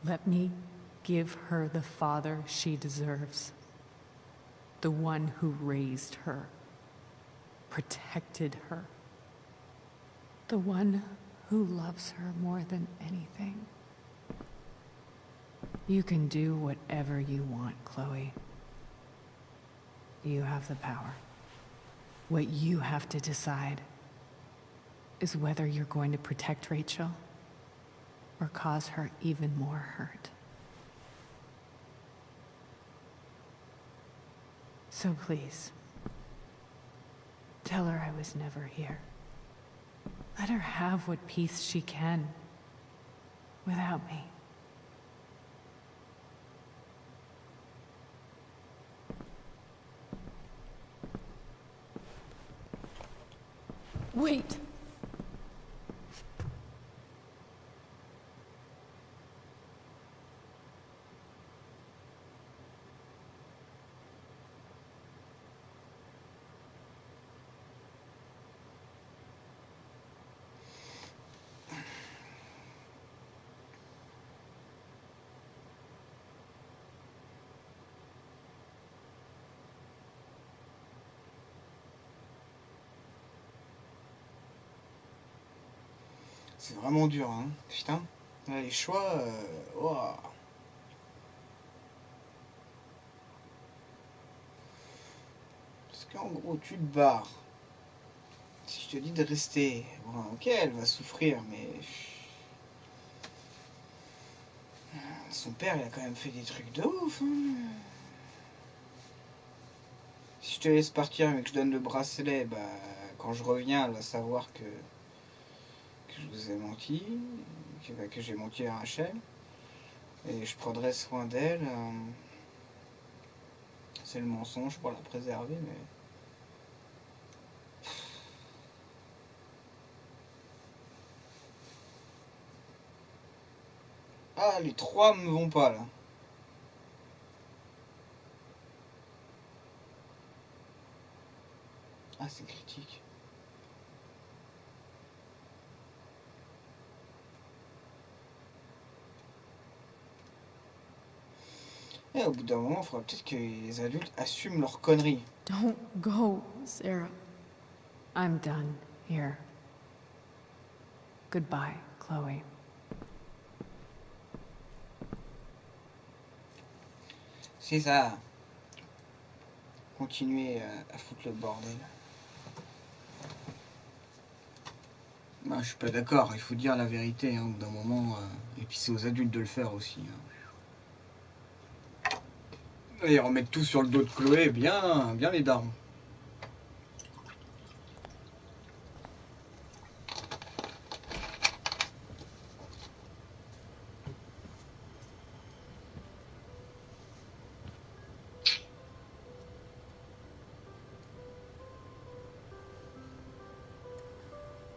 Let me give her the father she deserves. The one who raised her, protected her. The one who loves her more than anything. You can do whatever you want, Chloe. You have the power. What you have to decide is whether you're going to protect Rachel or cause her even more hurt. So please, tell her I was never here. Let her have what peace she can without me. Wait. C'est vraiment dur, hein. Putain. Là, les choix... ouah. Parce qu'en gros, tu te barres. Si je te dis de rester, bon, ok, elle va souffrir, mais... Son père, il a quand même fait des trucs de ouf, hein. Si je te laisse partir mais que je donne le bracelet, bah, quand je reviens, elle va savoir que je vous ai menti, que j'ai menti à Rachel, et je prendrai soin d'elle. C'est le mensonge pour la préserver, mais... Ah, les trois me vont pas, là. Ah, c'est critique. Et au bout d'un moment, il faudra peut-être que les adultes assument leurs conneries. Don't go, Sarah. I'm done here. Goodbye, Chloe. C'est ça. Continuer à foutre le bordel. Bah, je suis pas d'accord, il faut dire la vérité, hein, au bout d'un moment. Et puis c'est aux adultes de le faire aussi. Hein. Et remettre tout sur le dos de Chloé, bien les darons.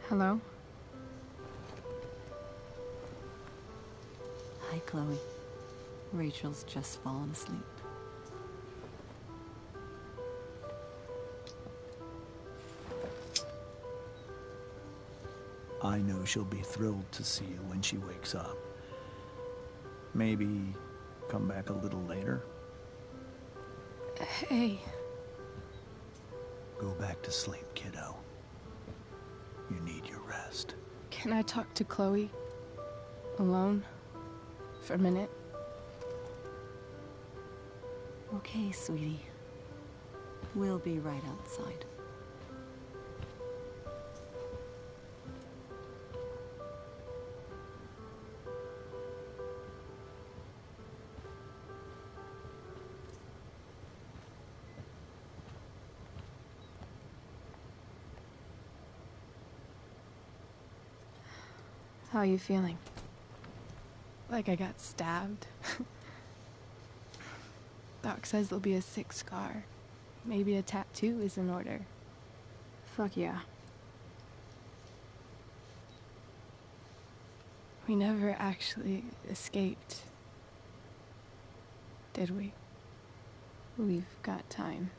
Hello? Hi, Chloe. Rachel's just fallen asleep. I know she'll be thrilled to see you when she wakes up. Maybe come back a little later? Hey. Go back to sleep, kiddo. You need your rest. Can I talk to Chloe? Alone? For a minute? Okay, sweetie. We'll be right outside. How are you feeling? Like I got stabbed? Doc says there'll be a sick scar. Maybe a tattoo is in order. Fuck yeah. We never actually escaped, did we? We've got time.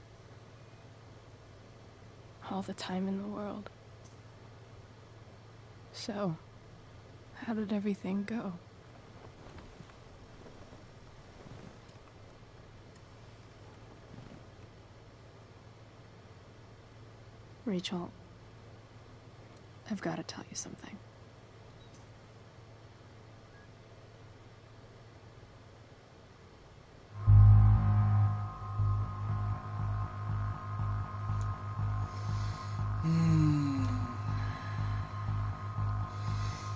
All the time in the world. So, how did everything go? Rachel, I've got to tell you something.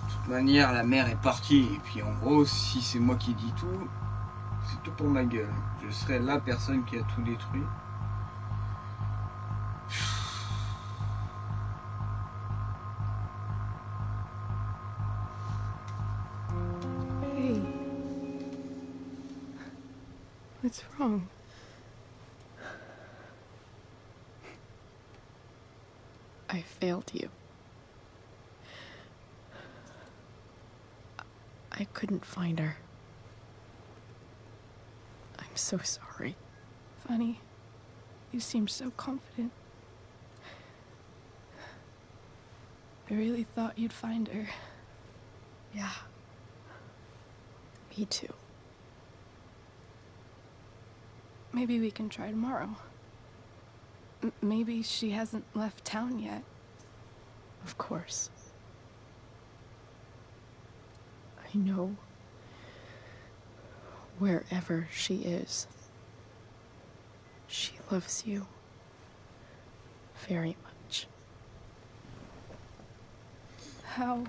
De toute manière, la mère est partie. Et puis en gros, si c'est moi qui dis tout, c'est tout pour ma gueule. Je serai la personne qui a tout détruit. Hey. What's wrong? I failed you. I couldn't find her. I'm so sorry. Funny. You seemed so confident. I really thought you'd find her. Yeah. Me too. Maybe we can try tomorrow. Maybe she hasn't left town yet. Of course. I know wherever she is, she loves you very much. How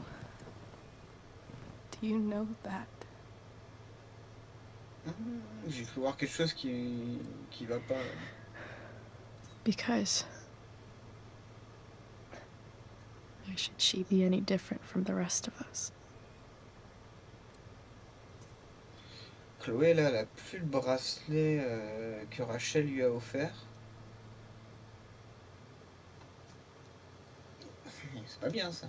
do you know that? J'ai cru voir quelque chose qui va pas. Because why should she be any different from the rest of us? Chloé, là, elle a plus le bracelet que Rachel lui a offert. C'est pas bien ça.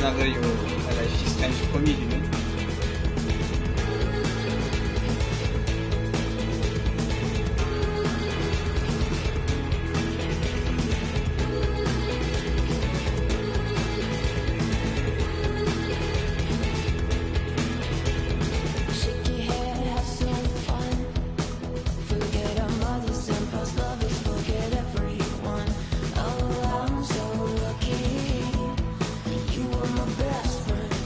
clin d'œil à la Life is Strange premier du nom. Best friend.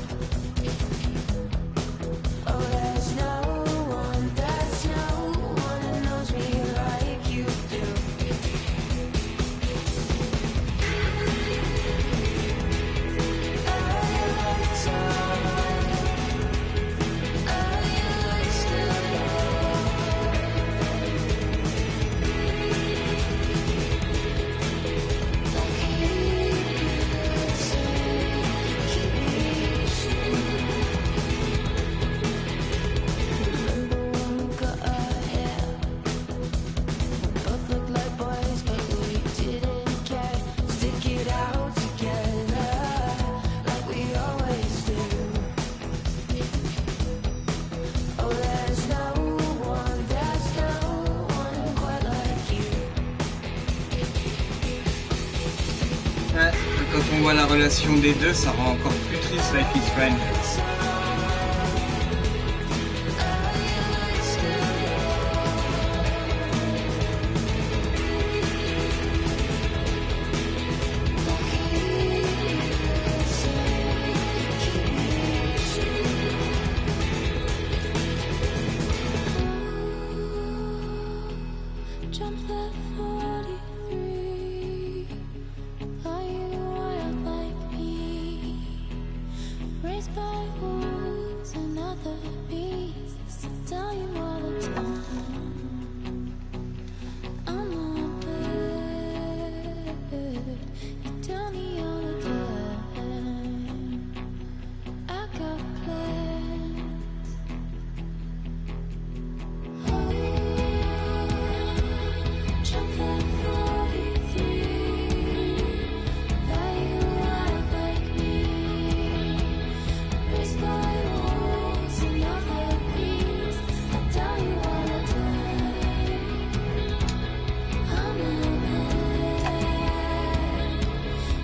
on voit la relation des deux, ça rend encore plus triste Life is Strange. Jump that 43. Are you wild like me? Raised by wolves and other beasts. Tell you all the time. I'm not bad. You tell me all the time. I got plans. Jump that 43. Are you wild like me? Raised by wolves and other beasts. I tell you all the time. I'm not mad.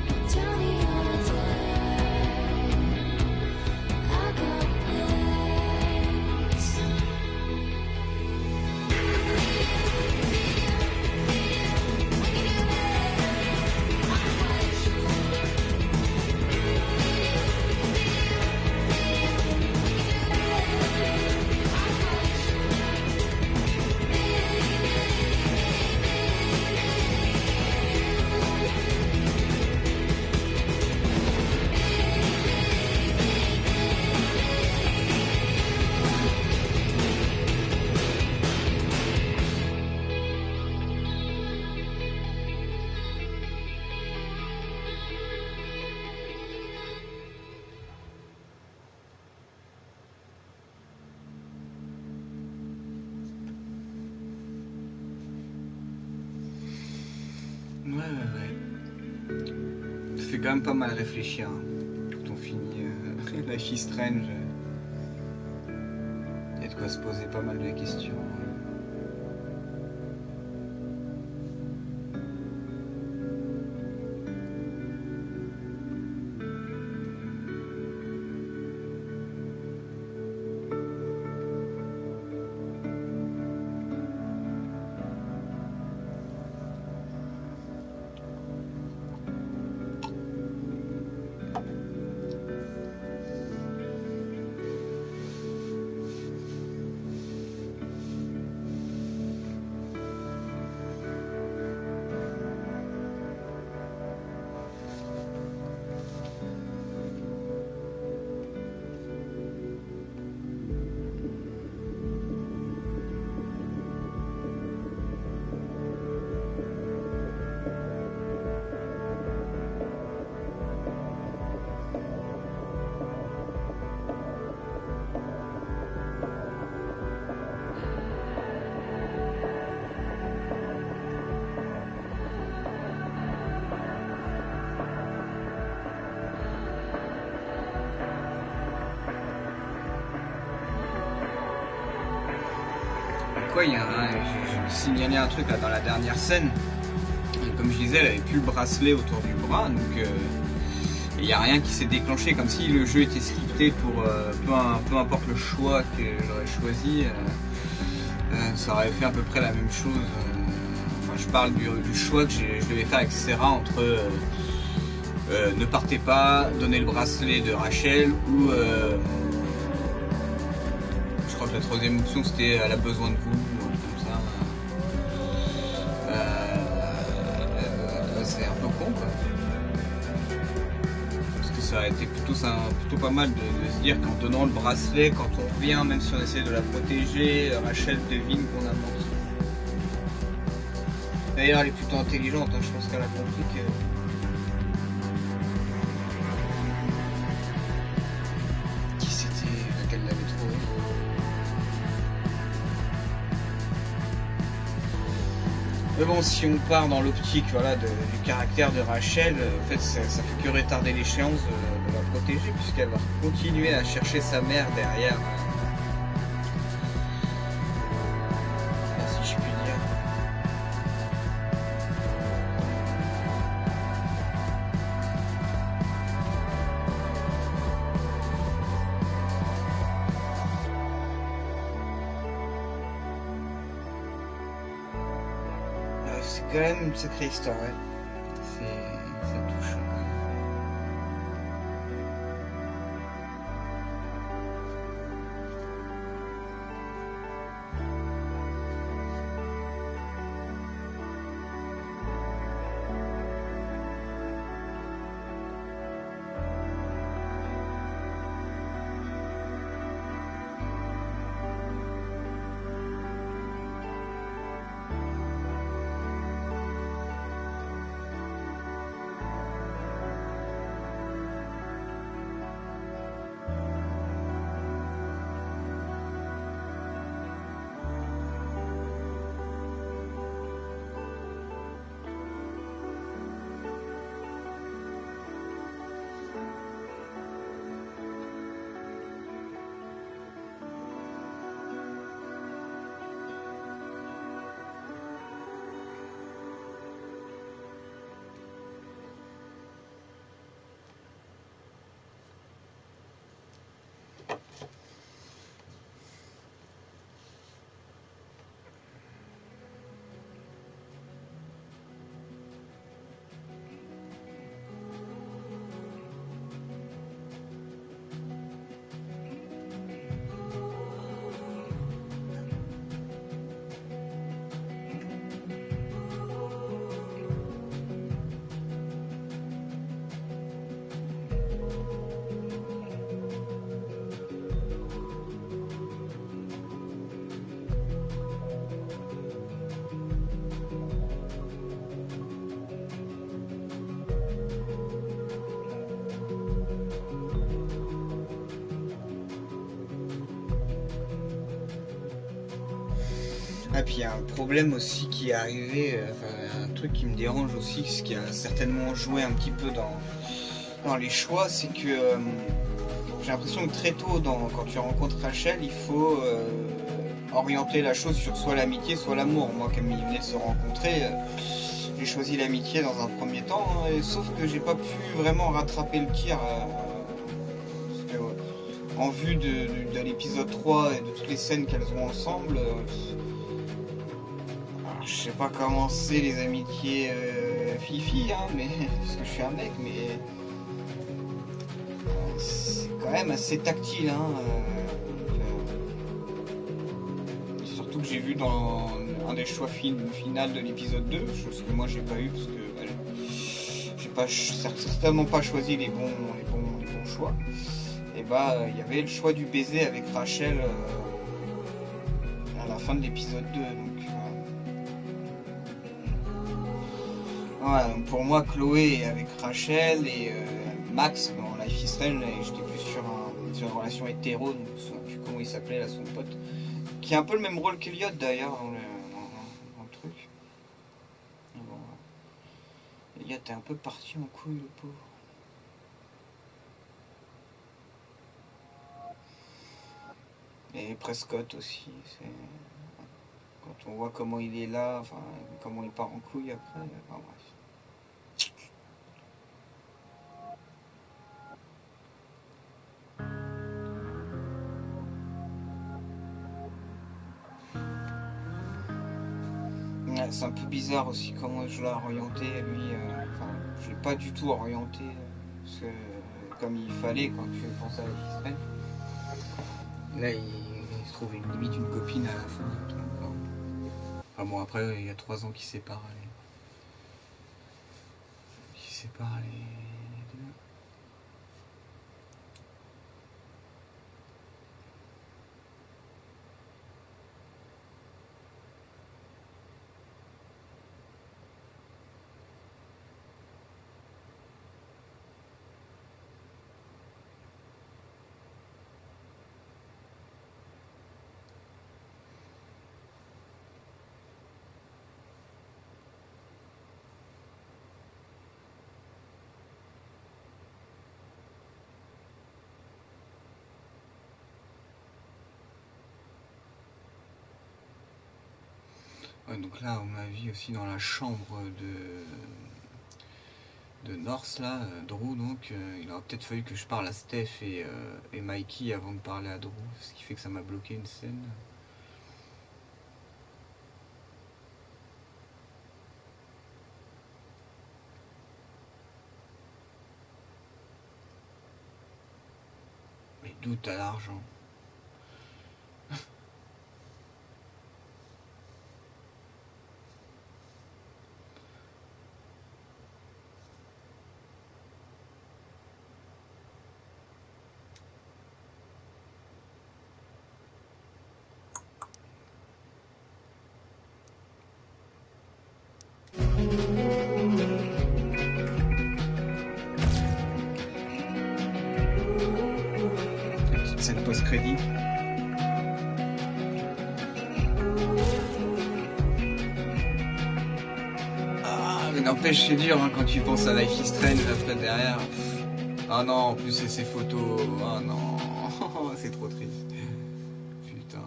You tell me all the time. I got plans. Ouais. Ça fait quand même pas mal réfléchir. Hein. Quand on finit Life is Strange, il y a de quoi se poser pas mal de questions. Il y a je signalais un truc là dans la dernière scène. Comme je disais, elle avait plus le bracelet autour du bras, donc il n'y a rien qui s'est déclenché, comme si le jeu était scripté pour peu importe le choix que j'aurais choisi, ça aurait fait à peu près la même chose. Moi, je parle du choix que je devais faire avec Sarah entre ne partez pas, donner le bracelet de Rachel ou je crois que la troisième option c'était elle a besoin de vous, ou comme ça. C'est un peu con quoi. Parce que ça aurait été plutôt pas mal de se dire qu'en donnant le bracelet, quand on revient, même si on essaie de la protéger, Rachel devine qu'on a menti. D'ailleurs elle est plutôt intelligente, hein, je pense qu'elle a compris qui c'était, qu'elle l'avait trouvé. Mais bon, si on part dans l'optique voilà, du caractère de Rachel, en fait, ça fait que retarder l'échéance de la protéger, puisqu'elle va continuer à chercher sa mère derrière. Si je puis dire. quand même une sacrée histoire, ouais. C'est touchant. Ah, puis il y a un problème aussi qui est arrivé, enfin, un truc qui me dérange aussi, ce qui a certainement joué un petit peu dans les choix, c'est que j'ai l'impression que très tôt, quand tu rencontres Rachel, il faut orienter la chose sur soit l'amitié, soit l'amour. Moi, comme ils venaient de se rencontrer, j'ai choisi l'amitié dans un premier temps, hein, sauf que j'ai pas pu vraiment rattraper le tir. Parce que, en vue de l'épisode 3 et de toutes les scènes qu'elles ont ensemble, je sais pas comment c'est les amitiés fifi, hein, mais parce que je suis un mec, mais c'est quand même assez tactile, hein. Surtout que j'ai vu dans un des choix final de l'épisode 2, chose que moi j'ai pas eu parce que j'ai pas certainement pas choisi les bons choix. Et bah il y avait le choix du baiser avec Rachel à la fin de l'épisode 2, donc voilà, donc pour moi Chloé est avec Rachel et Max dans Life is Strange, j'étais plus sur une relation hétéro, donc je sais plus comment il s'appelait là, son pote, qui a un peu le même rôle qu'Eliot d'ailleurs dans le truc. Mais bon, Eliot est un peu parti en couille, le pauvre. Et Prescott aussi, quand on voit comment il est là, enfin comment il part en couille après, enfin bref. Ouais, c'est un peu bizarre aussi comment je l'ai orienté, lui, enfin je l'ai pas du tout orienté comme il fallait quand tu penses à la Life is Strange. Là il se trouve limite une copine à la fin. Enfin bon, après il y a 3 ans qui séparent les deux. Ouais, donc là, on m'a vu aussi dans la chambre de North, là, Drew, donc, il aurait peut-être fallu que je parle à Steph et Mikey avant de parler à Drew, ce qui fait que ça m'a bloqué une scène. D'où t'as l'argent? La petite scène post-crédit. Ah, mais n'empêche, c'est dur hein, quand tu penses à Life is Strange après derrière. Ah non, en plus c'est ces photos. Ah non, c'est trop triste. Putain.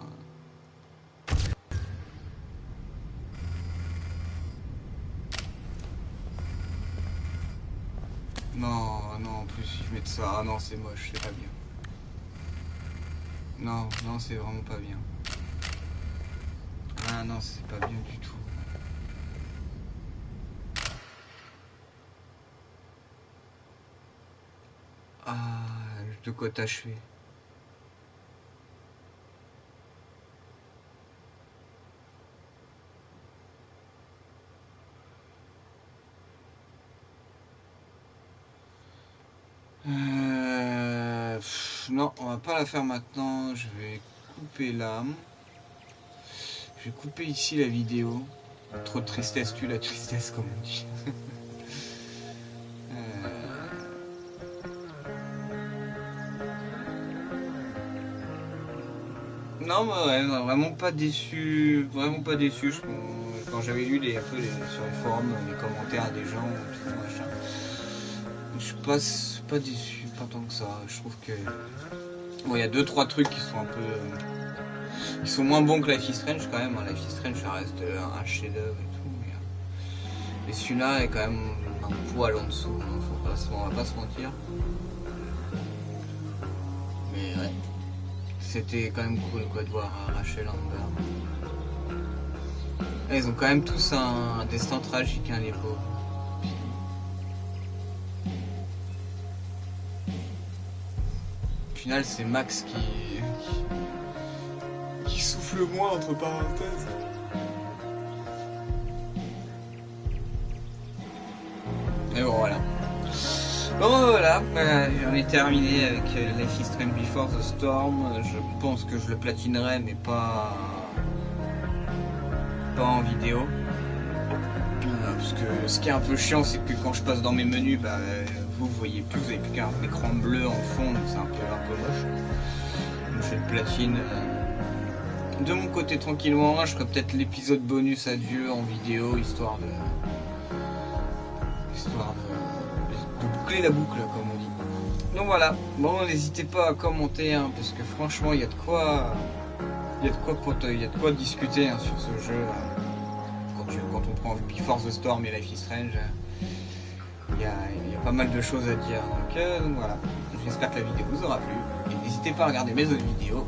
Non, non, en plus ils mettent ça. Ah non, c'est moche, c'est pas bien. Non, non, c'est vraiment pas bien. Ah non, c'est pas bien du tout. Ah, de quoi t'achever. Non, on va pas la faire maintenant. Je vais couper là. Je vais couper ici la vidéo. Trop de tristesse, tue la tristesse comme on dit. Non, bah ouais, non, vraiment pas déçu. Vraiment pas déçu. Quand j'avais lu un peu sur les forums, les commentaires des gens, tout machin. Je suis pas déçu, pas tant que ça. Je trouve que bon, il y a 2-3 trucs qui sont un peu qui sont moins bons que Life is Strange quand même. Life is Strange ça reste un chef-d'œuvre et tout, mais celui-là est quand même un poil en dessous. On va pas se mentir. Mais ouais, c'était quand même cool quoi de voir Rachel Amber. Et ils ont quand même tous un destin tragique, hein, les pauvres. Au final, c'est Max qui souffle le moins entre parenthèses. Et bon, voilà. Bon, voilà, j'en ai terminé avec Life is Strange Before the Storm. Je pense que je le platinerai, mais pas en vidéo. Parce que ce qui est un peu chiant, c'est que quand je passe dans mes menus, bah, vous voyez plus, vous avez plus qu'un écran bleu en fond, donc c'est un peu moche. Donc je le platine de mon côté tranquillement. Je ferai peut-être l'épisode bonus adieu en vidéo, histoire de boucler la boucle, comme on dit. Donc voilà, bon, n'hésitez pas à commenter, hein, parce que franchement, il y a de quoi discuter hein, sur ce jeu. Quand on prend Before the Storm et Life is Strange, il y a pas mal de choses à dire. Donc voilà, j'espère que la vidéo vous aura plu. Et n'hésitez pas à regarder mes autres vidéos.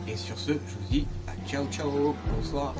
Et sur ce, je vous dis à ciao ciao, bonsoir.